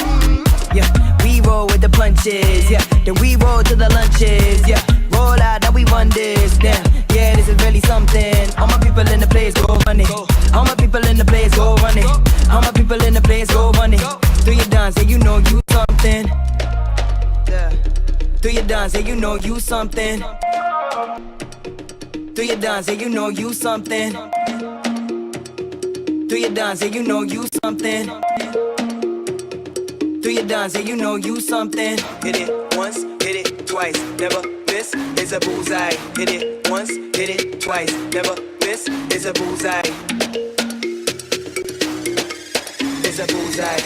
Speaker 15: Yeah, we roll with the punches, yeah. Then we roll to the lunches, yeah. Roll out, now we run this, damn. Yeah, this is really something. All my people in the place, go run it. All my people in the place, go run it. All my people in the place, go run it. Do your dance, yeah, you know you something. dance, yeah, you know you something. Do your dance, yeah, you know you something. Do your dance, yeah, you know you something. Do your dance, yeah, you know you something. Hit it once, hit it twice, never miss, it's a bullseye. Hit it once, hit it twice, never miss, it's a bullseye. It's a bullseye.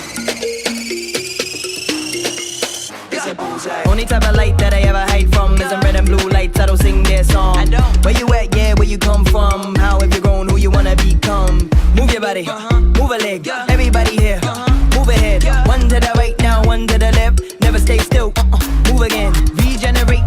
Speaker 15: It's a bullseye. Only type of light that I ever hide from is in red and blue lights. I don't sing their song. I don't. Where you at? Yeah, where you come from? How have you grown? Who you wanna become? Move your body, move a leg. Everybody here, move ahead. One to the right now, one to the left. Never stay still. Move again. Regenerate.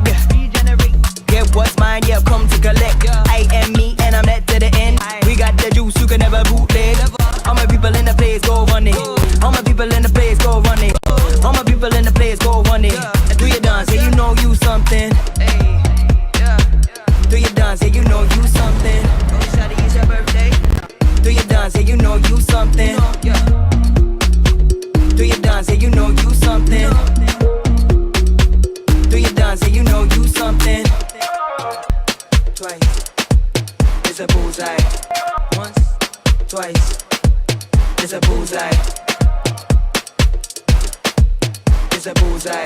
Speaker 15: Get what's mine. Yeah, come to collect. I am me, and I'm that to the end. We got the juice, you can never bootleg. All my people in the place go run it. All my people in the place go run it. All my people in the place go run it. Do your dance, yeah, you know you something. Do your dance, yeah, you know you something. It's your birthday. Do your dance, yeah, you know you something. Do your dance, yeah, you know you something. Do your dance, yeah, you know you something. Twice, it's a bullseye. Once, twice, it's a bullseye. It's a bullseye.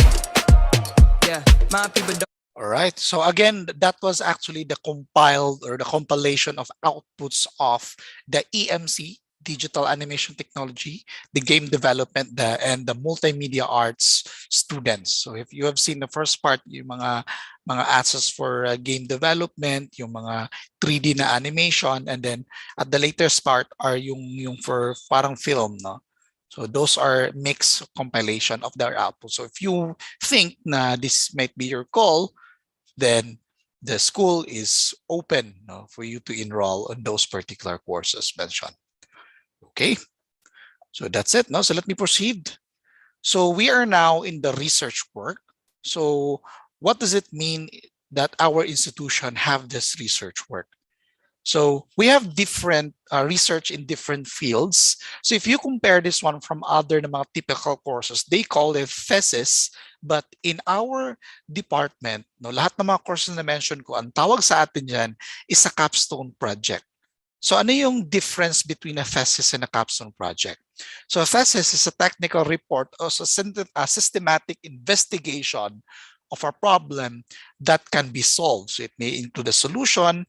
Speaker 15: Yeah, my people don't.
Speaker 12: All right. So again, that was actually the compiled or the compilation of outputs of the EMC, digital animation technology, the game development, and the multimedia arts students. So if you have seen the first part, yung mga assets for game development, yung mga 3D na animation, and then at the latest part are yung for parang film, no? So those are mixed compilation of their output. So if you think na this might be your call, then the school is open, no, for you to enroll on those particular courses mentioned. Okay, so that's it. No, so let me proceed. So we are now in the research work. So what does it mean that our institution have this research work? So we have different research in different fields. So if you compare this one from other mga typical courses, they call it thesis. But in our department, no, lahat ng mga courses na mention ko, ang tawag sa atin dyan is a capstone project. So ano yung difference between a thesis and a capstone project? So a thesis is a technical report or a systematic investigation of a problem that can be solved. So it may include a solution,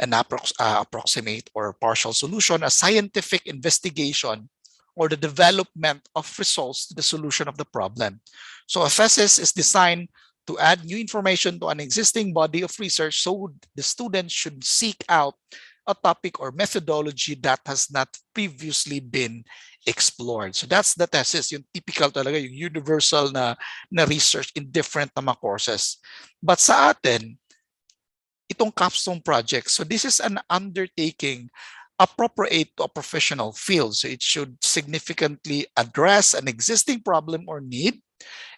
Speaker 12: an approximate or partial solution, a scientific investigation, or the development of results to the solution of the problem. So a thesis is designed to add new information to an existing body of research, so the students should seek out a topic or methodology that has not previously been explored. So that's the thesis, yung typical talaga, yung universal na research in different mga courses. But sa atin, itong capstone project, so this is an undertaking appropriate to a professional field. So it should significantly address an existing problem or need.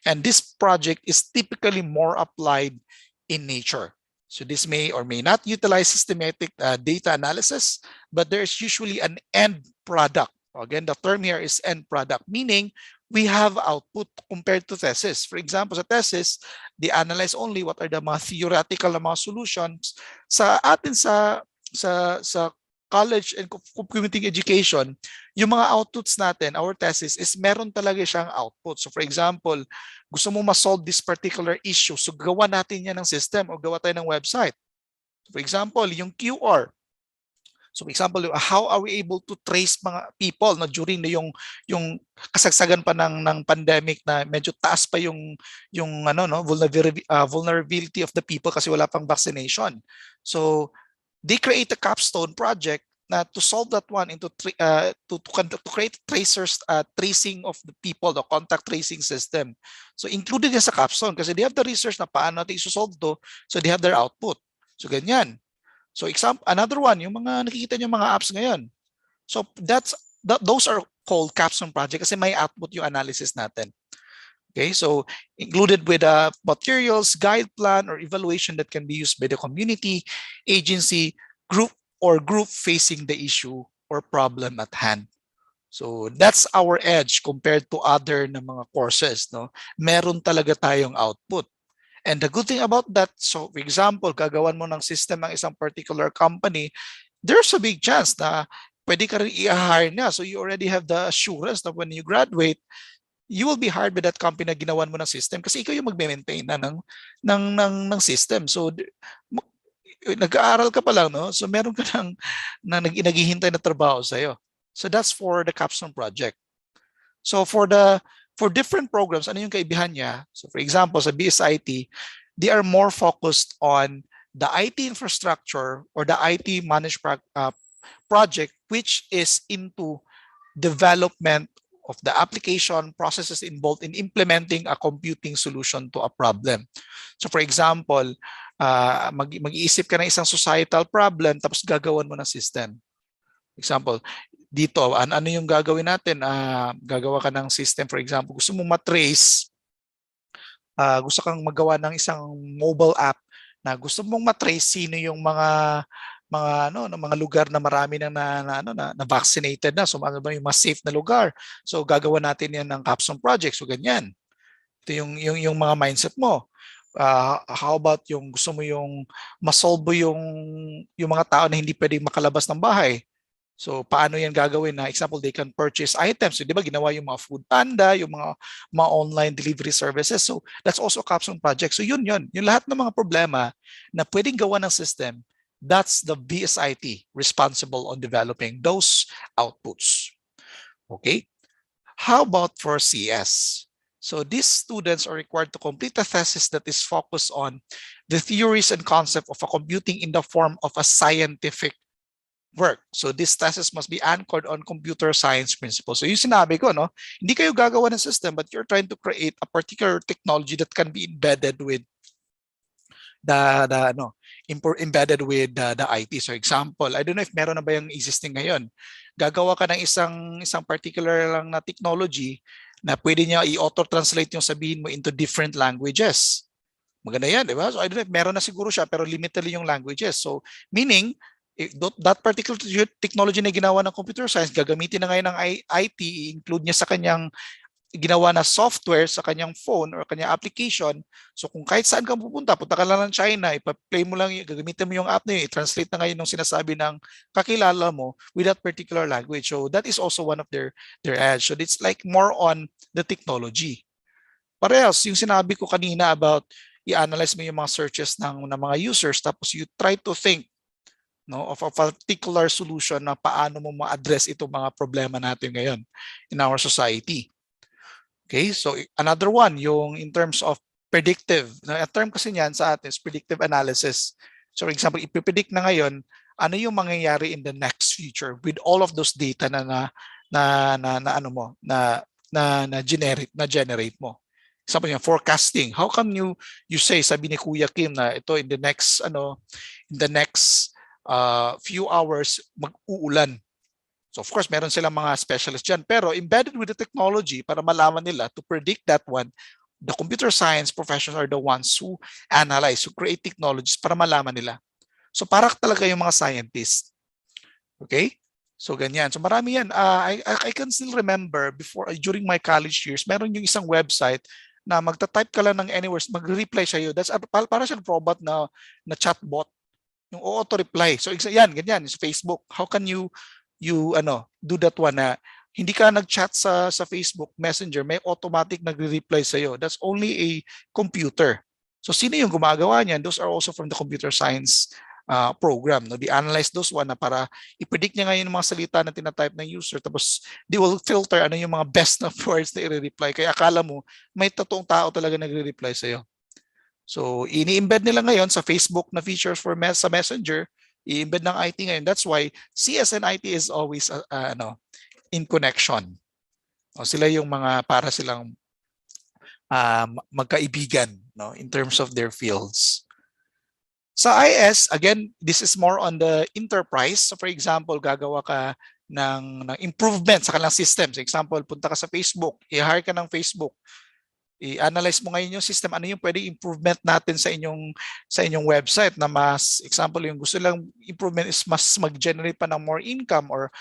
Speaker 12: And this project is typically more applied in nature. So this may or may not utilize systematic data analysis, but there's usually an end product. Again, the term here is end product, meaning we have output compared to thesis. For example, sa thesis, they analyze only what are the mga theoretical na mga solutions. Sa atin sa college and community education, yung mga outputs natin, our thesis, is meron talaga siyang output. So for example, gusto mo ma-solve this particular issue, so gawa natin yan ng system o gawa tayo ng website. For example, yung QR. So for example, how are we able to trace mga people na during na yung kasagsagan pa ng pandemic na medyo taas pa yung vulnerability of the people kasi wala pang vaccination. So they create a capstone project na to solve that one into to create tracing of the people, the contact tracing system. So included yan sa capstone kasi they have the research na paano natin isosolve to, so they have their output. So ganyan. So example, another one, yung mga nakikita niyo mga apps ngayon. So those are called capstone project kasi may output yung analysis natin. Okay, so included with materials, guide plan, or evaluation that can be used by the community, agency, group facing the issue or problem at hand. So that's our edge compared to other na mga courses. No? Meron talaga tayong output. And the good thing about that, so for example, gagawan mo ng system ng isang particular company, there's a big chance na pwede ka rin i-hire niya. So you already have the assurance that when you graduate, you will be hired by that company na ginawan mo ng system kasi ikaw yung magme-maintain na ng system. So nag-aaral ka pa lang, no? So meron ka naghihintay na trabaho sa'yo. So that's for the capstone project. So for different programs, ano yung kaibahan niya? So for example, sa BSIT, they are more focused on the IT infrastructure or the IT managed project, which is into development of the application processes involved in implementing a computing solution to a problem. So for example, mag-iisip ka ng isang societal problem tapos gagawan mo ng system. Example, dito, ano yung gagawin natin? Gagawa ka ng system, for example, gusto mo matrace, gusto kang magawa ng isang mobile app na gusto mong matrace sino yung mga lugar na marami na vaccinated na. So ano ba yung mas safe na lugar? So gagawa natin yan ng capstone project. So ganyan. Ito yung mga mindset mo. How about yung gusto mo yung masolve yung mga tao na hindi pwedeng makalabas ng bahay? So paano yan gagawin na example they can purchase items. So di ba ginawa yung mga food panda, yung mga online delivery services. So that's also a capstone project. So yun. Yung lahat ng mga problema na pwedeng gawa ng system, that's the BSIT responsible on developing those outputs. Okay. How about for CS? So these students are required to complete a thesis that is focused on the theories and concept of a computing in the form of a scientific work. So this thesis must be anchored on computer science principles. So yung sinabi ko, no, hindi kayo gagawa ng system, but you're trying to create a particular technology that can be embedded with embedded with the IT. So example, I don't know if meron na ba yung existing ngayon. Gagawa ka ng isang particular lang na technology na pwede niya i-auto-translate yung sabihin mo into different languages. Maganda yan, di ba? So I don't know if meron na siguro siya, pero limited yung languages. So meaning, that particular technology na ginawa ng computer science, gagamitin na ngayon ng IT, i-include niya sa kanyang ginawa na software sa kanyang phone or kanyang application. So kung kahit saan ka pupunta, punta ka lang ng China, ipa-play mo lang, gagamitin mo yung app na yun, i-translate na ngayon yung sinasabi ng kakilala mo with that particular language. So that is also one of their edge. So it's like more on the technology. Parehas, yung sinabi ko kanina about i-analyze mo yung mga searches ng mga users, tapos you try to think of a particular solution na paano mo ma-address itong mga problema natin ngayon in our society. Okay, so another one, yung in terms of predictive. Ang term kasi niyan sa atin is predictive analysis. So for example, ipipredict na ngayon, ano yung mangyayari in the next future with all of those data na generate mo. Example yung forecasting. How can you say, sabi ni Kuya Kim na ito in the next few hours mag-uulan. So of course, meron silang mga specialists dyan. Pero embedded with the technology para malaman nila to predict that one, the computer science professionals are the ones who analyze, who create technologies para malaman nila. So para talaga yung mga scientists. Okay? So ganyan. So marami yan. I can still remember before, during my college years, meron yung isang website na magta-type ka lang ng any words, magre-reply siya yun. That's para siyang robot na chatbot. Yung auto-reply. So yan, ganyan. Sa Facebook. How can you do that one na hindi ka nag-chat sa Facebook Messenger, may automatic nagre-reply sa iyo. That's only a computer. So sino yung gumagawa niyan? Those are also from the computer science program. No? They analyze those one na para i-predict niya ngayon yung mga salita na tinatype ng user, tapos they will filter ano yung mga best na words na i-reply. Kaya akala mo may totoong tao talaga nagre-reply sa iyo. So ini-embed nila ngayon sa Facebook na features for sa Messenger, i-embed ng IT ngayon. That's why CS and IT is always in connection. O, sila yung mga para silang magkaibigan, no, in terms of their fields. Sa IS, again, this is more on the enterprise. So for example, gagawa ka ng improvement sa kanilang system. For example, punta ka sa Facebook, i-hire ka ng Facebook. I-analyze mo ngayon yung system, ano yung pwedeng improvement natin sa inyong website na mas, example, yung gusto lang improvement is mas mag-generate pa ng more income or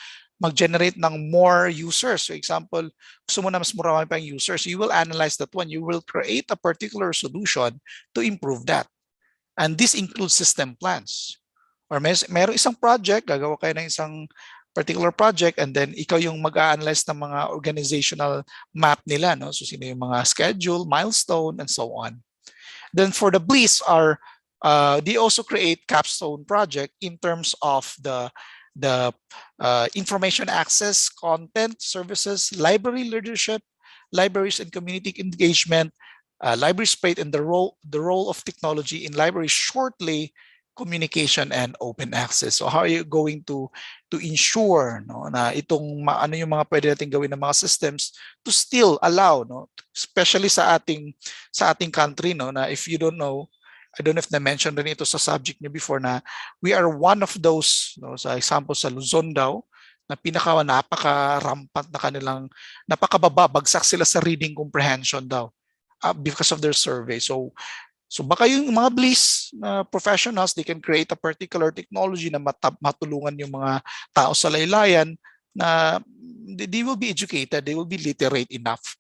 Speaker 12: mag-generate ng more users. So example, gusto mo na mas marami pang users, you will analyze that one. You will create a particular solution to improve that. And this includes system plans. Or meron isang project, gagawa kayo ng isang particular project, and then ikaw yung mag-a-analyze ng mga organizational map nila. No? So sino yung mga schedule, milestone, and so on. Then for the BLIS, they also create capstone project in terms of the information access, content, services, library leadership, libraries and community engagement, library space, and the role of technology in libraries shortly, communication and open access. So how are you going to ensure na itong ano yung mga pwede natin gawin ng mga systems to still allow, especially sa ating country, na if you don't know, I don't know if na-mention rin ito sa subject niyo before, na we are one of those, sa example sa Luzon daw, na napaka-rampant na kanilang, napakababa, bagsak sila sa reading comprehension daw because of their survey. So baka yung mga BLIS professionals, they can create a particular technology na matulungan yung mga tao sa laylayan na they will be educated, they will be literate enough.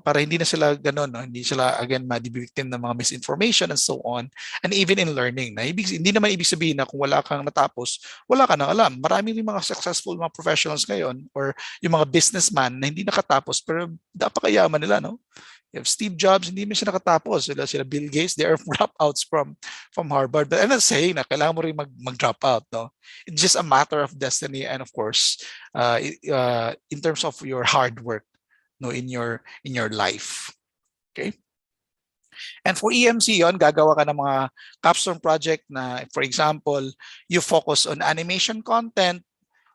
Speaker 12: Para hindi na sila ganun, hindi sila again ma-victim ng mga misinformation and so on, and even in learning. Hindi naman ibig sabihin na kung wala kang natapos, wala ka nang alam. Maraming mga successful mga professionals ngayon or yung mga businessman na hindi nakatapos pero napakayaman nila, You have Steve Jobs, hindi man siya nakatapos. Sila Bill Gates, they are dropouts from Harvard. But I'm not saying na kailangan mo rin mag-drop out. It's just a matter of destiny and of course, in terms of your hard work, in your life. Okay? And for EMC yon, gagawa ka ng mga capstone project na, for example, you focus on animation content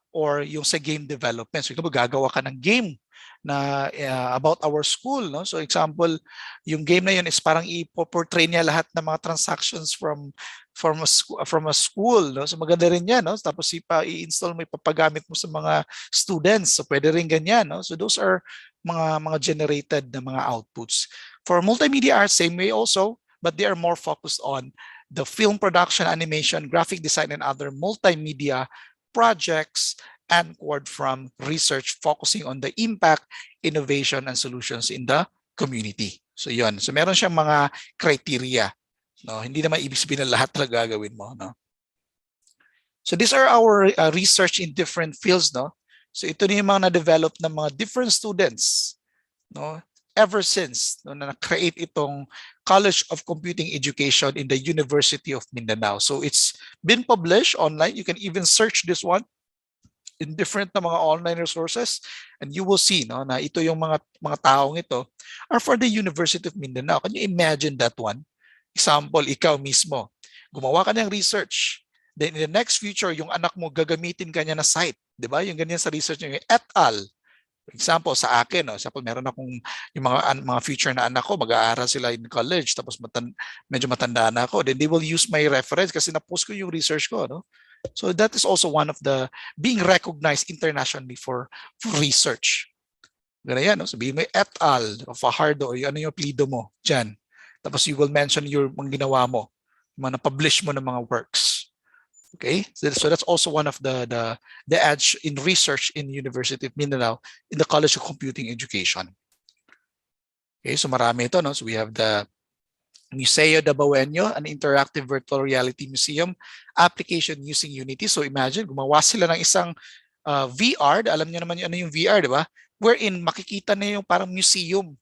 Speaker 12: or yung sa game development. So gagawa ka ng game na about our school, So example, yung game na yun is parang i-portray niya lahat ng mga transactions from a school, So maganda rin yan, Tapos i-install mo, ipapagamit mo sa mga students. So pwede rin ganyan, So those are mga generated na mga outputs. For multimedia arts, same way also, but they are more focused on the film production, animation, graphic design, and other multimedia projects anchored from research focusing on the impact, innovation, and solutions in the community. So yun. So meron siyang mga criteria. Hindi naman ibig sabihin na lahat talaga gagawin mo. So these are our research in different fields. So ito na yung mga na-develop ng mga different students ever since na na-create itong College of Computing Education in the University of Mindanao. So it's been published online. You can even search this one in different na mga online resources and you will see na ito yung mga taong ito are for the University of Mindanao. Can you imagine that one? Example, ikaw mismo, gumawa ka ng research. Then in the next future, yung anak mo gagamitin kanya na site. Di ba? Yung ganyan sa research niyo, et al. For example, sa akin, meron akong yung mga future na anak ko, mag-aaral sila in college, tapos medyo matanda na ako. Then they will use my reference kasi na-post ko yung research ko. So that is also one of the being recognized internationally for research. Ganyan, sabihin mo et al. Fajardo, ano yung apelido mo dyan. Tapos you will mention yung ginawa mo, yung mga na-publish mo ng mga works. Okay, so that's also one of the edge in research in University of Mindanao in the College of Computing Education. Okay, so marami ito, So we have the Museo de Bawenyo, an interactive virtual reality museum application using Unity. So imagine, gumawa sila ng isang VR. Alam niyo naman ano yung VR, di ba? Wherein makikita na yung parang museum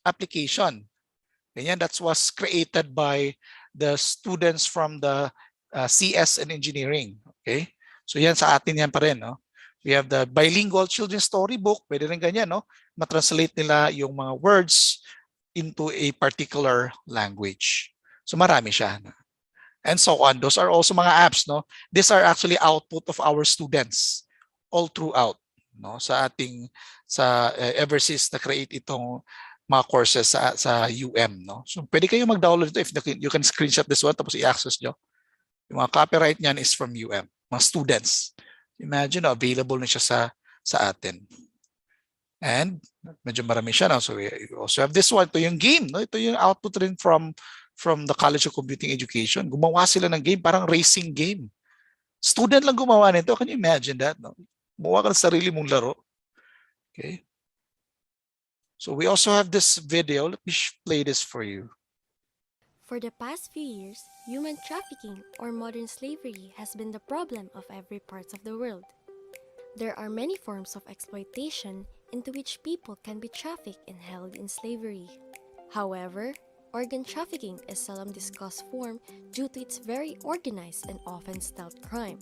Speaker 12: application. Ganyan, that was created by the students from the CS and engineering. Okay? So yan sa atin yan pa rin. We have the bilingual children's storybook. Pwede rin ganyan. Matranslate nila yung mga words into a particular language. So marami siya. And so on. Those are also mga apps. These are actually output of our students all throughout. Sa ever since na-create itong mga courses sa UM. So pwede kayo mag-download ito if you can screenshot this one tapos i-access nyo. Yung mga copyright niyan is from UM, mga students. Imagine, available na siya sa atin. And medyo marami siya. So we also have this one. Ito yung game. Ito yung output rin from the College of Computing Education. Gumawa sila ng game, parang racing game. Student lang gumawa nito. Can you imagine that? Gumawa ka ng sarili mong laro. Okay. So we also have this video. Let me play this for you.
Speaker 16: For the past few years, human trafficking or modern slavery has been the problem of every part of the world. There are many forms of exploitation into which people can be trafficked and held in slavery. However, organ trafficking is seldom discussed form due to its very organized and often stealth crime.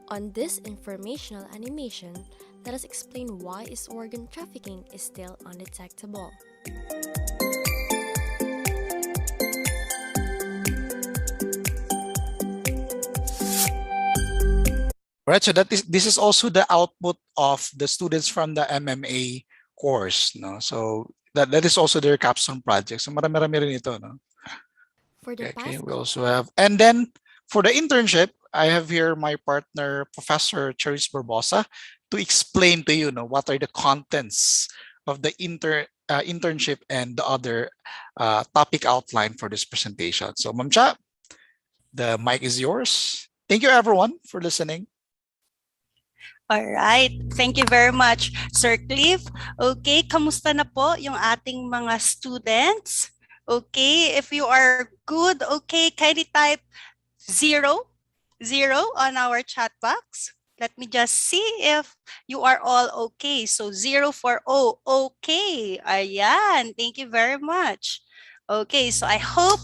Speaker 16: On this informational animation, let us explain why is organ trafficking is still undetectable.
Speaker 12: Right, so this is also the output of the students from the MMA course, no? So that is also their capstone project. So marami-rami rin ito, no?
Speaker 16: For the
Speaker 12: Okay,
Speaker 16: past
Speaker 12: we also have, and then for the internship, I have here my partner, Professor Charis Barbosa, to explain to you, know, what are the contents of the internship and the other topic outline for this presentation. So Ma'am Cha, the mic is yours. Thank you everyone for listening.
Speaker 17: All right. Thank you very much, Sir Cliff. Okay, kamusta na po yung ating mga students? Okay, if you are good, okay, kindly type 0 on our chat box. Let me just see if you are all okay. So 0 for O, okay. Ayan, thank you very much. Okay, so I hope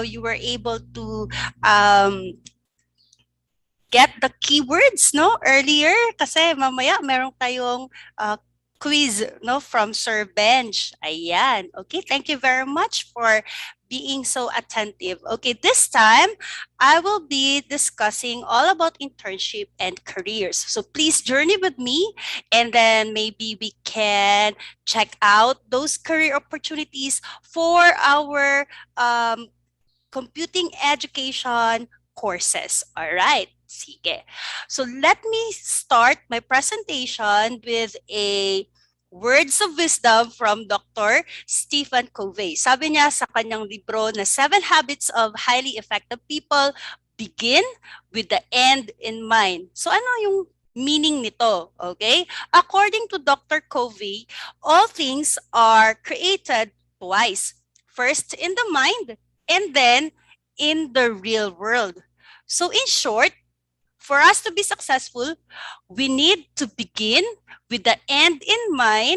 Speaker 17: you were able to get the keywords, no, earlier, kasi mamaya meron tayong quiz, no, from Sir Benj. Ayan. Okay, thank you very much for being so attentive. Okay, this time I will be discussing all about internship and careers. So please journey with me, and then maybe we can check out those career opportunities for our computing education courses. All right. Sige. So let me start my presentation with a words of wisdom from Dr. Stephen Covey. Sabi niya sa kanyang libro na 7 Habits of Highly Effective People, begin with the end in mind. So ano yung meaning nito? Okay? According to Dr. Covey, all things are created twice. First in the mind, and then in the real world. So in short, for us to be successful, we need to begin with the end in mind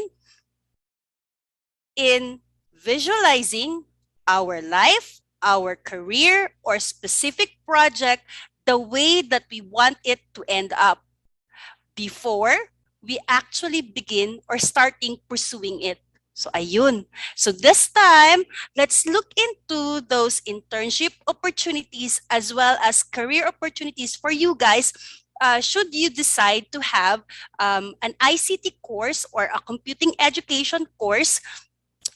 Speaker 17: in visualizing our life, our career, or specific project the way that we want it to end up before we actually begin or starting pursuing it. So ayun. So this time, let's look into those internship opportunities as well as career opportunities for you guys should you decide to have an ICT course or a computing education course.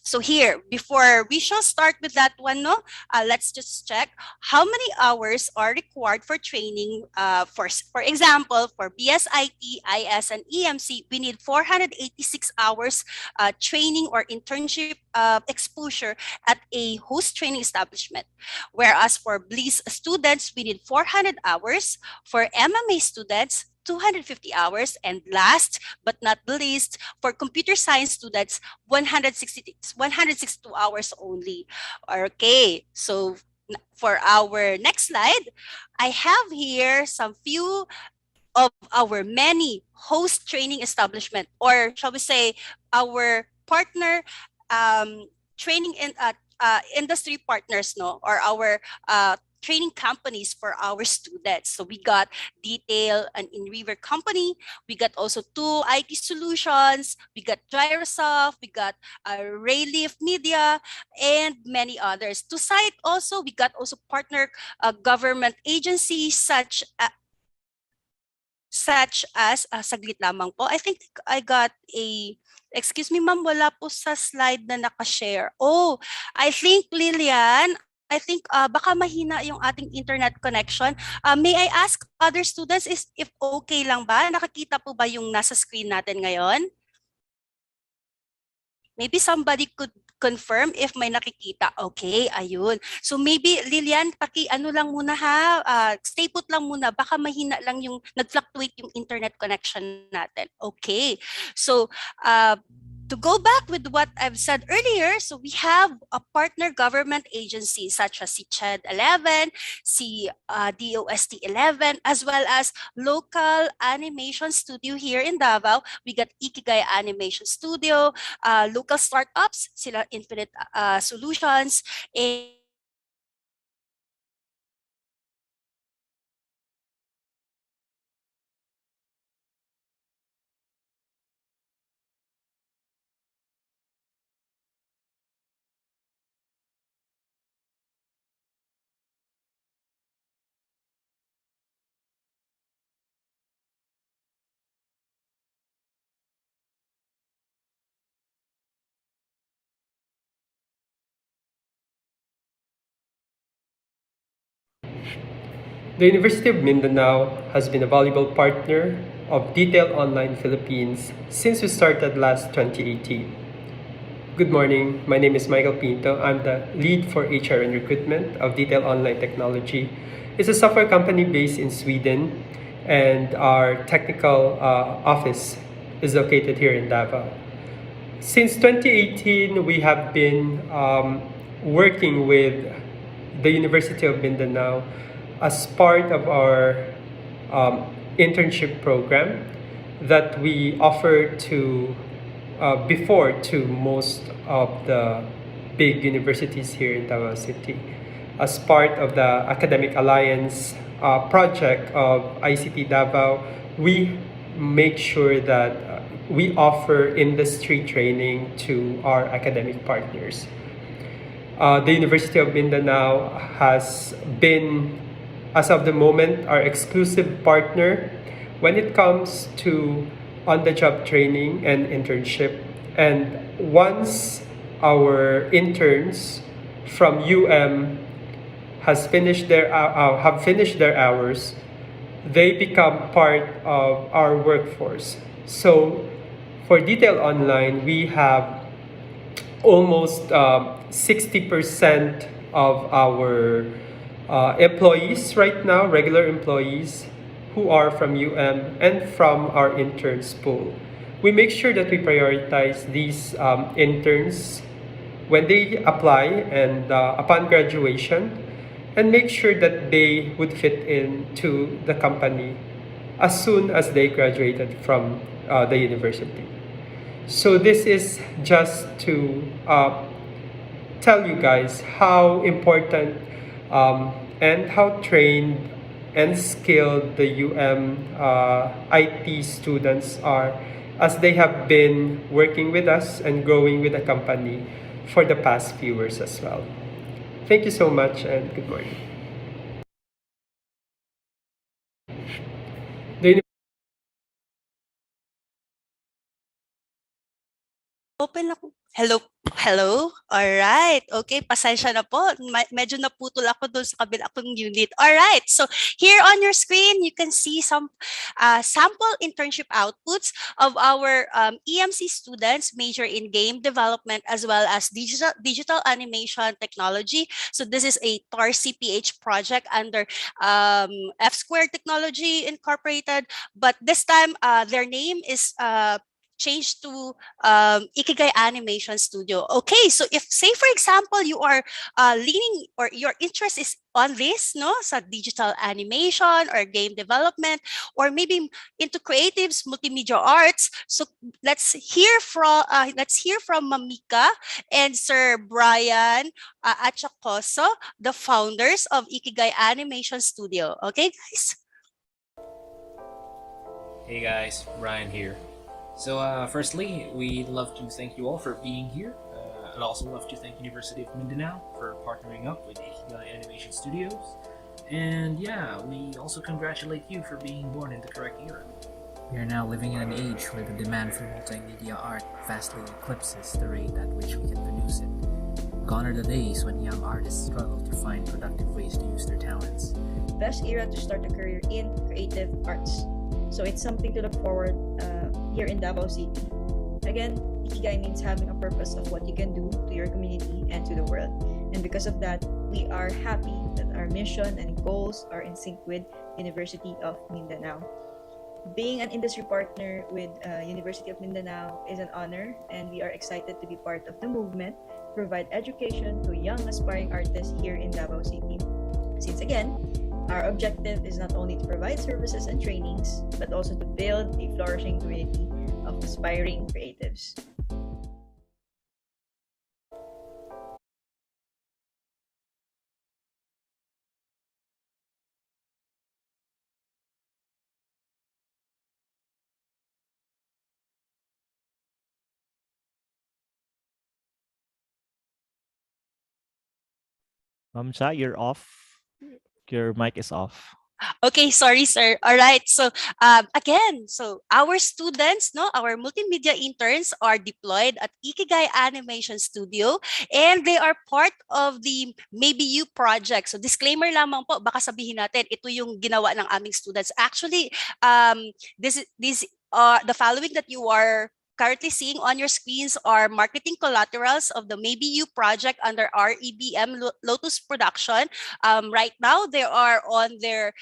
Speaker 17: So here, before we shall start with that one, no, let's just check how many hours are required for training. For example, for BSIT, IS, and EMC, we need 486 hours training or internship exposure at a host training establishment. Whereas for BLIS students, we need 400 hours. For MMA students, 250 hours, and last but not the least, for computer science students, 162 hours only. Okay, so for our next slide, I have here some few of our many host training establishment, or shall we say our partner training in industry partners, no, or our training companies for our students. So we got Detail, an in-river company. We got also 2 IT Solutions. We got Gyrosoft. We got Rayleaf Media, and many others. To cite also, we got also partner government agencies such as saglit lamang po. I think I got a, excuse me ma'am, wala po sa slide na nakashare. Oh, I think Lilian, I think baka mahina yung ating internet connection. May I ask other students if okay lang ba? Nakakita po ba yung nasa screen natin ngayon? Maybe somebody could confirm if may nakikita. Okay, ayun. So maybe, Lilian, ano lang muna ha, stay put lang muna, baka mahina lang yung, nag-fluctuate yung internet connection natin. Okay, so to go back with what I've said earlier, so we have a partner government agency such as si CHED 11, si DOST 11, as well as local animation studio here in Davao. We got Ikigai Animation Studio, local startups, sila Infinite Solutions, and
Speaker 18: The University of Mindanao has been a valuable partner of Detail Online Philippines since we started last 2018. Good morning, my name is Michael Pinto. I'm the lead for HR and recruitment of Detail Online Technology. It's a software company based in Sweden, and our technical office is located here in Davao. Since 2018, we have been working with the University of Mindanao as part of our internship program that we offer to before to most of the big universities here in Davao City. As part of the Academic Alliance project of ICT Davao, we make sure that we offer industry training to our academic partners. The University of Mindanao has been, as of the moment, our exclusive partner when it comes to on-the-job training and internship. And once our interns from have finished their hours, they become part of our workforce. So for Detail Online, we have almost 60% of our employees right now, regular employees, who are from and from our interns pool. We make sure that we prioritize these interns when they apply and upon graduation, and make sure that they would fit into the company as soon as they graduated from the university. So this is just to tell you guys how important and how trained and skilled the IT students are, as they have been working with us and growing with the company for the past few years as well. Thank you so much and good morning.
Speaker 17: open ako. Hello? Alright. Okay, pasensya na po. Medyo naputol ako doon sa kabila kong unit. Alright, so here on your screen, you can see some sample internship outputs of our EMC students major in game development as well as digital animation technology. So this is a TAR CPH project under F Squared Technology Incorporated, but this time their name is changed to Ikigai Animation Studio. Okay, so if say for example you are leaning or your interest is on this, no, sa digital animation or game development, or maybe into creatives, multimedia arts. So let's hear from Mamika and Sir Brian Achacoso, the founders of Ikigai Animation Studio. Okay, guys.
Speaker 19: Hey guys, Brian here. So firstly, we'd love to thank you all for being here. I'd also love to thank University of Mindanao for partnering up with Ikigai Animation Studios. And yeah, we also congratulate you for being born in the correct era.
Speaker 20: We are now living in an age where the demand for multimedia art vastly eclipses the rate at which we can produce it. Gone are the days when young artists struggle to find productive ways to use their talents.
Speaker 21: Best era to start a career in creative arts. So it's something to look forward here in Davao City. Again, Ikigai means having a purpose of what you can do to your community and to the world. And because of that, we are happy that our mission and goals are in sync with University of Mindanao. Being an industry partner with University of Mindanao is an honor, and we are excited to be part of the movement to provide education to young aspiring artists here in Davao City. Since again, our objective is not only to provide services and trainings, but also to build a flourishing community of aspiring creatives.
Speaker 7: Ma'am Cha, you're off. Your mic is off.
Speaker 17: Okay, sorry, sir. All right. So, again, so our students, no, our multimedia interns are deployed at Ikigai Animation Studio, and they are part of the Maybe You project. So, disclaimer lamang po, baka sabihin natin, ito yung ginawa ng aming students. Actually, the following that you are currently seeing on your screens are marketing collaterals of the Maybe You project under REBM Lotus Production. Right now, they are on their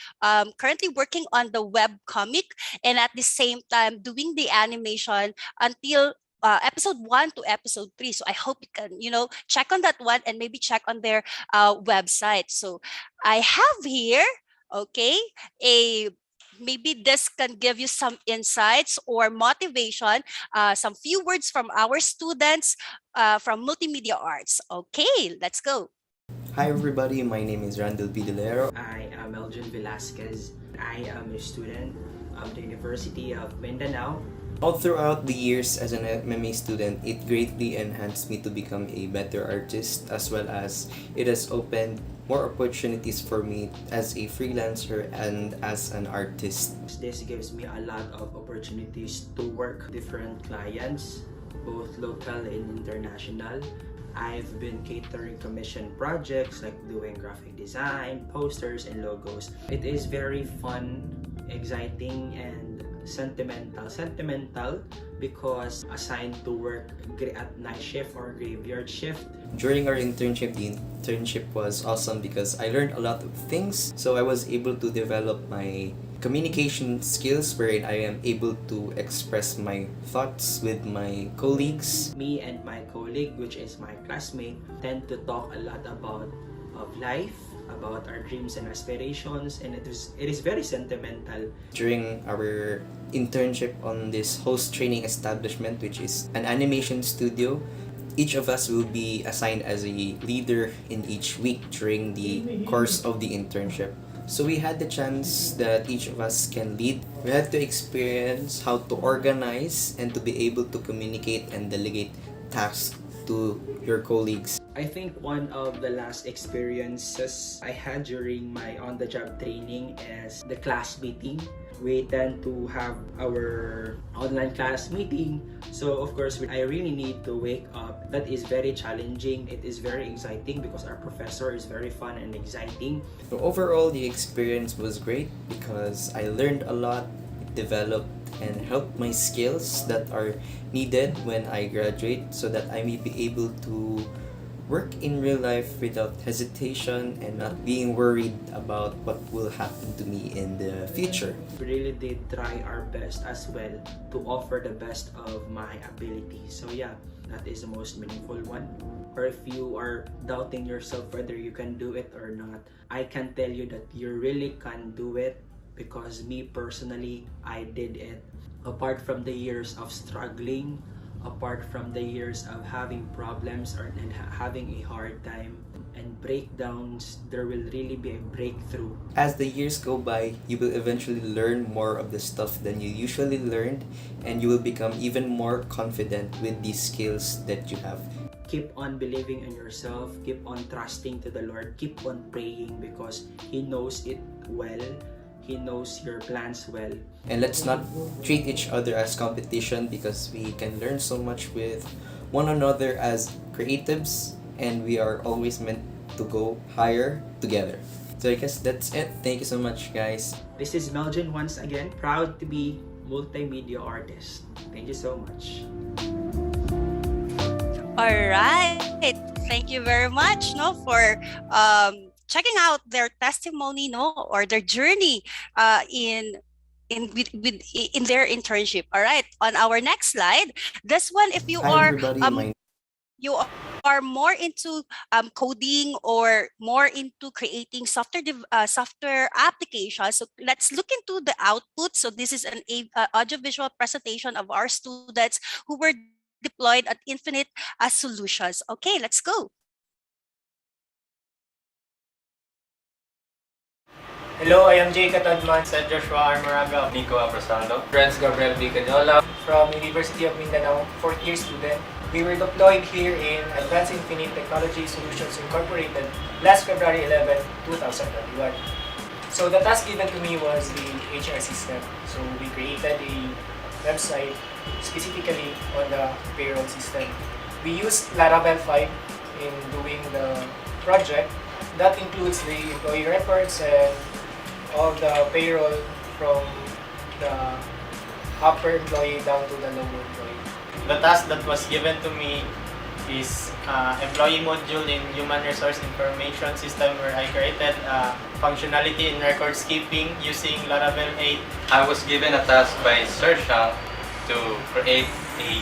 Speaker 17: currently working on the web comic, and at the same time doing the animation until episode 1 to episode 3. So I hope you can, check on that one and maybe check on their website. So I have here, okay, maybe this can give you some insights or motivation, some few words from our students from Multimedia Arts. Okay, let's go.
Speaker 1: Hi everybody, my name is Randall Bidilero.
Speaker 22: I am Elgin Velasquez. I am a student of the University of Mindanao.
Speaker 1: All throughout the years as an MMA student, it greatly enhanced me to become a better artist, as well as it has opened more opportunities for me as a freelancer and as an artist.
Speaker 22: This gives me a lot of opportunities to work with different clients, both local and international. I've been catering commission projects like doing graphic design, posters, and logos. It is very fun, exciting, and sentimental because assigned to work at night shift or graveyard shift.
Speaker 1: During our internship, the internship was awesome because I learned a lot of things. So I was able to develop my communication skills wherein I am able to express my thoughts with my colleagues.
Speaker 22: Me and my colleague, which is my classmate, tend to talk a lot about life, about our dreams and aspirations, and it is very sentimental.
Speaker 1: During our internship on this host training establishment, which is an animation studio, each of us will be assigned as a leader in each week during the course of the internship. So we had the chance that each of us can lead. We had to experience how to organize and to be able to communicate and delegate tasks to your colleagues.
Speaker 22: I think one of the last experiences I had during my on-the-job training is the class meeting. We tend to have our online class meeting. So of course, I really need to wake up. That is very challenging. It is very exciting because our professor is very fun and exciting.
Speaker 1: So overall, the experience was great because I learned a lot, developed and helped my skills that are needed when I graduate so that I may be able to work in real life without hesitation and not being worried about what will happen to me in the future.
Speaker 22: We really did try our best as well to offer the best of my ability. So yeah, that is the most meaningful one. Or if you are doubting yourself whether you can do it or not, I can tell you that you really can do it because me personally, I did it. Apart from the years of struggling, apart from the years of having problems and having a hard time and breakdowns, there will really be a breakthrough.
Speaker 1: As the years go by, you will eventually learn more of the stuff than you usually learned, and you will become even more confident with these skills that you have.
Speaker 22: Keep on believing in yourself, keep on trusting to the Lord, keep on praying because He knows it well. He knows your plans well.
Speaker 1: And let's not treat each other as competition because we can learn so much with one another as creatives and we are always meant to go higher together. So I guess that's it. Thank you so much, guys.
Speaker 22: This is Melvin once again, proud to be multimedia artist. Thank you so much.
Speaker 17: All right. Thank you very much, no, for checking out their testimony, no, or their journey in their internship. All right. On our next slide, this one, if you
Speaker 1: Hi
Speaker 17: are
Speaker 1: everybody, my
Speaker 17: you are more into coding or more into creating software applications, so let's look into the output. So this is an audiovisual presentation of our students who were deployed at Infinite Solutions. Okay, let's go.
Speaker 2: Hello, I am Jay Catadman, St. Joshua Armoraga, Nico Abrasaldo, Franz Gabriel Bicadola from University of Mindanao, fourth year student. We were deployed here in Advanced Infinite Technology Solutions Incorporated last February 11, 2021. So the task given to me was the HR system. So we created a website specifically on the payroll system. We used Laravel 5 in doing the project. That includes the employee records and all the payroll from the upper employee down to the lower employee.
Speaker 3: The task that was given to me is employee module in human resource information system, where I created functionality in records keeping using Laravel 8.
Speaker 23: I was given a task by Sir Shang to create a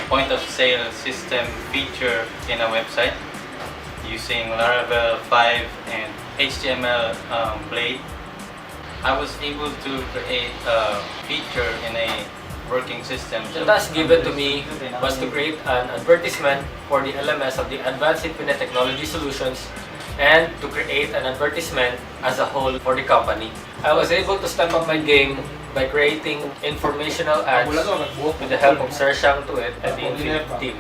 Speaker 23: point of sale system feature in a website using Laravel 5 and HTML Blade. I was able to create a feature in a working system.
Speaker 2: The task given to me was to create an advertisement for the LMS of the Advanced Infinite Technology Solutions and to create an advertisement as a whole for the company. I was able to step up my game by creating informational ads with the help of Sir Shang to it and the Infinite team.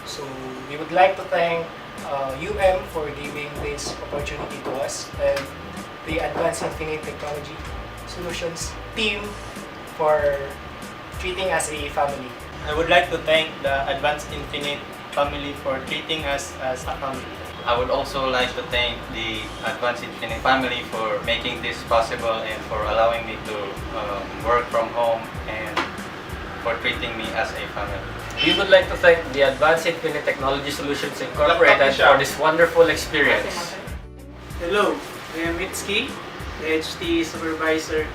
Speaker 2: So we would like to thank UM for giving this opportunity to us, and the Advanced Infinite Technology Solutions team for treating us a family.
Speaker 3: I would like to thank the Advanced Infinite family for treating us as a family.
Speaker 23: I would also like to thank the Advanced Infinite family for making this possible and for allowing me to work from home and for treating me as a family.
Speaker 2: We would like to thank the Advanced Infinite Technology Solutions Incorporated for this wonderful experience.
Speaker 24: Hello, I am Mitski, the HT Supervisor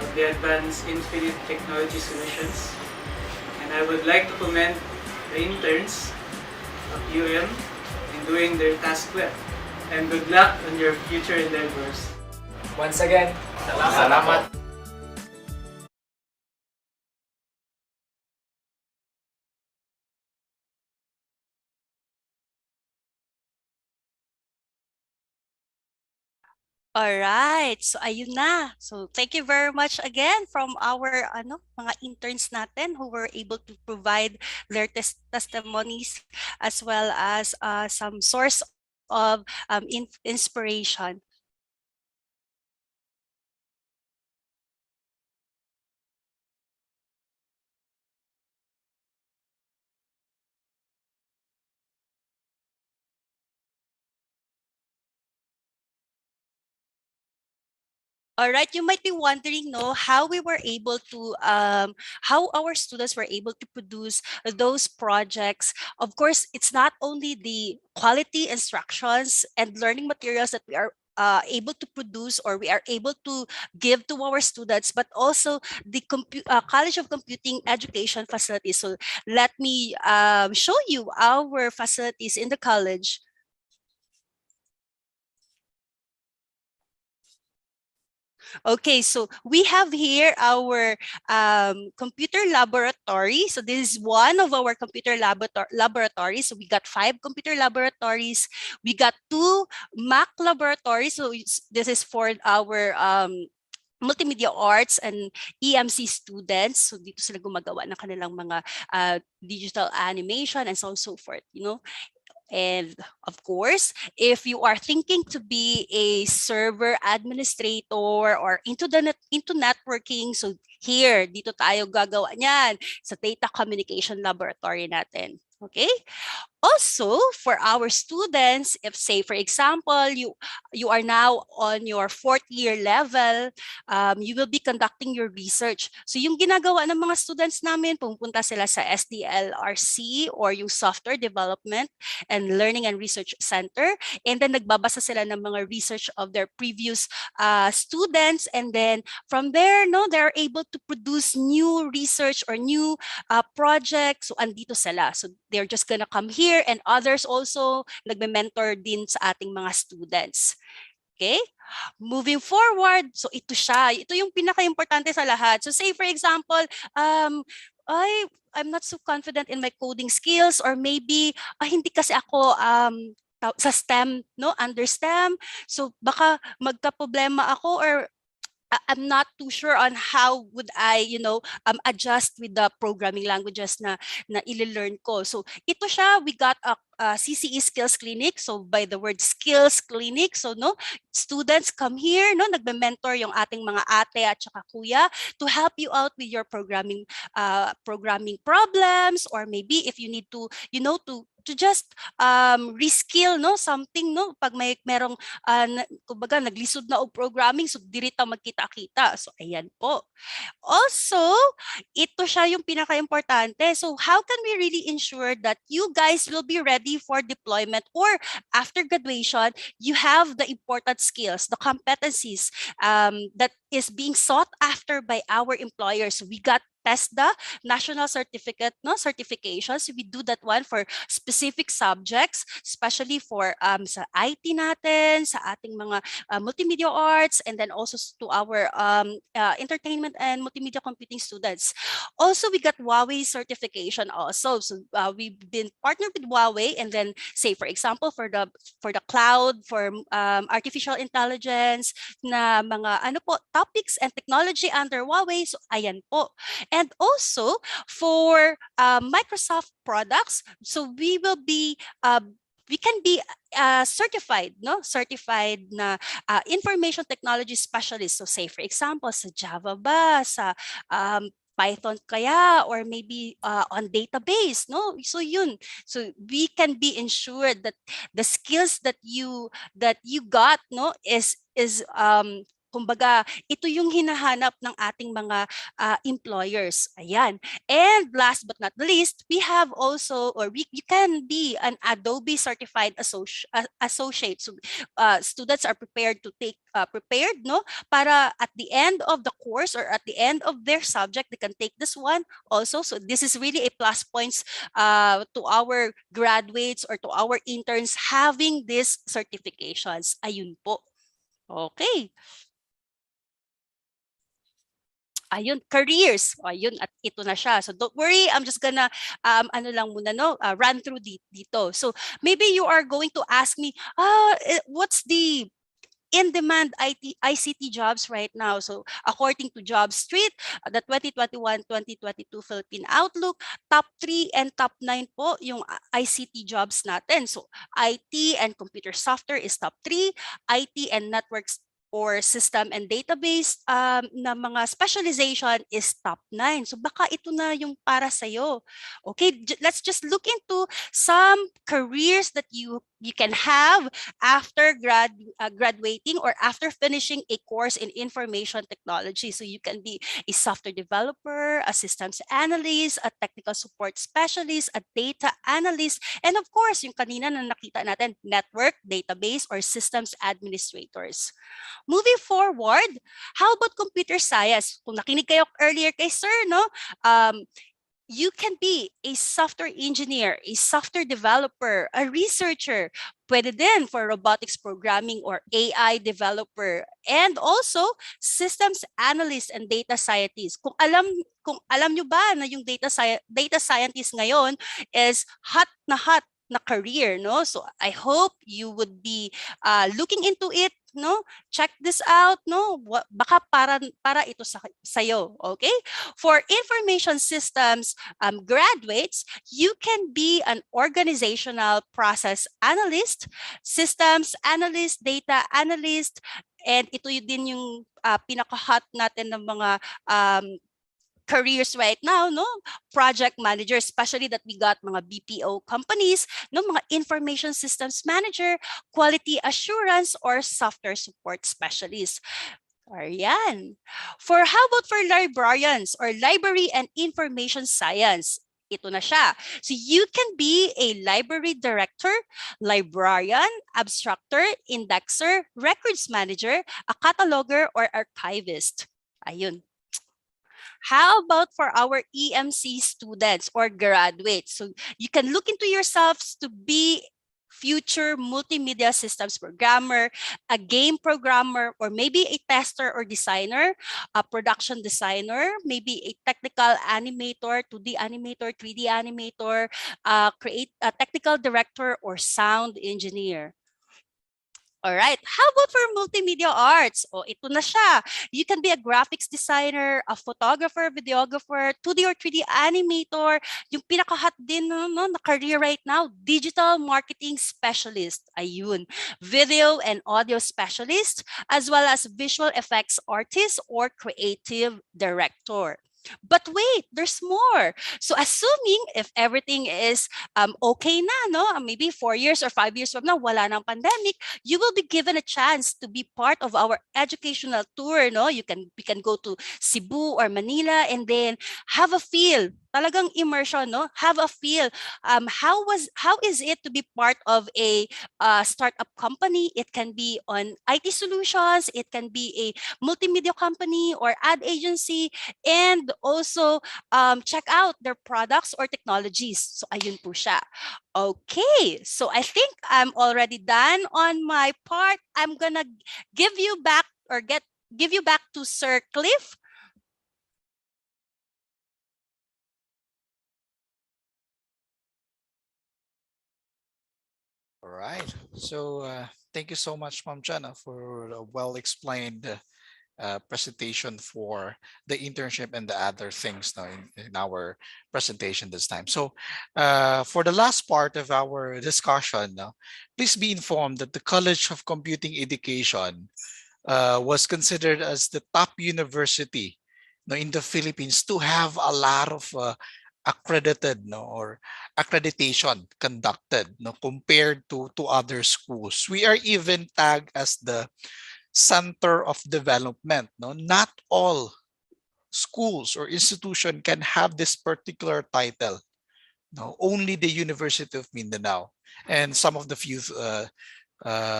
Speaker 24: of the Advanced Infinite Technology Solutions, and I would like to commend the interns of UM in doing their task well, and good luck on your future endeavors.
Speaker 2: Once again, salamat.
Speaker 17: All right. So ayun na. So thank you very much again from our mga interns natin who were able to provide their testimonies as well as some source of inspiration. All right, you might be wondering, no, how we were able to, how our students were able to produce those projects. Of course, it's not only the quality instructions and learning materials that we are able to produce or we are able to give to our students, but also the College of Computing education facilities. So let me show you our facilities in the college. Okay, so we have here our computer laboratory. So this is one of our computer laboratories. So we got 5 computer laboratories. We got 2 Mac laboratories. So this is for our multimedia arts and EMC students. So dito sila gumagawa ng kanilang mga digital animation and so on and so forth, you know. And of course, if you are thinking to be a server administrator or into networking, so here, dito tayo gagawa niyan sa data communication laboratory natin. Okay? Also, for our students, if say for example, you are now on your 4th year level, you will be conducting your research. So yung ginagawa ng mga students namin, pumunta sila sa SDLRC or yung Software Development and Learning and Research Center, and then nagbabasa sila ng mga research of their previous students, and then from there, no, they're able to produce new research or new projects. So andito sila. So they're just gonna come here, and others also nagme-mentor din sa ating mga students. Okay? Moving forward, so ito siya. Ito yung pinaka-importante sa lahat. So say for example, I'm not so confident in my coding skills, or maybe hindi kasi ako sa STEM, no, under STEM. So baka magka-problema ako, or I'm not too sure on how would I, adjust with the programming languages na i-learn ko. So ito siya, we got a CCE Skills Clinic. So by the word Skills Clinic, so no, students come here, no, nagme-mentor yung ating mga ate at saka kuya to help you out with your programming problems, or maybe if you need to, to just reskill, no, something, no, pag merong kumbaga naglisod na og programming, so dirita magkita-kita. So ayan po. Also, ito siya yung pinaka-importante. So how can we really ensure that you guys will be ready for deployment, or after graduation, you have the important skills, the competencies that is being sought after by our employers. We got TESDA, National Certifications. We do that one for specific subjects, especially for sa IT natin, sa ating mga multimedia arts, and then also to our entertainment and multimedia computing students. Also, we got Huawei certification also. So we've been partnered with Huawei, and then say for example for the cloud, for artificial intelligence na mga topics and technology under Huawei. So ayan po. And also for Microsoft products, so we will be we can be certified na information technology specialist. So say for example sa Java ba, sa Python kaya, or maybe on database, no? So yun. So we can be ensured that the skills that you got, no, is kumbaga, ito yung hinahanap ng ating mga employers. Ayan. And last but not least, we have also, or you can be an Adobe certified associate. So students are prepared to take no, para at the end of the course or at the end of their subject, they can take this one also. So this is really a plus points to our graduates or to our interns having these certifications. Ayun po. Okay. Ayun, careers. Ayun, at ito na siya. So don't worry, I'm just gonna run through dito. So maybe you are going to ask me, what's the in-demand ICT jobs right now? So according to JobStreet, the 2021-2022 Philippine Outlook, top 3 and top 9 po yung ICT jobs natin. So IT and computer software is top 3, IT and networks or system and database na mga specialization is top 9. So baka ito na yung para sa'yo. Okay, let's just look into some careers that you can have after graduating or after finishing a course in information technology. So you can be a software developer, a systems analyst, a technical support specialist, a data analyst, and of course, yung kanina na nakita natin, network, database, or systems administrators. Moving forward, how about computer science? Kung nakinig kayo earlier kay Sir, no? You can be a software engineer, a software developer, a researcher. Pwede din for robotics programming or AI developer. And also, systems analyst and data scientist. Kung alam nyo ba na yung data scientist ngayon is hot na career, no? So I hope you would be looking into it, no? Check this out, no? Baka para ito sa'yo, okay? For information systems graduates, you can be an organizational process analyst, systems analyst, data analyst, and ito din yung pinaka-hot natin ng mga careers right now, no? Project manager, especially that we got mga BPO companies, no? Mga information systems manager, quality assurance, or software support specialist. Ayan. How about for librarians or library and information science? Ito na siya. So you can be a library director, librarian, abstractor, indexer, records manager, a cataloger, or archivist. Ayun. How about for our EMC students or graduates? So you can look into yourselves to be future multimedia systems programmer, a game programmer, or maybe a tester or designer, a production designer, maybe a technical animator, 2D animator, 3D animator, create a technical director, or sound engineer. All right. How about for multimedia arts? Oh, ito na siya. You can be a graphics designer, a photographer, videographer, 2D or 3D animator. Yung pinaka-hot din no, na career right now, digital marketing specialist. Ayun. Video and audio specialist, as well as visual effects artist or creative director. But wait, there's more. So assuming if everything is okay na, no? Maybe 4 years or 5 years from now, wala nang pandemic, you will be given a chance to be part of our educational tour, no? We can go to Cebu or Manila and then have a feel. Talagang immersion, no? Have a feel. How is it to be part of a startup company? It can be on IT solutions, it can be a multimedia company or ad agency, and also check out their products or technologies. So ayun po siya. Okay, so I think I'm already done on my part. I'm gonna give you back to Sir Cliff.
Speaker 12: All right. So thank you so much, Ma'am Jana, for a well-explained presentation for the internship and the other things now in our presentation this time. So for the last part of our discussion, please be informed that the College of Computing Education was considered as the top university in the Philippines to have a lot of accredited or accreditation conducted compared to other schools. We are even tagged as the center of development. Not all schools or institution can have this particular title. Only the University of Mindanao and some of the few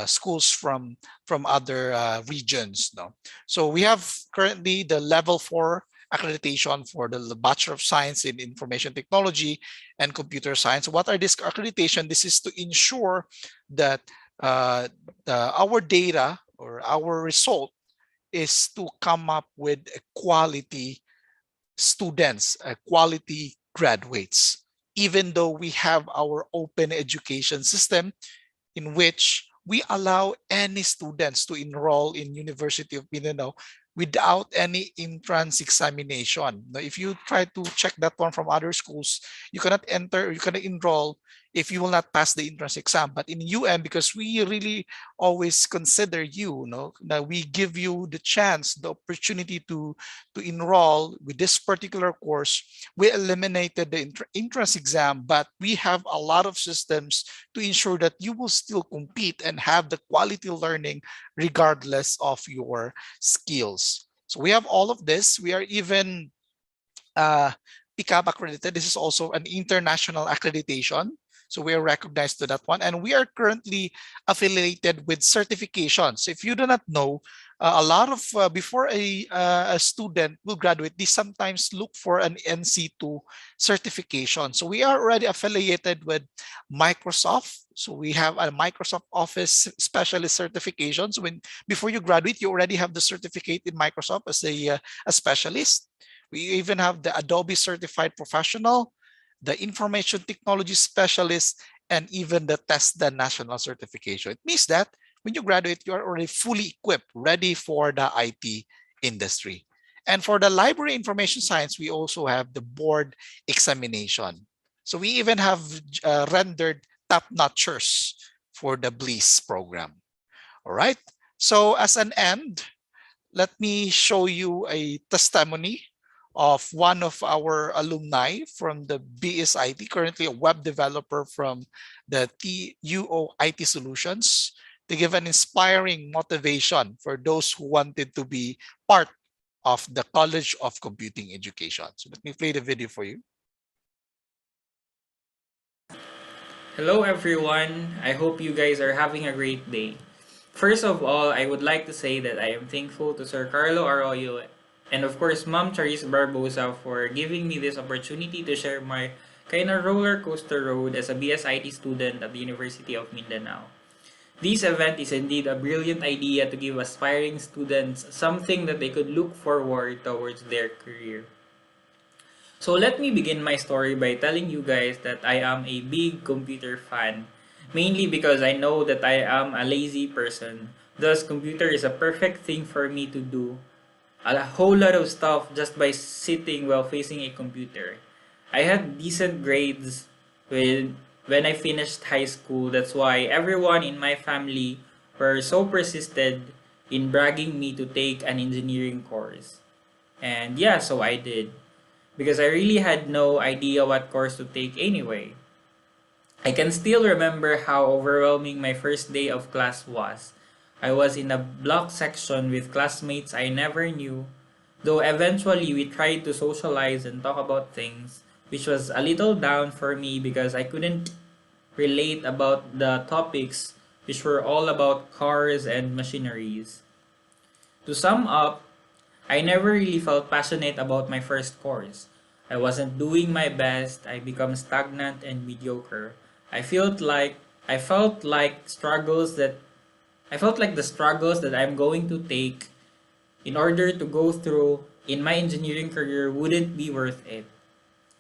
Speaker 12: schools from other regions. So we have currently the level 4 accreditation for the Bachelor of Science in Information Technology and Computer Science. What are this accreditation? This is to ensure that our data or our result is to come up with quality students, quality graduates, even though we have our open education system in which we allow any students to enroll in University of Mindanao without any entrance examination. Now, if you try to check that one from other schools, you cannot enter, you cannot enroll if you will not pass the entrance exam. But in UM, because we really always consider you, that we give you the chance, the opportunity to enroll with this particular course, we eliminated the entrance exam, but we have a lot of systems to ensure that you will still compete and have the quality learning regardless of your skills. So we have all of this. We are even PICAP accredited. This is also an international accreditation. So we are recognized to that one. And we are currently affiliated with certifications. If you do not know, a lot of, before a student will graduate, they sometimes look for an NC2 certification. So we are already affiliated with Microsoft. So we have a Microsoft Office Specialist certification. So before you graduate, you already have the certificate in Microsoft as a specialist. We even have the Adobe Certified Professional, the Information Technology Specialist, and even the TESDA National Certification. It means that when you graduate, you are already fully equipped, ready for the IT industry. And for the Library Information Science, we also have the board examination. So we even have rendered top-notchers for the BLIS program. All right. So as an end, let me show you a testimony of one of our alumni from the BSIT, currently a web developer from the TUO IT Solutions, to give an inspiring motivation for those who wanted to be part of the College of Computing Education. So let me play the video for you.
Speaker 4: Hello everyone, I hope you guys are having a great day. First of all, I would like to say that I am thankful to Sir Carlo Arroyo and of course Ma'am Charis Barbosa for giving me this opportunity to share my kind of roller coaster road as a BSIT student at the University of Mindanao. This event is indeed a brilliant idea to give aspiring students something that they could look forward towards their career. So let me begin my story by telling you guys that I am a big computer fan, mainly because I know that I am a lazy person. Thus, computer is a perfect thing for me to do a whole lot of stuff just by sitting while facing a computer. I had decent grades when I finished high school. That's why everyone in my family were so persistent in bragging me to take an engineering course. And yeah, so I did. Because I really had no idea what course to take anyway. I can still remember how overwhelming my first day of class was. I was in a block section with classmates I never knew, though eventually we tried to socialize and talk about things, which was a little down for me because I couldn't relate about the topics which were all about cars and machineries. To sum up, I never really felt passionate about my first course. I wasn't doing my best, I became stagnant and mediocre. I felt like the struggles that I'm going to take in order to go through in my engineering career wouldn't be worth it.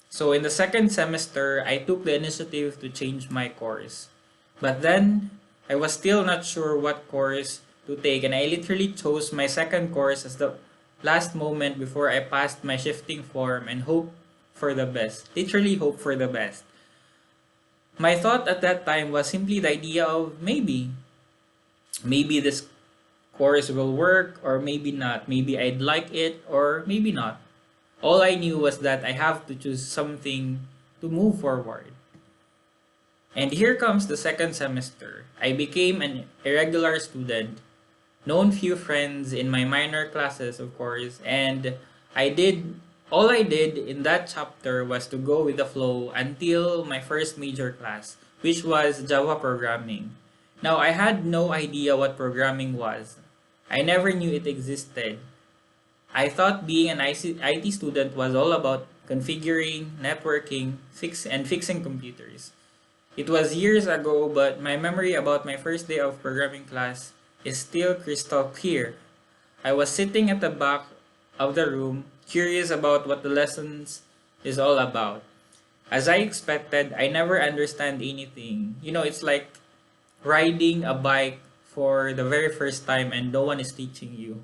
Speaker 4: So in the second semester, I took the initiative to change my course. But then, I was still not sure what course to take and I literally chose my second course as the last moment before I passed my shifting form and hope for the best. Literally hope for the best. My thought at that time was simply the idea of maybe this course will work or maybe not. Maybe I'd like it or maybe not. All I knew was that I have to choose something to move forward. And here comes the second semester. I became an irregular student, known few friends in my minor classes, of course, and all I did in that chapter was to go with the flow until my first major class, which was Java programming. Now, I had no idea what programming was. I never knew it existed. I thought being an IT student was all about configuring, networking, fixing computers. It was years ago, but my memory about my first day of programming class is still crystal clear. I was sitting at the back of the room, curious about what the lessons is all about. As I expected, I never understand anything. You know, it's like riding a bike for the very first time and no one is teaching you.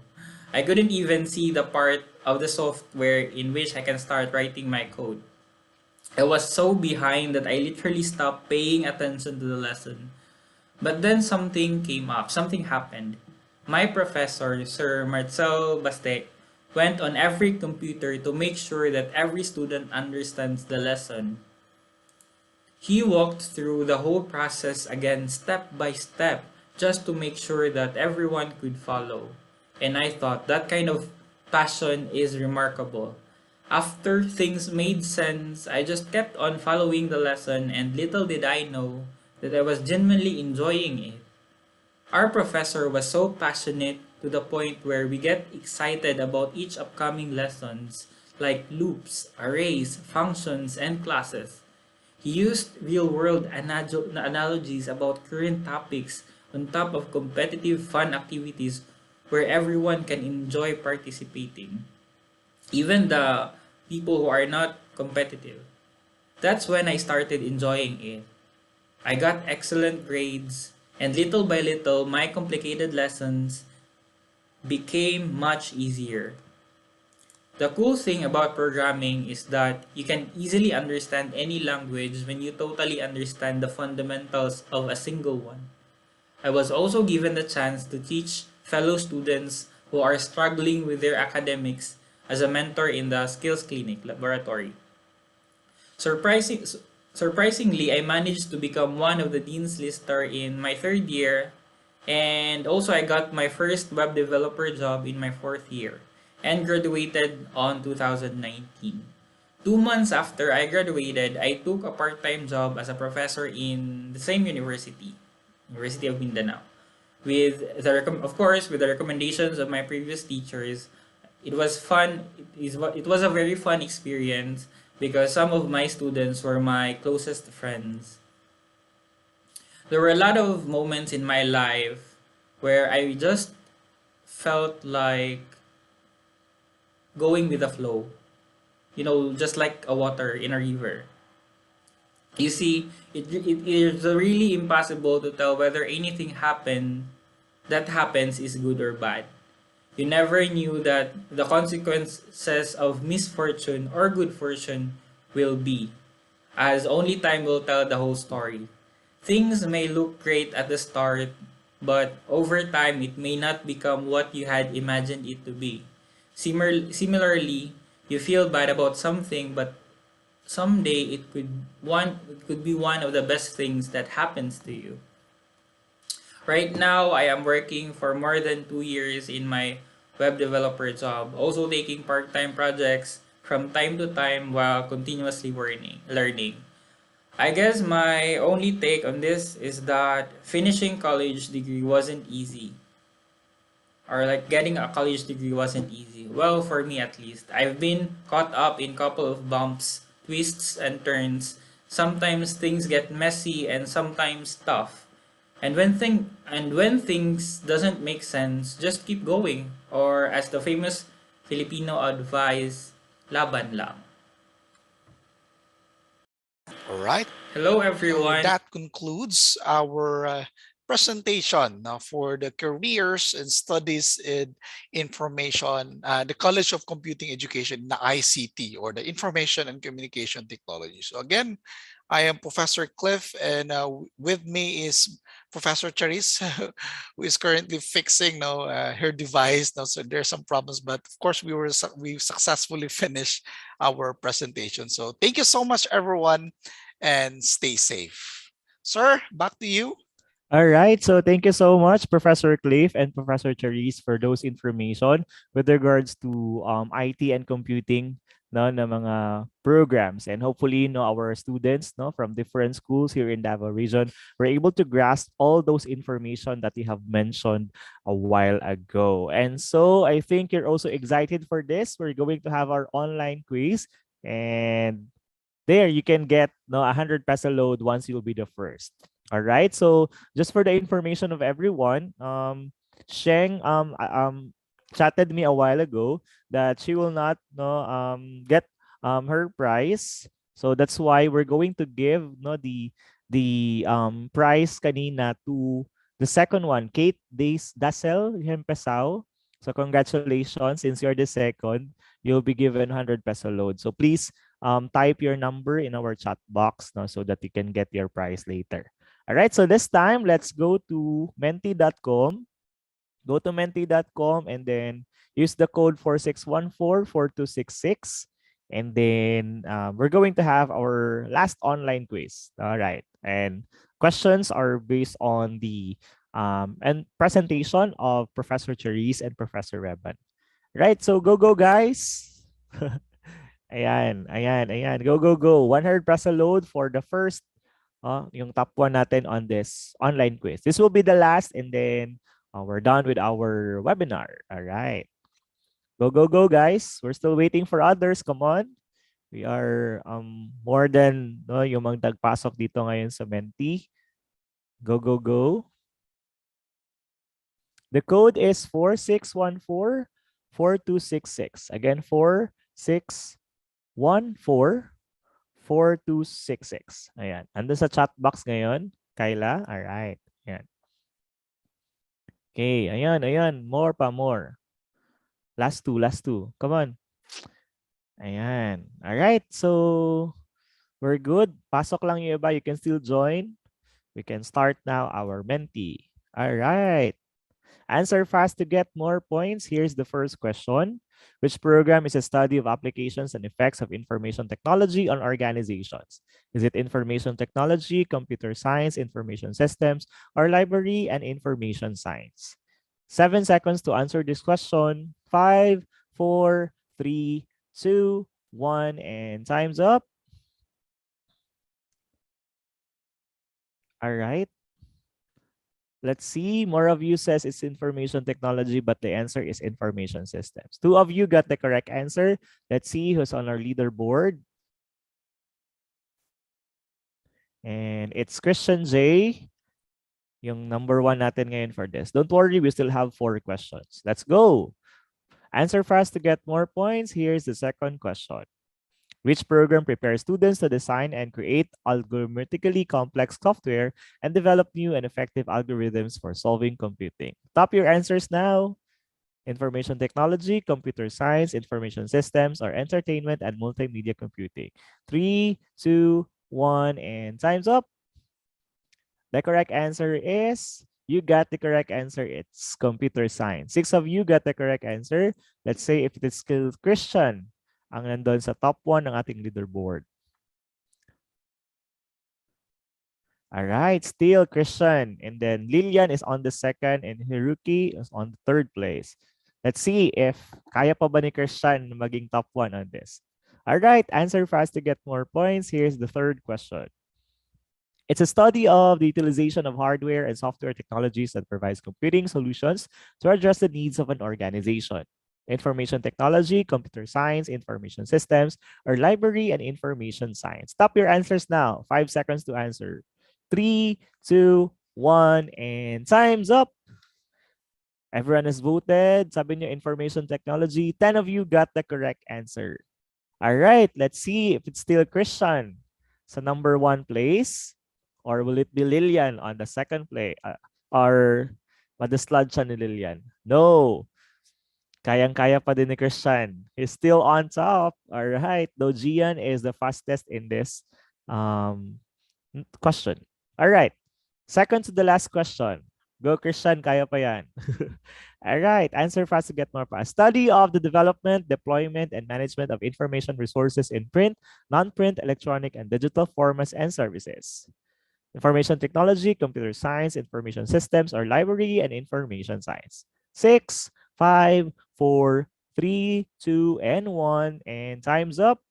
Speaker 4: I couldn't even see the part of the software in which I can start writing my code. I was so behind that I literally stopped paying attention to the lesson. But then something happened. My professor, Sir Marcel Baste, went on every computer to make sure that every student understands the lesson. He walked through the whole process again step by step just to make sure that everyone could follow. And I thought that kind of passion is remarkable. After things made sense, I just kept on following the lesson and little did I know that I was genuinely enjoying it. Our professor was so passionate to the point where we get excited about each upcoming lessons like loops, arrays, functions, and classes. He used real-world analogies about current topics on top of competitive fun activities where everyone can enjoy participating, even the people who are not competitive. That's when I started enjoying it. I got excellent grades, and little by little, my complicated lessons became much easier. The cool thing about programming is that you can easily understand any language when you totally understand the fundamentals of a single one. I was also given the chance to teach fellow students who are struggling with their academics as a mentor in the Skills Clinic laboratory. Surprising, Surprisingly, I managed to become one of the Dean's Lister in my third year, and also I got my first web developer job in my fourth year, and graduated on 2019. 2 months after I graduated, I took a part-time job as a professor in the same university, University of Mindanao. Of course, with the recommendations of my previous teachers, it was fun. It was a very fun experience because some of my students were my closest friends. There were a lot of moments in my life where I just felt like going with the flow. Just like a water in a river. You see, it is really impossible to tell whether anything that happens is good or bad. You never knew that the consequences of misfortune or good fortune will be, as only time will tell the whole story. Things may look great at the start, but over time it may not become what you had imagined it to be. Similarly, you feel bad about something, but someday it could be one of the best things that happens to you. Right now, I am working for more than 2 years in my web developer job, also taking part-time projects from time to time while continuously learning. I guess my only take on this is that finishing college degree wasn't easy. Or like getting a college degree wasn't easy. Well, for me at least. I've been caught up in couple of bumps, twists and turns. Sometimes things get messy and sometimes tough. And when things doesn't make sense, just keep going. Or as the famous Filipino advice, laban lang.
Speaker 12: All right.
Speaker 4: Hello, everyone.
Speaker 12: So that concludes our presentation for the careers and studies in information, the College of Computing Education, the ICT, or the Information and Communication Technology. So again, I am Professor Cliff, and with me is Professor Charis, who is currently fixing her device. So there's some problems, but of course we successfully finished our presentation. So thank you so much, everyone, and stay safe. Sir, back to you.
Speaker 7: All right. So thank you so much, Professor Cliff and Professor Charisse, for those information with regards to IT and computing na mga programs. And hopefully our students from different schools here in Davao region were able to grasp all those information that you have mentioned a while ago. And so I think you're also excited for this. We're going to have our online quiz, and there you can get 100 peso load once you'll be the first. All right. So just for the information of everyone, Sheng chatted me a while ago that she will not get her prize. So that's why we're going to give the prize kanina to the second one, Kate Dasel Hempesao. So congratulations, since you're the second, you'll be given 100 peso load. So please type your number in our chat box so that you can get your prize later. All right, so this time, let's go to menti.com. Go to menti.com and then use the code 46144266. And then we're going to have our last online quiz. All right, and questions are based on the and presentation of Professor Charisse and Professor Reban. Right, so go guys. Ayan. Go. 100 peso load for the first yung top one natin on this online quiz. This will be the last, and then we're done with our webinar. All right. Go, guys. We're still waiting for others. Come on. We are more than yung mga nagpasok dito ngayon sa Menti. Go. The code is 46144266. Again, 46144266. Ayan. Ando sa chat box ngayon, Kyla. All right. Ayan. Okay, ayan. More. Last two. Come on. Ayan. All right. So, we're good. Pasok lang yung iba. You can still join. We can start now our Menti. All right. Answer fast to get more points. Here's the first question. Which program is a study of applications and effects of information technology on organizations? Is it information technology, computer science, information systems, or library and information science? 7 seconds to answer this question. 5, 4, 3, 2, 1, and time's up. All right. Let's see. More of you says it's information technology, but the answer is information systems. 2 of you got the correct answer. Let's see who's on our leaderboard. And it's Christian J, yung number 1 natin ngayon for this. Don't worry, we still have 4 questions. Let's go. Answer fast to get more points. Here's the second question. Which program prepares students to design and create algorithmically complex software and develop new and effective algorithms for solving computing? Top your answers now. Information technology, computer science, information systems, or entertainment and multimedia computing. 3, 2, 1, and time's up. The correct answer is, you got the correct answer. It's computer science. 6 of you got the correct answer. Let's say if it's still Christian ang nandun sa top 1 ng ating leaderboard. All right, still Christian. And then Lilian is on the second and Hiruki is on the third place. Let's see if kaya pa ba ni Christian maging top 1 on this. All right, answer fast to get more points. Here's the third question. It's a study of the utilization of hardware and software technologies that provides computing solutions to address the needs of an organization. Information technology, computer science, information systems, or library and information science. Stop your answers now. 5 seconds to answer. 3, 2, 1, and time's up. Everyone has voted. Sabi niyo information technology. 10 of you got the correct answer. All right, let's see if it's still Christian sa number 1 place, or will it be Lilian on the second place? Or madaslad siya ni Lilian? No. Kayang-kaya pa din ni Christian. He's still on top. All right. Though Gian is the fastest in this question. All right. Second to the last question. Go, Christian. Kaya pa yan. All right. Answer fast to get more fast. Study of the development, deployment, and management of information resources in print, non-print, electronic, and digital formats and services. Information technology, computer science, information systems, or library and information science. 6, 5, 4, 3, 2, and 1, and time's up.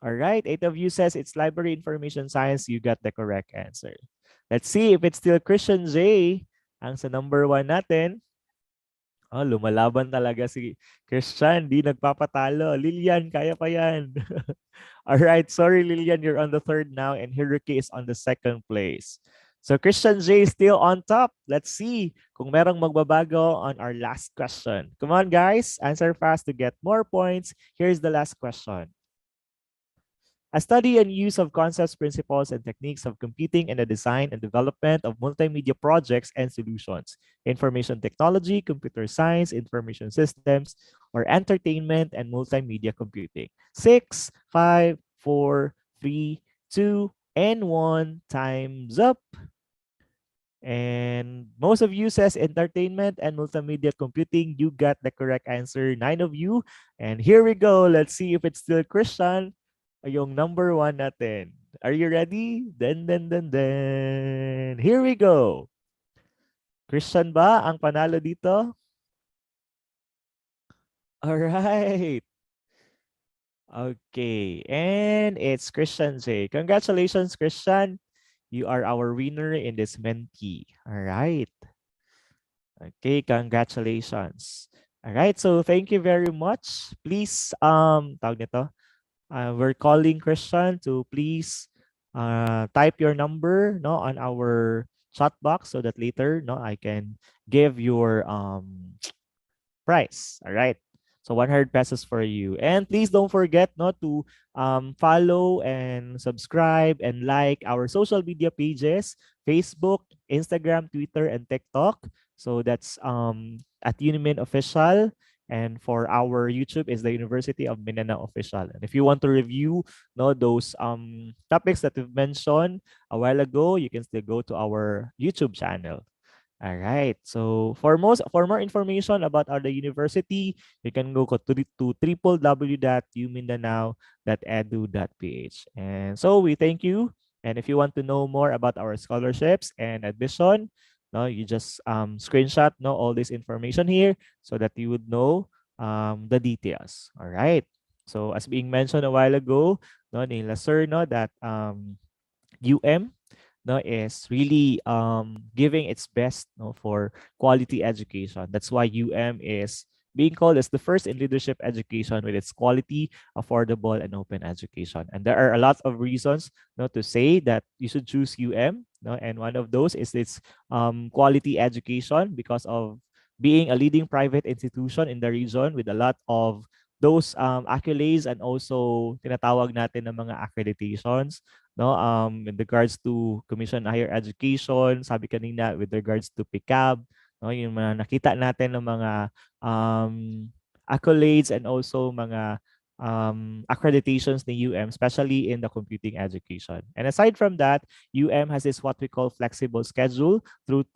Speaker 7: All right, 8 of you says it's library information science. You got the correct answer. Let's see if it's still Christian J ang sa number 1 natin. Oh, lumalaban talaga si Christian. Di nagpapatalo. Lilian, kaya pa yan. All right, sorry Lilian, you're on the third now, and Hiruki is on the second place. So Christian J is still on top. Let's see kung merong magbabago on our last question. Come on, guys. Answer fast to get more points. Here's the last question. A study and use of concepts, principles, and techniques of computing in the design and development of multimedia projects and solutions, information technology, computer science, information systems, or entertainment and multimedia computing. 6, 5, 4, 3, 2, and 1. Time's up. And most of you says entertainment and multimedia computing. You got the correct answer. 9 of you. And here we go. Let's see if it's still Christian. Yung number 1 natin. Are you ready? Then. Here we go. Christian ba ang panalo dito? All right. Okay. And it's Christian J. Congratulations, Christian. You are our winner in this Menti. All right. Okay, congratulations. All right, so thank you very much. Please, tawag nito. We're calling Christian to please type your number on our chat box so that later I can give your price. All right. So 100 pesos for you. And please don't forget to follow and subscribe and like our social media pages, Facebook, Instagram, Twitter, and TikTok. So that's at Unimin Official. And for our YouTube is the University of Mindanao Official. And if you want to review those topics that we've mentioned a while ago, you can still go to our YouTube channel. All right. So for more information about our university, you can go to www.umindanao.edu.ph. And so we thank you. And if you want to know more about our scholarships and admission, no, you just screenshot no all this information here so that you would know the details. All right. So as being mentioned a while ago, no, nila sir, no, that UM no is really giving its best no for quality education. That's why UM is being called as the first in leadership education with its quality, affordable, and open education. And there are a lot of reasons no to say that you should choose UM. No, and one of those is its quality education because of being a leading private institution in the region with a lot of those accolades and also tinatawag natin ng mga accreditations no in regards to Commission on Higher Education, sabi kanina with regards to PICAB, no yung mga nakita natin ng mga um, accolades and also mga accreditations ni UM, especially in the computing education. And aside from that, UM has this what we call flexible schedule through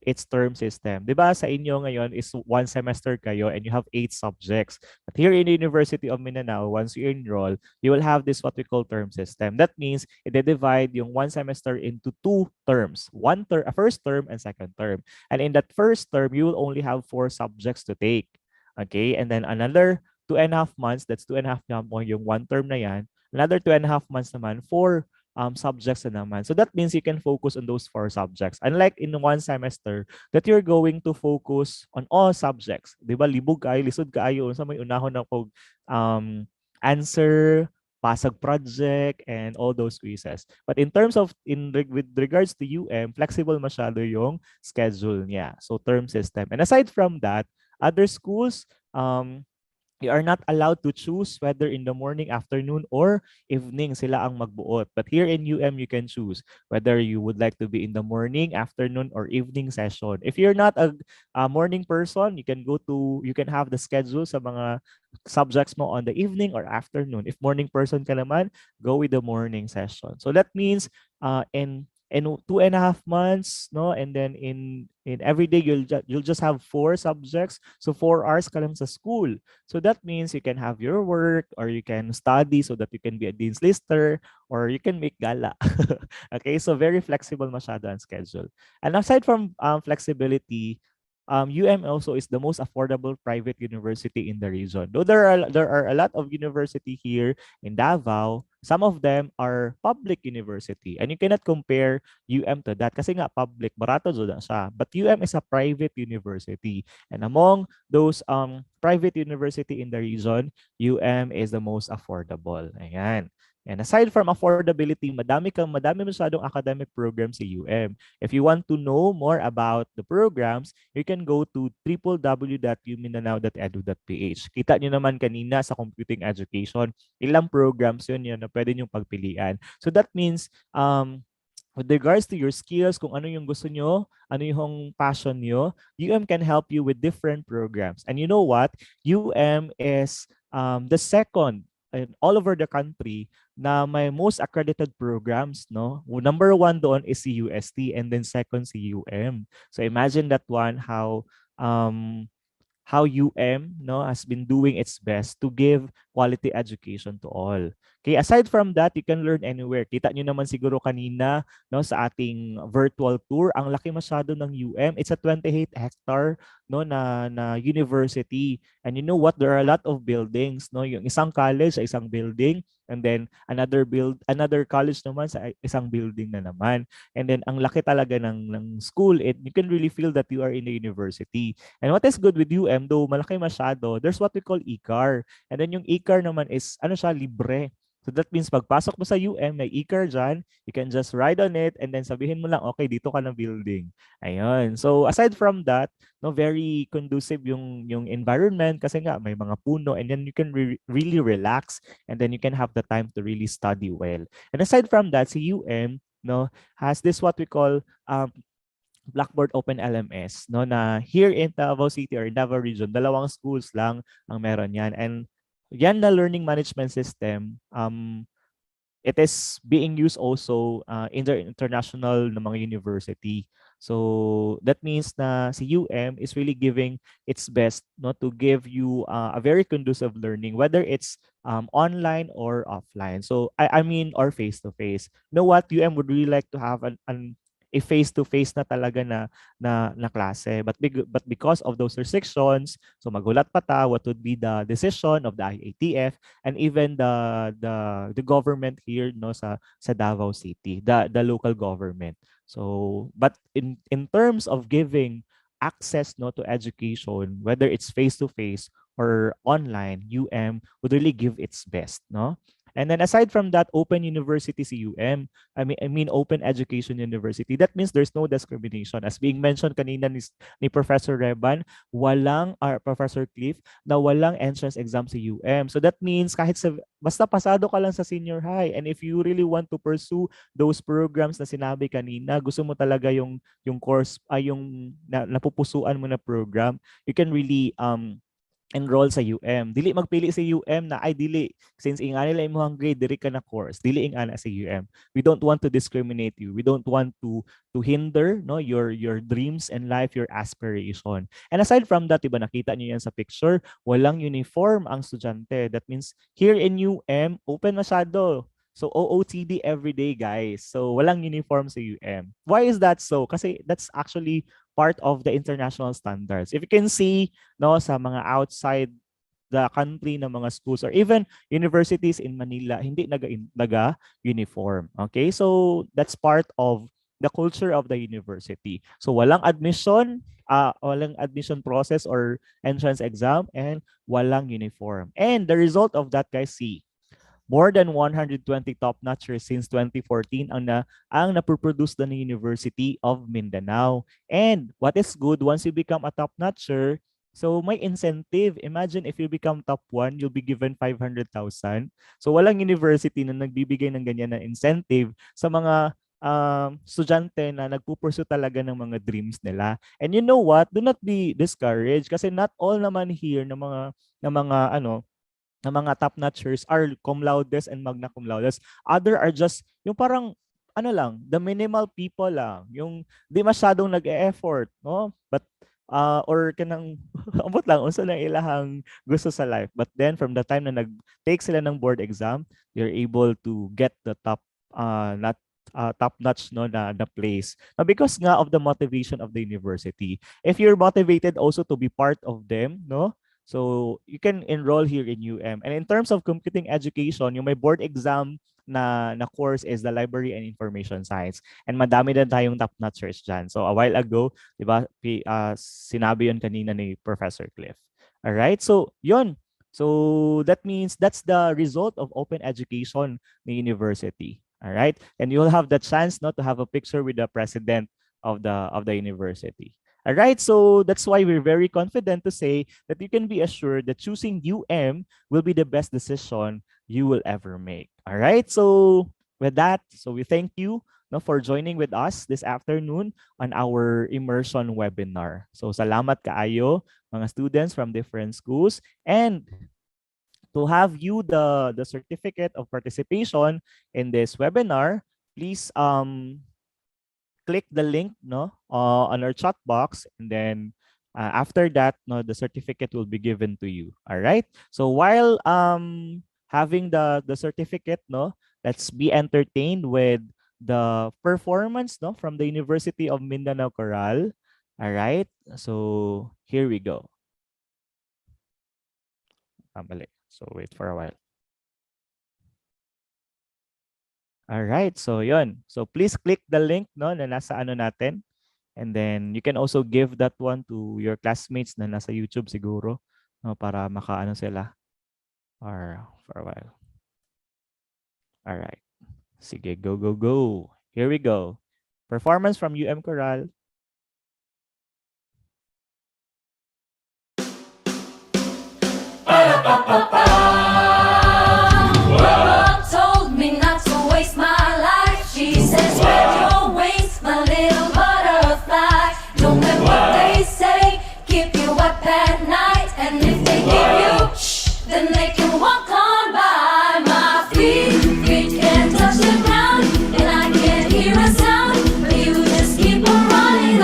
Speaker 7: its term system. 'Di ba sa inyo ngayon is one semester kayo and you have 8 subjects. But here in the University of Mindanao, once you enroll, you will have this what we call term system. That means they divide yung one semester into 2 terms, a first term and second term. And in that first term, you will only have 4 subjects to take. Okay, and then another 2.5 months, that's 2.5 months yung one term na yan. Another 2.5 months naman for subjects na naman. So that means you can focus on those 4 subjects. Unlike in one semester that you're going to focus on all subjects. Di ba? Libog kayo, lisod kayo. Sa may unahon na pag answer, pasag project, and all those quizzes. But in terms of, with regards to UM, flexible masyado yung schedule niya. So term system. And aside from that, other schools, you are not allowed to choose whether in the morning, afternoon, or evening sila ang magbuot. But here in UM, you can choose whether you would like to be in the morning, afternoon, or evening session. If you're not a morning person, you can have the schedule sa mga subjects mo on the evening or afternoon. If morning person ka naman, go with the morning session. So that means in 2.5 months, no, and then in every day you'll just have 4 subjects, so 4 hours ka lang sa school. So that means you can have your work or you can study so that you can be a dean's lister or you can make gala. Okay, so very flexible masyado ang schedule. And aside from flexibility, UM also is the most affordable private university in the region. Though there are a lot of university here in Davao, some of them are public university, and you cannot compare UM to that kasi nga public, barato jud siya. But UM is a private university, and among those private university in the region, UM is the most affordable. Ayan. And aside from affordability, madami masyadong academic programs sa UM. If you want to know more about the programs, you can go to www.umindanao.edu.ph. Kita niyo naman kanina sa computing education, ilang programs yun na pwede niyong pagpilian. So that means, with regards to your skills, kung ano yung gusto nyo, ano yung passion nyo, UM can help you with different programs. And you know what? UM is the second all over the country na may most accredited programs, no? Number 1 doon is si UST and then second si UM. So imagine that one, how UM no has been doing its best to give quality education to all. Okay, aside from that, you can learn anywhere. Kita nyo naman siguro kanina no sa ating virtual tour, ang laki masyado ng UM. It's a 28-hectare no na university. And you know what? There are a lot of buildings, no? Yung isang college sa isang building, and then another college naman sa isang building na naman. And then ang laki talaga ng school. You can really feel that you are in the university. And what is good with UM, though malaki masyado, there's what we call e-car. And then yung e-car naman is libre. So that means pagpasok mo sa UM, may e-car dyan, you can just ride on it and then sabihin mo lang, okay, dito ka na building. Ayun. So aside from that, no, very conducive yung environment kasi nga may mga puno, and then you can really relax, and then you can have the time to really study well. And aside from that, si UM no has this what we call Blackboard Open LMS, no, na here in Davao City or in Davao Region, 2 schools lang ang meron yan. And yan na learning management system, it is being used also in the international na mga university. So that means na si UM is really giving its best no to give you a very conducive learning, whether it's online or offline. So I mean or face to face. You know what, UM would really like to have a face to face na talaga na klase, but because of those restrictions, so magulat pa ta what would be the decision of the IATF and even the government here no sa Davao City, the local government. So but in terms of giving access no to education, whether it's face to face or online, UM would really give its best, no? And then aside from that, open university si UM, I mean open education university. That means there's no discrimination. As being mentioned kanina ni Professor Reban, Professor Cliff, na walang entrance exam si UM. So that means kahit basta pasado ka lang sa senior high, and if you really want to pursue those programs na sinabi kanina, gusto mo talaga yung course ay yung napupusuan mo na program, you can really enroll sa UM. Dili magpili sa UM na ay dili since inga nila imong grade diri ka na course. Dili ingana sa UM. We don't want to discriminate you. We don't want to hinder no your dreams and life, your aspiration. And aside from that, diba nakita niyo yan sa picture, walang uniform ang estudyante. That means here in UM, open masyado. So OOTD every day, guys. So walang uniform sa UM. Why is that so? Kasi that's actually part of the international standards. If you can see no sa mga outside the country na mga schools or even universities in Manila, hindi naga uniform. Okay? So that's part of the culture of the university. So walang admission process or entrance exam and walang uniform. And the result of that, guys, see, more than 120 top-notchers since 2014 ang napoproduce na ng University of Mindanao. And what is good, once you become a top-notcher, so may incentive. Imagine if you become top 1, you'll be given 500,000. So walang university na nagbibigay ng ganyan na incentive sa mga estudyante na nagpupursue talaga ng mga dreams nila. And you know what? Do not be discouraged kasi not all naman here ng mga top-notchers are cum laudes and magna cum laudes. Other are just yung parang the minimal people lang, yung di masyadong nag-e-effort, no? But or kanang ambot lang unsa lang ilahang gusto sa life. But then from the time na nag-take sila ng board exam, you're able to get the top-notch no na place. Now, because nga of the motivation of the university. If you're motivated also to be part of them, no? So you can enroll here in UM. And in terms of computing education, yung may board exam na course is the Library and Information Science. And madami din tayong top-notchers dyan. So a while ago, di ba, sinabi yun kanina ni Professor Cliff. All right? So yun. So that means that's the result of open education ng university. All right? And you'll have the chance not to have a picture with the president of the university. All right, so that's why we're very confident to say that you can be assured that choosing UM will be the best decision you will ever make. All right, so with that, so we thank you for joining with us this afternoon on our Immersion webinar. So salamat kaayo mga students from different schools, and to have you the certificate of participation in this webinar, please click the link on our chat box, and then after that the certificate will be given to you. All right, so while having the certificate, let's be entertained with the performance from the University of Mindanao Chorale. All right, so here we go. So wait for a while. All right, so yun. So please click the link na nasa natin. And then you can also give that one to your classmates na nasa YouTube siguro para makaano sila or for a while. All right. Sige, go, go, go. Here we go. Performance from UM Chorale.
Speaker 5: Mom told me not to waste my life. She says, spread your wings, my little butterfly. Don't let what they say keep you up at night. And if they give you shh, then they can walk on by. My feet can't touch the ground, and I can't hear a sound. But you just keep on running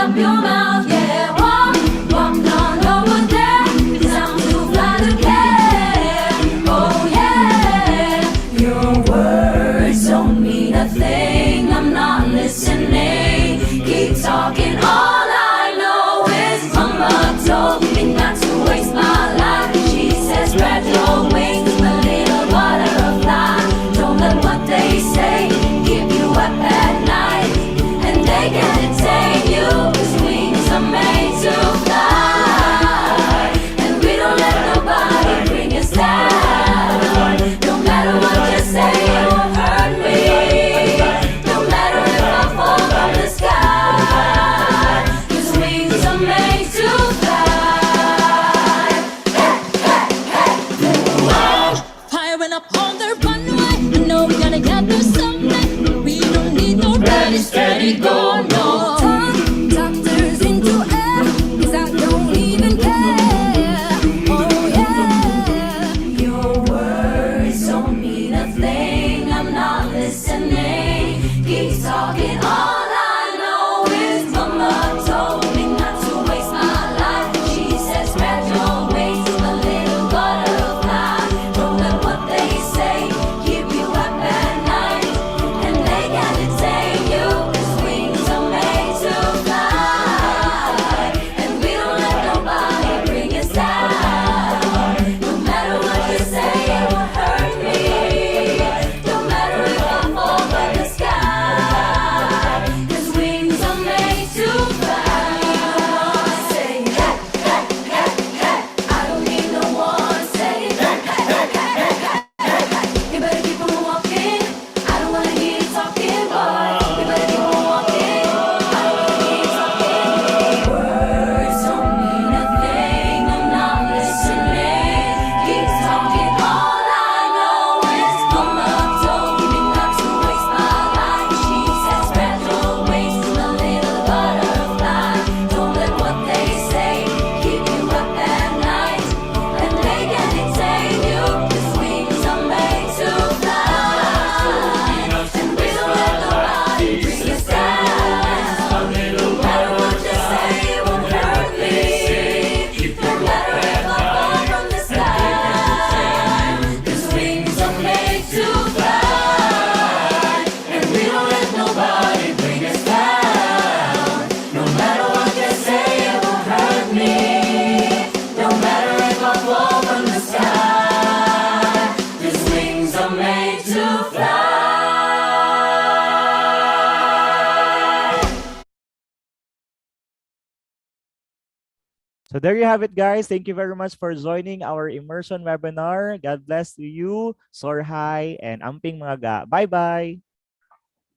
Speaker 7: So there you have it, guys. Thank you very much for joining our immersion webinar. God bless to you, Sorhai, and Amping Mga Ga. Bye-bye.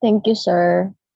Speaker 6: Thank you, sir.